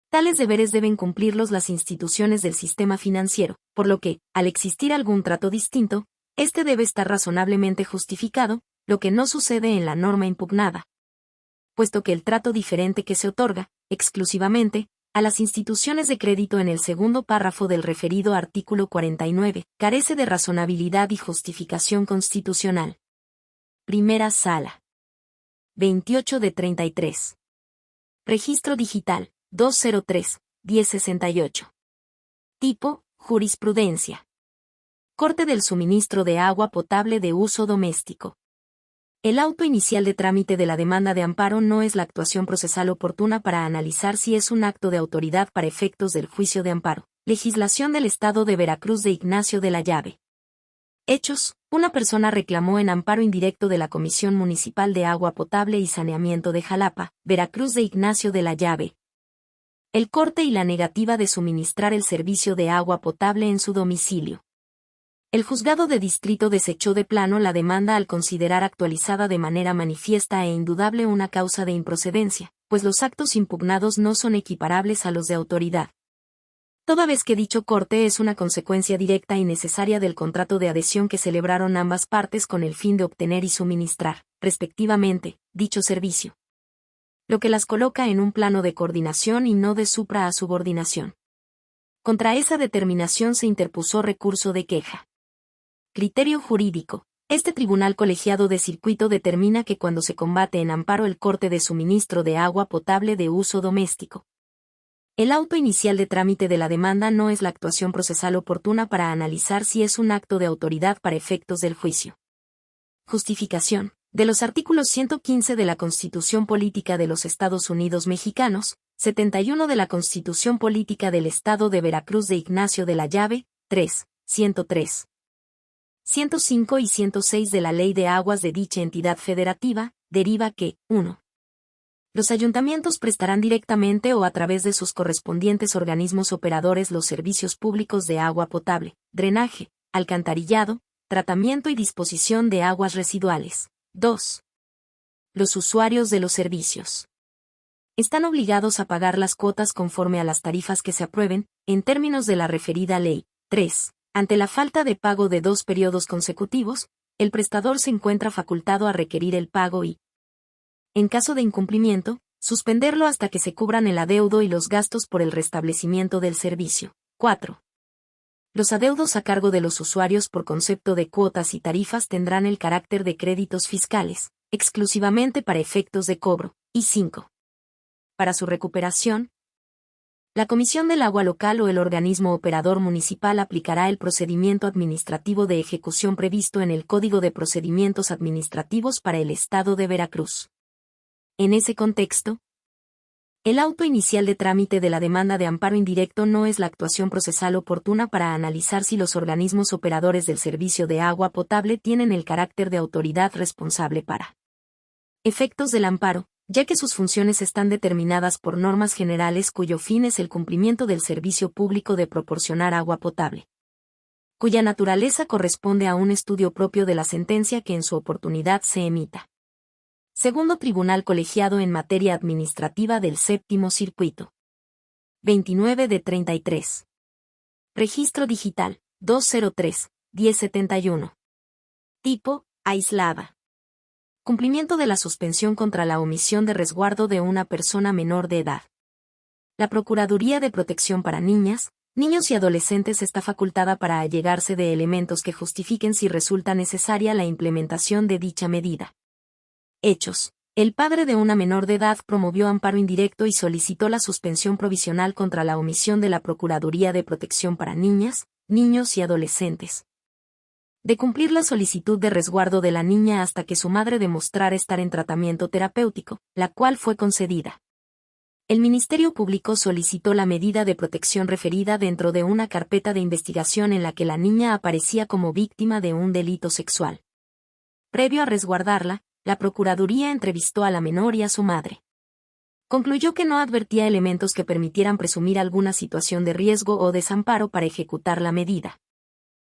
Tales deberes deben cumplirlos las instituciones del sistema financiero, por lo que, al existir algún trato distinto, este debe estar razonablemente justificado, lo que no sucede en la norma impugnada, puesto que el trato diferente que se otorga, exclusivamente, a las instituciones de crédito en el segundo párrafo del referido artículo 49, carece de razonabilidad y justificación constitucional. Primera Sala. 28 de 33. Registro digital, 203-1068. Tipo, jurisprudencia. Corte del suministro de agua potable de uso doméstico. El auto inicial de trámite de la demanda de amparo no es la actuación procesal oportuna para analizar si es un acto de autoridad para efectos del juicio de amparo. Legislación del Estado de Veracruz de Ignacio de la Llave. Hechos. Una persona reclamó en amparo indirecto de la Comisión Municipal de Agua Potable y Saneamiento de Jalapa, Veracruz de Ignacio de la Llave, el corte y la negativa de suministrar el servicio de agua potable en su domicilio. El juzgado de distrito desechó de plano la demanda al considerar actualizada de manera manifiesta e indudable una causa de improcedencia, pues los actos impugnados no son equiparables a los de autoridad. Toda vez que dicho corte es una consecuencia directa y necesaria del contrato de adhesión que celebraron ambas partes con el fin de obtener y suministrar, respectivamente, dicho servicio. Lo que las coloca en un plano de coordinación y no de supra a subordinación. Contra esa determinación se interpuso recurso de queja. Criterio jurídico. Este tribunal colegiado de circuito determina que cuando se combate en amparo el corte de suministro de agua potable de uso doméstico, El auto inicial de trámite de la demanda no es la actuación procesal oportuna para analizar si es un acto de autoridad para efectos del juicio. Justificación. De los artículos 115 de la Constitución Política de los Estados Unidos Mexicanos, 71 de la Constitución Política del Estado de Veracruz de Ignacio de la Llave, 3, 103. 105 y 106 de la Ley de Aguas de dicha entidad federativa, deriva que, 1. Los ayuntamientos prestarán directamente o a través de sus correspondientes organismos operadores los servicios públicos de agua potable, drenaje, alcantarillado, tratamiento y disposición de aguas residuales. 2. Los usuarios de los servicios están obligados a pagar las cuotas conforme a las tarifas que se aprueben, en términos de la referida ley. 3. Ante la falta de pago de 2 periodos consecutivos, el prestador se encuentra facultado a requerir el pago y, en caso de incumplimiento, suspenderlo hasta que se cubran el adeudo y los gastos por el restablecimiento del servicio. 4. Los adeudos a cargo de los usuarios por concepto de cuotas y tarifas tendrán el carácter de créditos fiscales, exclusivamente para efectos de cobro. Y 5. Para su recuperación, la Comisión del Agua Local o el organismo operador municipal aplicará el procedimiento administrativo de ejecución previsto en el Código de Procedimientos Administrativos para el Estado de Veracruz. En ese contexto, el auto inicial de trámite de la demanda de amparo indirecto no es la actuación procesal oportuna para analizar si los organismos operadores del servicio de agua potable tienen el carácter de autoridad responsable para efectos del amparo, ya que sus funciones están determinadas por normas generales cuyo fin es el cumplimiento del servicio público de proporcionar agua potable, cuya naturaleza corresponde a un estudio propio de la sentencia que en su oportunidad se emita. Segundo Tribunal Colegiado en Materia Administrativa del Séptimo Circuito. 29 de 33. Registro Digital, 203-1071. Tipo, aislada. Cumplimiento de la suspensión contra la omisión de resguardo de una persona menor de edad. La Procuraduría de Protección para Niñas, Niños y Adolescentes está facultada para allegarse de elementos que justifiquen si resulta necesaria la implementación de dicha medida. Hechos. El padre de una menor de edad promovió amparo indirecto y solicitó la suspensión provisional contra la omisión de la Procuraduría de Protección para Niñas, Niños y Adolescentes de cumplir la solicitud de resguardo de la niña hasta que su madre demostrara estar en tratamiento terapéutico, la cual fue concedida. El Ministerio Público solicitó la medida de protección referida dentro de una carpeta de investigación en la que la niña aparecía como víctima de un delito sexual. Previo a resguardarla, la Procuraduría entrevistó a la menor y a su madre. Concluyó que no advertía elementos que permitieran presumir alguna situación de riesgo o desamparo para ejecutar la medida.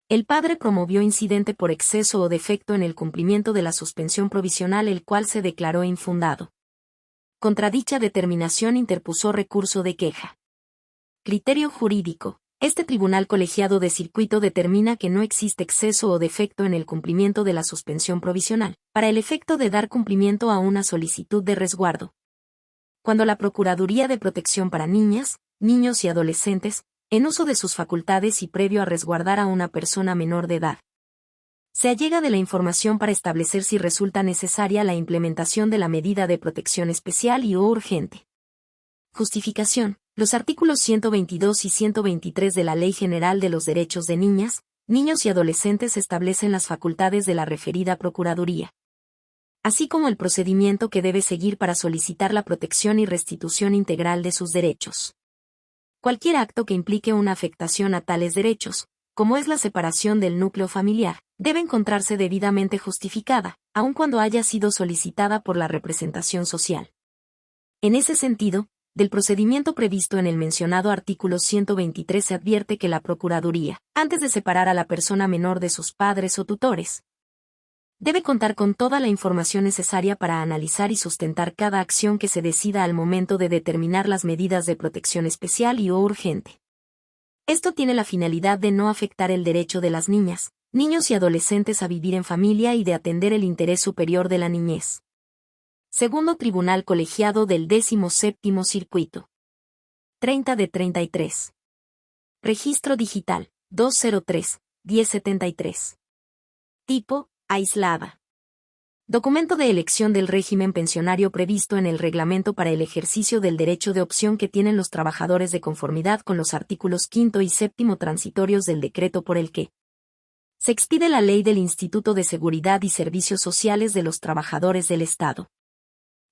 El padre promovió incidente por exceso o defecto en el cumplimiento de la suspensión provisional, el cual se declaró infundado. Contra dicha determinación interpuso recurso de queja. Criterio jurídico. Este tribunal colegiado de circuito determina que no existe exceso o defecto en el cumplimiento de la suspensión provisional, para el efecto de dar cumplimiento a una solicitud de resguardo. Cuando la Procuraduría de Protección para Niñas, Niños y Adolescentes, en uso de sus facultades y previo a resguardar a una persona menor de edad, se allega de la información para establecer si resulta necesaria la implementación de la medida de protección especial y o urgente. Justificación. Los artículos 122 y 123 de la Ley General de los Derechos de Niñas, Niños y Adolescentes establecen las facultades de la referida Procuraduría, así como el procedimiento que debe seguir para solicitar la protección y restitución integral de sus derechos. Cualquier acto que implique una afectación a tales derechos, como es la separación del núcleo familiar, debe encontrarse debidamente justificada, aun cuando haya sido solicitada por la representación social. En ese sentido, del procedimiento previsto en el mencionado artículo 123 se advierte que la Procuraduría, antes de separar a la persona menor de sus padres o tutores, debe contar con toda la información necesaria para analizar y sustentar cada acción que se decida al momento de determinar las medidas de protección especial y o urgente. Esto tiene la finalidad de no afectar el derecho de las niñas, niños y adolescentes a vivir en familia y de atender el interés superior de la niñez. Segundo Tribunal Colegiado del 17º Circuito. 30 de 33. Registro Digital, 203-1073. Tipo, aislada. Documento de elección del régimen pensionario previsto en el reglamento para el ejercicio del derecho de opción que tienen los trabajadores de conformidad con los artículos 5 y 7 transitorios del decreto por el que se expide la ley del Instituto de Seguridad y Servicios Sociales de los Trabajadores del Estado.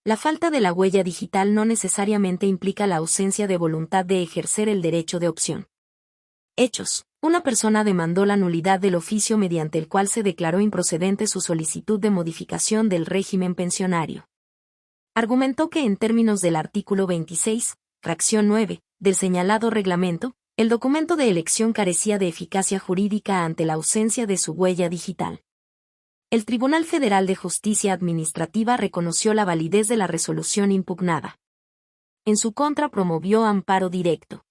La falta de la huella digital no necesariamente implica la ausencia de voluntad de ejercer el derecho de opción. Hechos. Una persona demandó la nulidad del oficio mediante el cual se declaró improcedente su solicitud de modificación del régimen pensionario. Argumentó que en términos del artículo 26, fracción 9, del señalado reglamento, el documento de elección carecía de eficacia jurídica ante la ausencia de su huella digital. El Tribunal Federal de Justicia Administrativa reconoció la validez de la resolución impugnada. En su contra promovió amparo directo.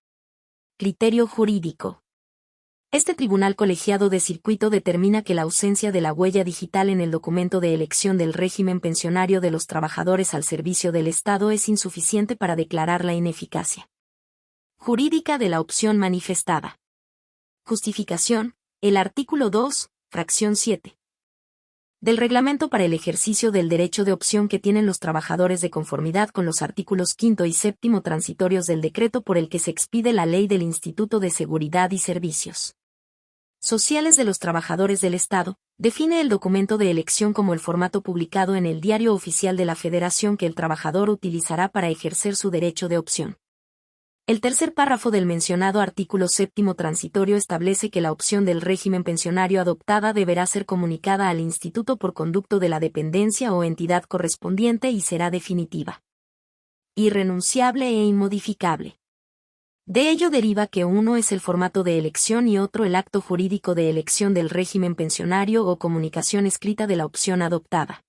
Criterio jurídico. Este tribunal colegiado de circuito determina que la ausencia de la huella digital en el documento de elección del régimen pensionario de los trabajadores al servicio del Estado es insuficiente para declarar la ineficacia jurídica de la opción manifestada. Justificación. El artículo 2, fracción 7. Del reglamento para el ejercicio del derecho de opción que tienen los trabajadores de conformidad con los artículos 5 y 7 transitorios del decreto por el que se expide la ley del Instituto de Seguridad y Servicios Sociales de los Trabajadores del Estado, define el documento de elección como el formato publicado en el Diario Oficial de la Federación que el trabajador utilizará para ejercer su derecho de opción. El tercer párrafo del mencionado artículo 7 transitorio establece que la opción del régimen pensionario adoptada deberá ser comunicada al Instituto por conducto de la dependencia o entidad correspondiente y será definitiva, irrenunciable e inmodificable. De ello deriva que uno es el formato de elección y otro el acto jurídico de elección del régimen pensionario o comunicación escrita de la opción adoptada.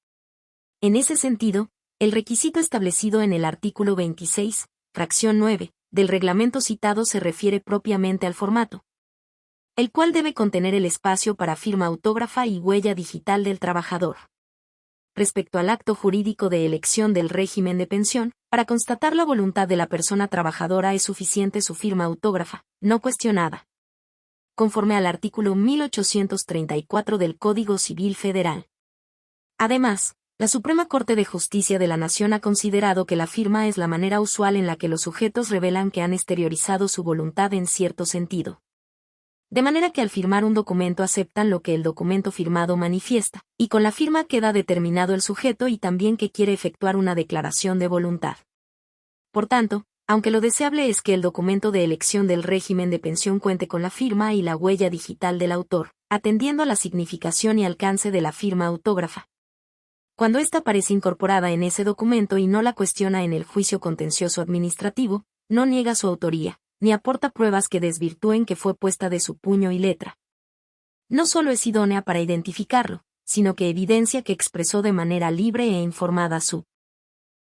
En ese sentido, el requisito establecido en el artículo 26, fracción 9, del reglamento citado se refiere propiamente al formato, el cual debe contener el espacio para firma autógrafa y huella digital del trabajador. Respecto al acto jurídico de elección del régimen de pensión, para constatar la voluntad de la persona trabajadora es suficiente su firma autógrafa, no cuestionada, conforme al artículo 1834 del Código Civil Federal. Además, la Suprema Corte de Justicia de la Nación ha considerado que la firma es la manera usual en la que los sujetos revelan que han exteriorizado su voluntad en cierto sentido. De manera que al firmar un documento aceptan lo que el documento firmado manifiesta, y con la firma queda determinado el sujeto y también que quiere efectuar una declaración de voluntad. Por tanto, aunque lo deseable es que el documento de elección del régimen de pensión cuente con la firma y la huella digital del autor, atendiendo a la significación y alcance de la firma autógrafa, cuando ésta aparece incorporada en ese documento y no la cuestiona en el juicio contencioso administrativo, no niega su autoría, ni aporta pruebas que desvirtúen que fue puesta de su puño y letra. No solo es idónea para identificarlo, sino que evidencia que expresó de manera libre e informada su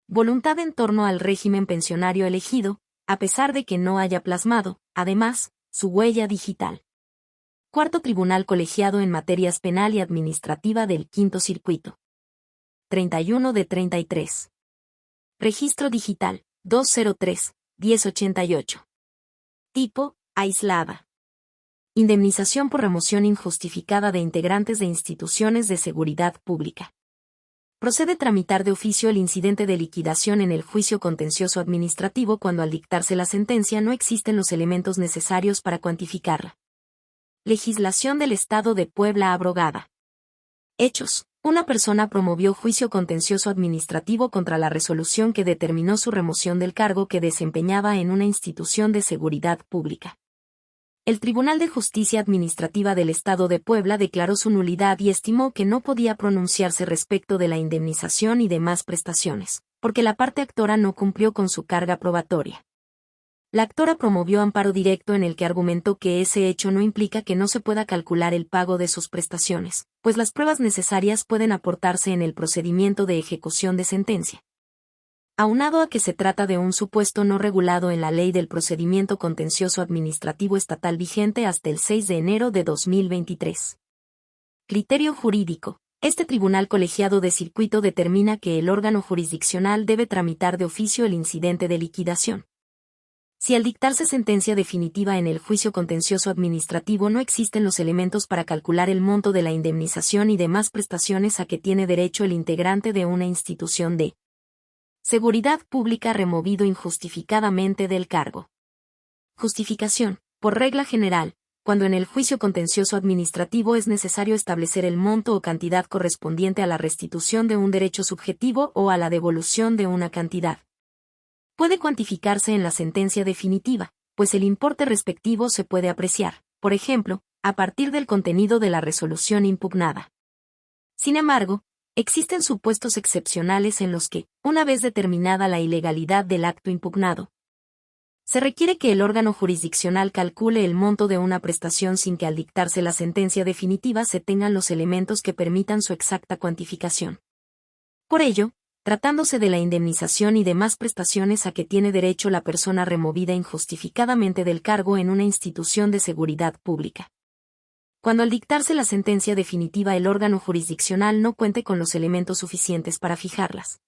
voluntad en torno al régimen pensionario elegido, a pesar de que no haya plasmado, además, su huella digital. Cuarto Tribunal Colegiado en Materias Penal y Administrativa del Quinto Circuito. 31 de 33. Registro Digital, 203-1088. Tipo, aislada. Indemnización por remoción injustificada de integrantes de instituciones de seguridad pública. Procede tramitar de oficio el incidente de liquidación en el juicio contencioso administrativo cuando al dictarse la sentencia no existen los elementos necesarios para cuantificarla. Legislación del Estado de Puebla abrogada. Hechos. Una persona promovió juicio contencioso administrativo contra la resolución que determinó su remoción del cargo que desempeñaba en una institución de seguridad pública. El Tribunal de Justicia Administrativa del Estado de Puebla declaró su nulidad y estimó que no podía pronunciarse respecto de la indemnización y demás prestaciones, porque la parte actora no cumplió con su carga probatoria. La actora promovió amparo directo en el que argumentó que ese hecho no implica que no se pueda calcular el pago de sus prestaciones, pues las pruebas necesarias pueden aportarse en el procedimiento de ejecución de sentencia. Aunado a que se trata de un supuesto no regulado en la Ley del Procedimiento Contencioso Administrativo Estatal vigente hasta el 6 de enero de 2023. Criterio jurídico. Este tribunal colegiado de circuito determina que el órgano jurisdiccional debe tramitar de oficio el incidente de liquidación. Si al dictarse sentencia definitiva en el juicio contencioso administrativo no existen los elementos para calcular el monto de la indemnización y demás prestaciones a que tiene derecho el integrante de una institución de seguridad pública removido injustificadamente del cargo. Justificación. Por regla general, cuando en el juicio contencioso administrativo es necesario establecer el monto o cantidad correspondiente a la restitución de un derecho subjetivo o a la devolución de una cantidad. Puede cuantificarse en la sentencia definitiva, pues el importe respectivo se puede apreciar, por ejemplo, a partir del contenido de la resolución impugnada. Sin embargo, existen supuestos excepcionales en los que, una vez determinada la ilegalidad del acto impugnado, se requiere que el órgano jurisdiccional calcule el monto de una prestación sin que al dictarse la sentencia definitiva se tengan los elementos que permitan su exacta cuantificación. Por ello, tratándose de la indemnización y demás prestaciones a que tiene derecho la persona removida injustificadamente del cargo en una institución de seguridad pública. Cuando al dictarse la sentencia definitiva el órgano jurisdiccional no cuente con los elementos suficientes para fijarlas,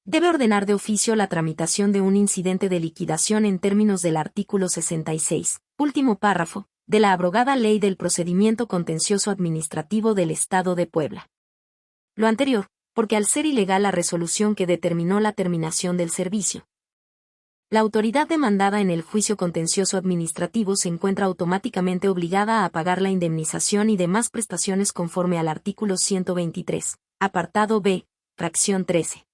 debe ordenar de oficio la tramitación de un incidente de liquidación en términos del artículo 66, último párrafo, de la abrogada Ley del Procedimiento Contencioso Administrativo del Estado de Puebla. Lo anterior, porque al ser ilegal la resolución que determinó la terminación del servicio, la autoridad demandada en el juicio contencioso administrativo se encuentra automáticamente obligada a pagar la indemnización y demás prestaciones conforme al artículo 123, apartado B, fracción 13.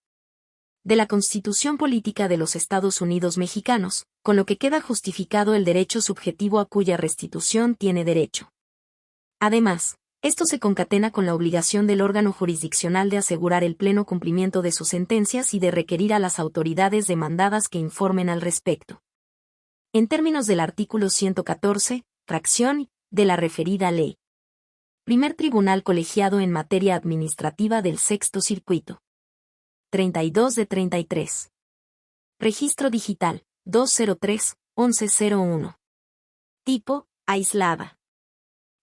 De la Constitución Política de los Estados Unidos Mexicanos, con lo que queda justificado el derecho subjetivo a cuya restitución tiene derecho. Además, esto se concatena con la obligación del órgano jurisdiccional de asegurar el pleno cumplimiento de sus sentencias y de requerir a las autoridades demandadas que informen al respecto. En términos del artículo 114, fracción, de la referida ley. Primer Tribunal Colegiado en Materia Administrativa del Sexto Circuito. 32 de 33. Registro Digital, 203-1101. Tipo, aislada.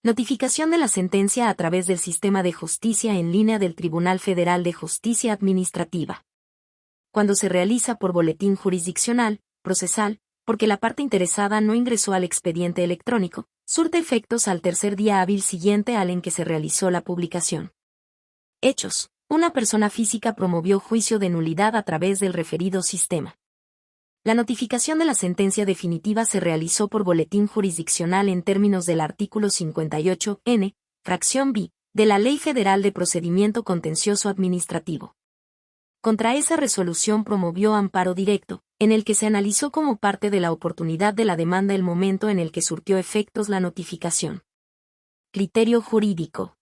Notificación de la sentencia a través del Sistema de Justicia en línea del Tribunal Federal de Justicia Administrativa. Cuando se realiza por boletín jurisdiccional, procesal, porque la parte interesada no ingresó al expediente electrónico, surte efectos al tercer día hábil siguiente al en que se realizó la publicación. Hechos. Una persona física promovió juicio de nulidad a través del referido sistema. La notificación de la sentencia definitiva se realizó por boletín jurisdiccional en términos del artículo 58N, fracción B, de la Ley Federal de Procedimiento Contencioso Administrativo. Contra esa resolución promovió amparo directo, en el que se analizó como parte de la oportunidad de la demanda el momento en el que surtió efectos la notificación. Criterio jurídico.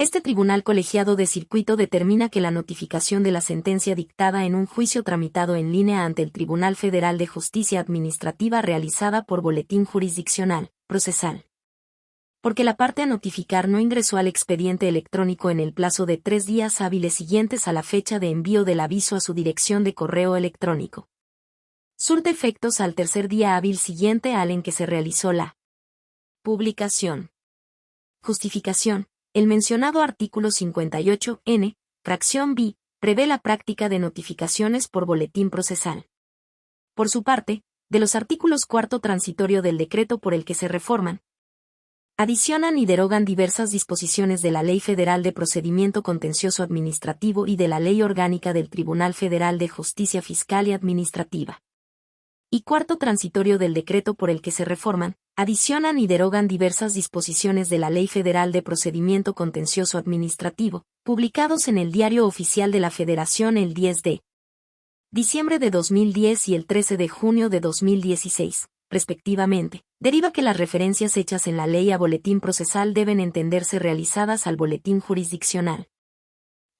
Este tribunal colegiado de circuito determina que la notificación de la sentencia dictada en un juicio tramitado en línea ante el Tribunal Federal de Justicia Administrativa realizada por boletín jurisdiccional, procesal. Porque la parte a notificar no ingresó al expediente electrónico en el plazo de 3 días hábiles siguientes a la fecha de envío del aviso a su dirección de correo electrónico. Surte efectos al tercer día hábil siguiente al en que se realizó la publicación. Justificación. El mencionado artículo 58N, fracción B, prevé la práctica de notificaciones por boletín procesal. Por su parte, de los artículos cuarto transitorio del decreto por el que se reforman, adicionan y derogan diversas disposiciones de la Ley Federal de Procedimiento Contencioso Administrativo y de la Ley Orgánica del Tribunal Federal de Justicia Fiscal y Administrativa. Y cuarto transitorio del decreto por el que se reforman, adicionan y derogan diversas disposiciones de la Ley Federal de Procedimiento Contencioso Administrativo, publicados en el Diario Oficial de la Federación el 10 de diciembre de 2010 y el 13 de junio de 2016, respectivamente. Deriva que las referencias hechas en la ley a boletín procesal deben entenderse realizadas al boletín jurisdiccional.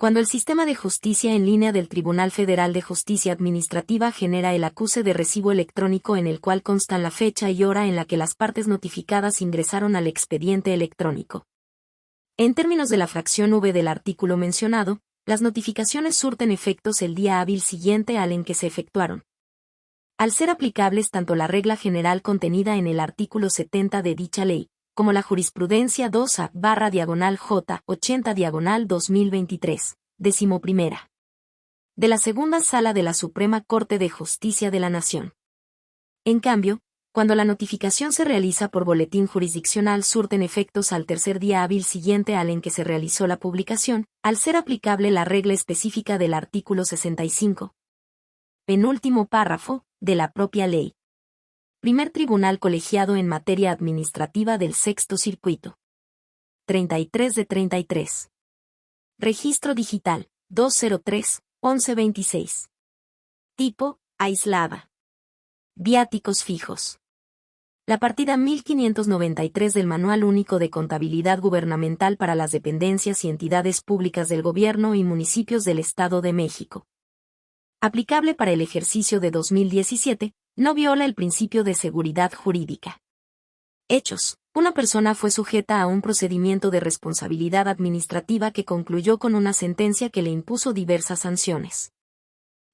Cuando el sistema de justicia en línea del Tribunal Federal de Justicia Administrativa genera el acuse de recibo electrónico en el cual constan la fecha y hora en la que las partes notificadas ingresaron al expediente electrónico. En términos de la fracción V del artículo mencionado, las notificaciones surten efectos el día hábil siguiente al en que se efectuaron. Al ser aplicables tanto la regla general contenida en el artículo 70 de dicha ley, como la jurisprudencia 2A/J 80/2023, 11ª. De la Segunda Sala de la Suprema Corte de Justicia de la Nación. En cambio, cuando la notificación se realiza por boletín jurisdiccional surten efectos al tercer día hábil siguiente al en que se realizó la publicación, al ser aplicable la regla específica del artículo 65. Penúltimo párrafo, de la propia ley. Primer Tribunal Colegiado en Materia Administrativa del Sexto Circuito. 33 de 33. Registro Digital, 203-1126. Tipo, aislada. Viáticos fijos. La partida 1593 del Manual Único de Contabilidad Gubernamental para las dependencias y entidades públicas del Gobierno y municipios del Estado de México. Aplicable para el ejercicio de 2017, no viola el principio de seguridad jurídica. Hechos. Una persona fue sujeta a un procedimiento de responsabilidad administrativa que concluyó con una sentencia que le impuso diversas sanciones.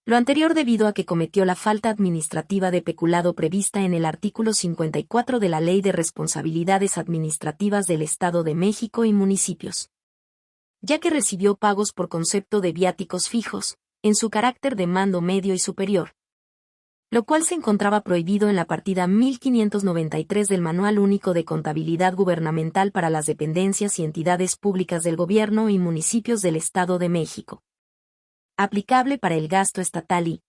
Lo anterior debido a que cometió la falta administrativa de peculado prevista en el artículo 54 de la Ley de Responsabilidades Administrativas del Estado de México y municipios, ya que recibió pagos por concepto de viáticos fijos, en su carácter de mando medio y superior, lo cual se encontraba prohibido en la partida 1593 del Manual Único de Contabilidad Gubernamental para las dependencias y entidades públicas del Gobierno y municipios del Estado de México. Aplicable para el gasto estatal y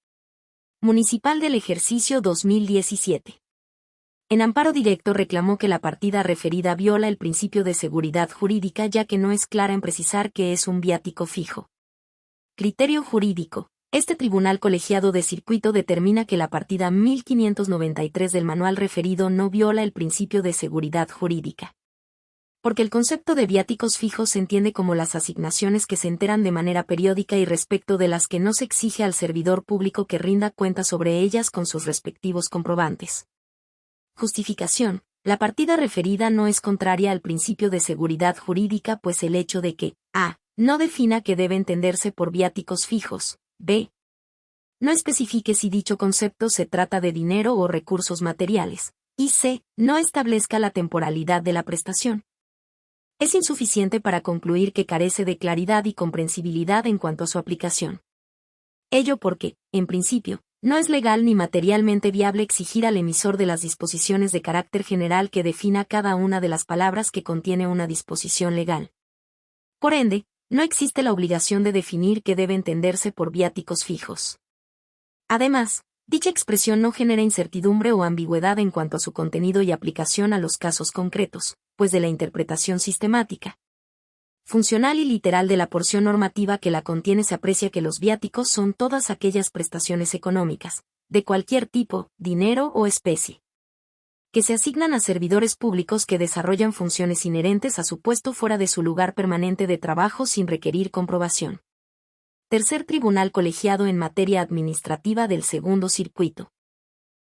municipal del ejercicio 2017. En amparo directo reclamó que la partida referida viola el principio de seguridad jurídica ya que no es clara en precisar qué es un viático fijo. Criterio jurídico. Este tribunal colegiado de circuito determina que la partida 1593 del manual referido no viola el principio de seguridad jurídica. Porque el concepto de viáticos fijos se entiende como las asignaciones que se enteran de manera periódica y respecto de las que no se exige al servidor público que rinda cuenta sobre ellas con sus respectivos comprobantes. Justificación. La partida referida no es contraria al principio de seguridad jurídica pues el hecho de que a. No defina que debe entenderse por viáticos fijos, b. No especifique si dicho concepto se trata de dinero o recursos materiales, y c. No establezca la temporalidad de la prestación. Es insuficiente para concluir que carece de claridad y comprensibilidad en cuanto a su aplicación. Ello porque, en principio, no es legal ni materialmente viable exigir al emisor de las disposiciones de carácter general que defina cada una de las palabras que contiene una disposición legal. Por ende, no existe la obligación de definir qué debe entenderse por viáticos fijos. Además, dicha expresión no genera incertidumbre o ambigüedad en cuanto a su contenido y aplicación a los casos concretos, pues de la interpretación sistemática, funcional y literal de la porción normativa que la contiene se aprecia que los viáticos son todas aquellas prestaciones económicas, de cualquier tipo, dinero o especie, que se asignan a servidores públicos que desarrollan funciones inherentes a su puesto fuera de su lugar permanente de trabajo sin requerir comprobación. Tercer Tribunal Colegiado en Materia Administrativa del Segundo Circuito.